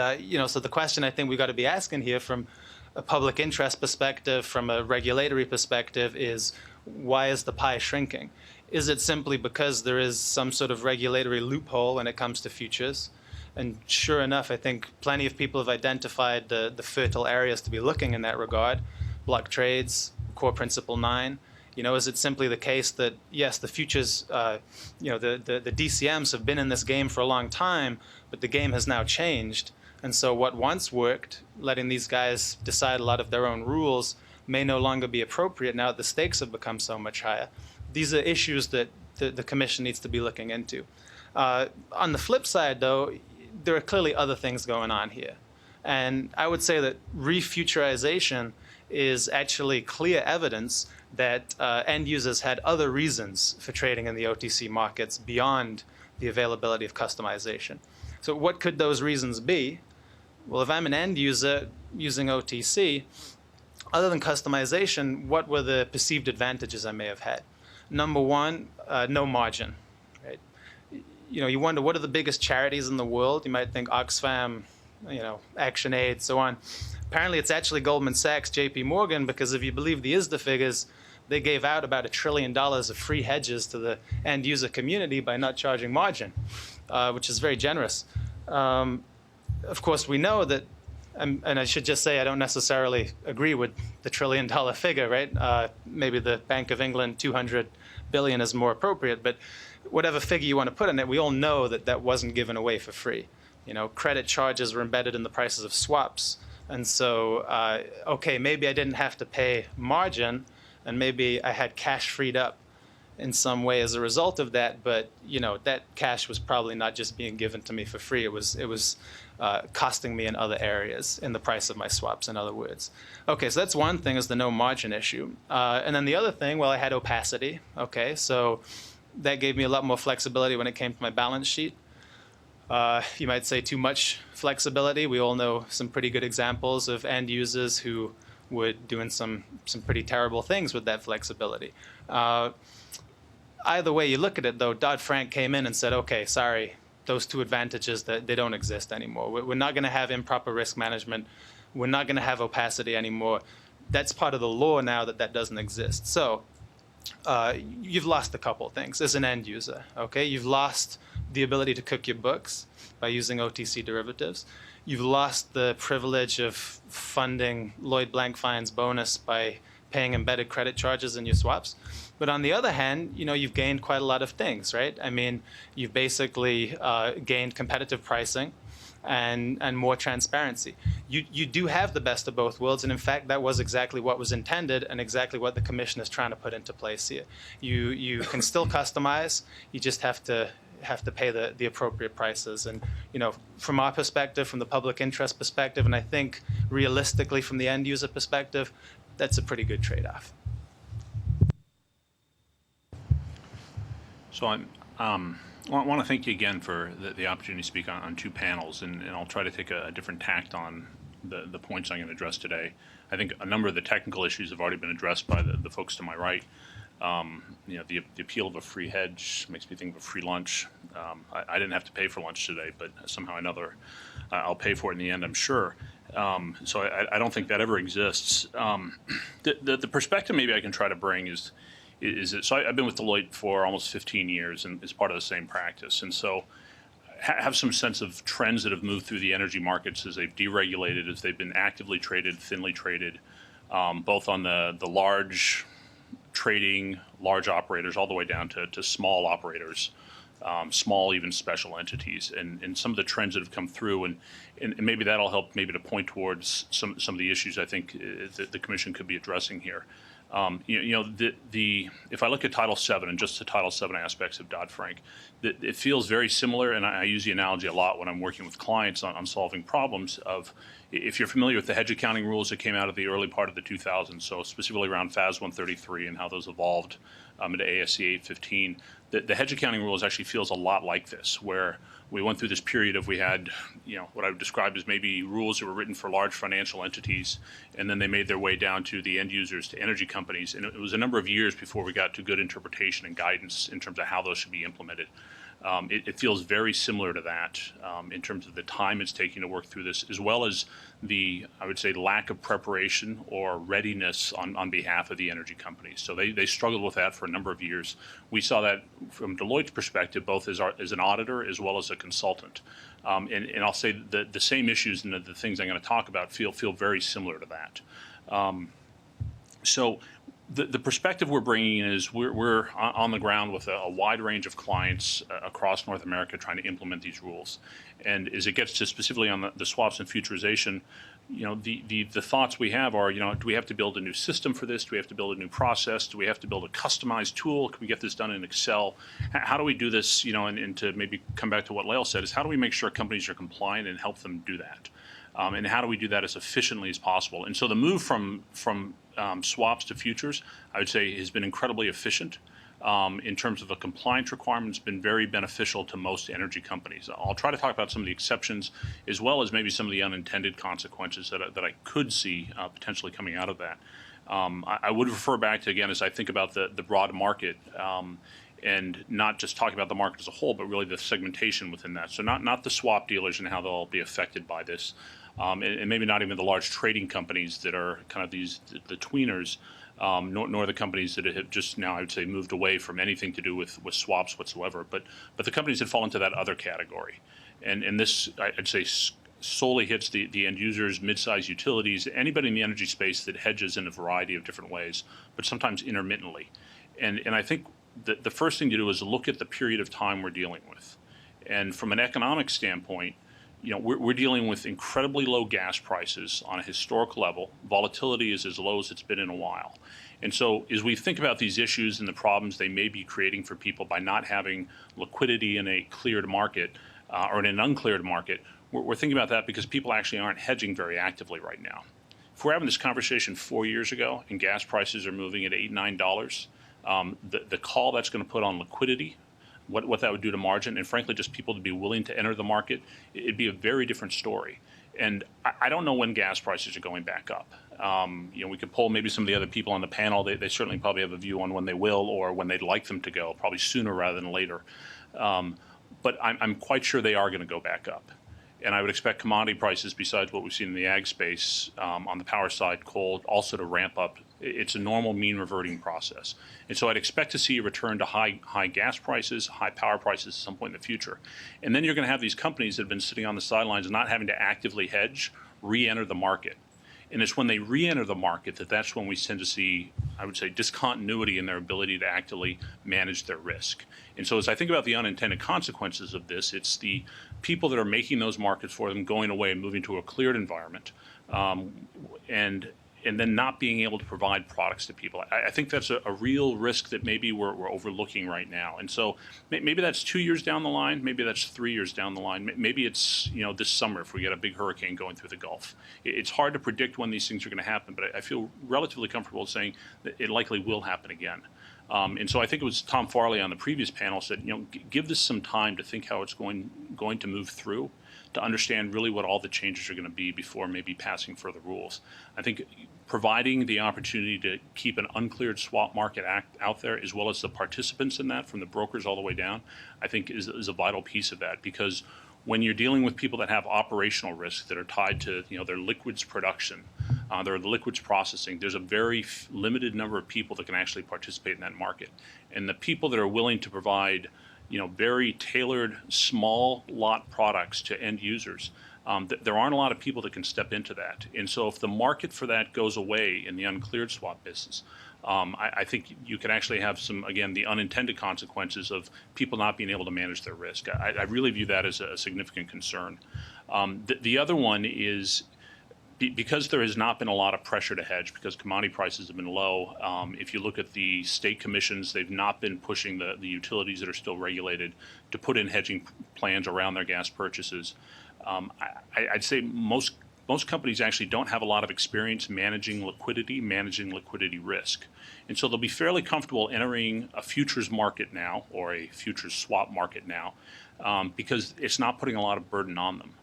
so the question I think we've got to be asking here from a public interest perspective, from a regulatory perspective, is why is the pie shrinking? Is it simply because there is some sort of regulatory loophole when it comes to futures? And sure enough, I think plenty of people have identified the fertile areas to be looking in that regard. Block trades, core principle 9. Is it simply the case that, yes, the futures, the DCMs have been in this game for a long time, but the game has now changed. And so what once worked, letting these guys decide a lot of their own rules, may no longer be appropriate now that the stakes have become so much higher. These are issues that the Commission needs to be looking into. On the flip side, though, there are clearly other things going on here. And I would say that refuturization is actually clear evidence that end users had other reasons for trading in the OTC markets beyond the availability of customization. So what could those reasons be? Well, if I'm an end user using OTC, other than customization, what were the perceived advantages I may have had? Number one, no margin. Right? You wonder, what are the biggest charities in the world? You might think Oxfam, ActionAid, so on. Apparently, it's actually Goldman Sachs, JP Morgan, because if you believe the ISDA figures, they gave out about $1 trillion of free hedges to the end user community by not charging margin, which is very generous. Of course, we know that, and I should just say I don't necessarily agree with the $1 trillion figure, right? Maybe the Bank of England 200 billion is more appropriate, but whatever figure you want to put on it, we all know that that wasn't given away for free. Credit charges were embedded in the prices of swaps. And so, okay, maybe I didn't have to pay margin, and maybe I had cash freed up in some way as a result of that, but that cash was probably not just being given to me for free. It was costing me in other areas, in the price of my swaps, in other words. Okay, so that's one thing, is the no margin issue. And then the other thing, well, I had opacity. Okay, so that gave me a lot more flexibility when it came to my balance sheet. You might say too much flexibility. We all know some pretty good examples of end users who were doing some pretty terrible things with that flexibility. Either way you look at it, though, Dodd-Frank came in and said, okay, sorry, those two advantages, that they don't exist anymore. We're not going to have improper risk management. We're not going to have opacity anymore. That's part of the law now that doesn't exist. So you've lost a couple of things as an end user, okay? You've lost the ability to cook your books by using OTC derivatives. You've lost the privilege of funding Lloyd Blankfein's bonus by paying embedded credit charges in your swaps. But on the other hand, you've gained quite a lot of things, right? I mean, you've basically gained competitive pricing and more transparency. You do have the best of both worlds, and in fact, that was exactly what was intended and exactly what the Commission is trying to put into place here. You can still customize, you just have to pay the appropriate prices. And from our perspective, from the public interest perspective, and I think realistically from the end user perspective, that's a pretty good trade-off. So I want to thank you again for the opportunity to speak on two panels, and I'll try to take a different tact on the points I'm going to address today. I think a number of the technical issues have already been addressed by the folks to my right. The appeal of a free hedge makes me think of a free lunch. I didn't have to pay for lunch today, but somehow or another, I'll pay for it in the end, I'm sure. So I don't think that ever exists. The perspective maybe I can try to bring is that, so I've been with Deloitte for almost 15 years and as part of the same practice. And so have some sense of trends that have moved through the energy markets as they've deregulated, as they've been actively traded, thinly traded, both on the large trading, large operators, all the way down to small operators, small, even special entities, and some of the trends that have come through, and maybe that'll help maybe to point towards some of the issues I think that the Commission could be addressing here. If I look at Title VII and just the Title VII aspects of Dodd-Frank, it feels very similar, and I use the analogy a lot when I'm working with clients on solving problems of, if you're familiar with the hedge accounting rules that came out of the early part of the 2000s, so specifically around FAS 133 and how those evolved into ASC 815, the hedge accounting rules actually feels a lot like this, where we went through this period of, we had, what I would describe as maybe rules that were written for large financial entities, and then they made their way down to the end users, to energy companies, and it was a number of years before we got to good interpretation and guidance in terms of how those should be implemented. It feels very similar to that in terms of the time it's taking to work through this, as well as I would say, lack of preparation or readiness on behalf of the energy companies. So they struggled with that for a number of years. We saw that from Deloitte's perspective, both as an auditor as well as a consultant. And I'll say the same issues and the things I'm going to talk about feel very similar to that. So The perspective we're bringing in is we're on the ground with a wide range of clients across North America trying to implement these rules. And as it gets to specifically on the swaps and futurization, the thoughts we have are, do we have to build a new system for this? Do we have to build a new process? Do we have to build a customized tool? Can we get this done in Excel? How do we do this, and to maybe come back to what Lael said, is how do we make sure companies are compliant and help them do that? And how do we do that as efficiently as possible? And so the move from swaps to futures, I would say, has been incredibly efficient. In terms of a compliance requirement, it's been very beneficial to most energy companies. I'll try to talk about some of the exceptions as well as maybe some of the unintended consequences that I could see potentially coming out of that. I would refer back to, again, as I think about the broad market, and not just talking about the market as a whole, but really the segmentation within that. So not the swap dealers and how they'll be affected by this, and maybe not even the large trading companies that are kind of the tweeners, nor the companies that have just now, I would say, moved away from anything to do with swaps whatsoever. But the companies that fall into that other category. And this, I'd say, solely hits the end users, mid-sized utilities, anybody in the energy space that hedges in a variety of different ways, but sometimes intermittently. And I think the first thing to do is look at the period of time we're dealing with. And from an economic standpoint, we're dealing with incredibly low gas prices on a historic level. Volatility is as low as it's been in a while. And so as we think about these issues and the problems they may be creating for people by not having liquidity in a cleared market or in an uncleared market, we're thinking about that because people actually aren't hedging very actively right now. If we're having this conversation 4 years ago and gas prices are moving at $8, $9, the call that's going to put on liquidity, what that would do to margin, and frankly, just people to be willing to enter the market, it'd be a very different story. And I don't know when gas prices are going back up. We could poll maybe some of the other people on the panel. They certainly probably have a view on when they will or when they'd like them to go, probably sooner rather than later. But I'm quite sure they are going to go back up. And I would expect commodity prices, besides what we've seen in the ag space, on the power side, coal, also to ramp up. It's a normal mean reverting process. And so I'd expect to see a return to high gas prices, high power prices at some point in the future. And then you're going to have these companies that have been sitting on the sidelines and not having to actively hedge, re-enter the market. And it's when they re-enter the market that's when we tend to see, I would say, discontinuity in their ability to actively manage their risk. And so as I think about the unintended consequences of this, it's the people that are making those markets for them going away and moving to a cleared environment, and then not being able to provide products to people. I think that's a real risk that maybe we're overlooking right now. And so maybe that's 2 years down the line, maybe that's 3 years down the line, maybe it's this summer if we get a big hurricane going through the Gulf. It's hard to predict when these things are going to happen, but I feel relatively comfortable saying that it likely will happen again. And so I think it was Tom Farley on the previous panel said, give this some time to think how it's going to move through, to understand really what all the changes are going to be before maybe passing further rules. I think providing the opportunity to keep an uncleared swap market out there, as well as the participants in that, from the brokers all the way down, I think is a vital piece of that. Because when you're dealing with people that have operational risks that are tied to their liquids production, their liquids processing, there's a very limited number of people that can actually participate in that market. And the people that are willing to provide very tailored small lot products to end users, there aren't a lot of people that can step into that. And so if the market for that goes away in the uncleared swap business, I think you could actually have some, again, the unintended consequences of people not being able to manage their risk. I really view that as a significant concern. The other one is, because there has not been a lot of pressure to hedge, because commodity prices have been low, if you look at the state commissions, they've not been pushing the utilities that are still regulated to put in hedging plans around their gas purchases. I'd say most companies actually don't have a lot of experience managing liquidity risk. And so they'll be fairly comfortable entering a futures market now, or a futures swap market now, because it's not putting a lot of burden on them.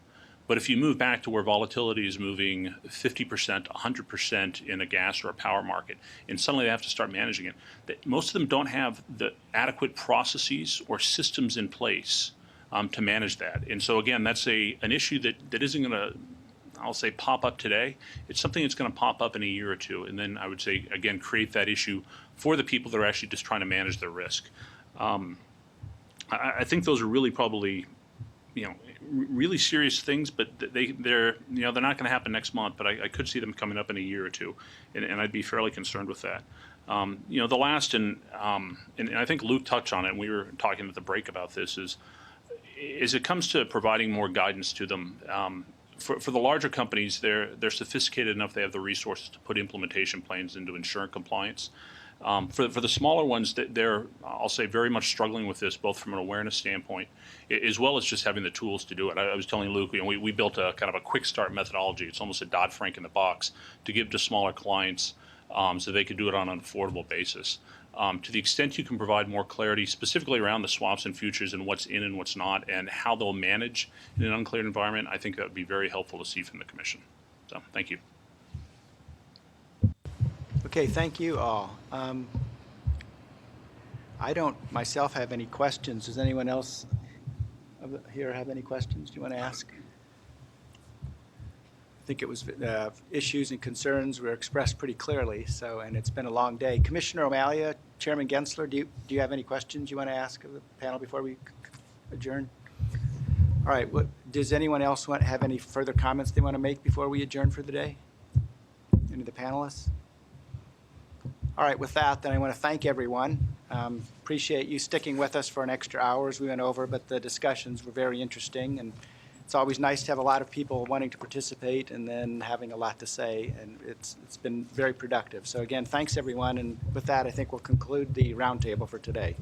But if you move back to where volatility is moving 50%, 100% in a gas or a power market, and suddenly they have to start managing it, most of them don't have the adequate processes or systems in place to manage that. And so again, that's an issue that isn't going to, I'll say, pop up today. It's something that's going to pop up in a year or two, and then I would say, again, create that issue for the people that are actually just trying to manage their risk. I think those are really probably, really serious things, but they're not going to happen next month. But I could see them coming up in a year or two, and I'd be fairly concerned with that. The last, and I think Luke touched on it, and we were talking at the break about this, is it comes to providing more guidance to them. For the larger companies, they're sophisticated enough, they have the resources to put implementation plans into ensure compliance. For the smaller ones, they're, I'll say, very much struggling with this, both from an awareness standpoint, as well as just having the tools to do it. I was telling Luke, we built a kind of a quick start methodology. It's almost a Dodd-Frank in the box to give to smaller clients so they could do it on an affordable basis. To the extent you can provide more clarity, specifically around the swaps and futures and what's in and what's not, and how they'll manage in an uncleared environment, I think that would be very helpful to see from the Commission. So, thank you. Okay, thank you all. I don't myself have any questions. Does anyone else here have any questions you want to ask? I think it was issues and concerns were expressed pretty clearly. So, and it's been a long day. Commissioner O'Malley, Chairman Gensler, do you have any questions you want to ask of the panel before we adjourn? All right. Does anyone else have any further comments they want to make before we adjourn for the day? Any of the panelists? All right. With that, then I want to thank everyone. Appreciate you sticking with us for an extra hour as we went over, but the discussions were very interesting, and it's always nice to have a lot of people wanting to participate and then having a lot to say, and it's been very productive. So again, thanks everyone, and with that, I think we'll conclude the roundtable for today.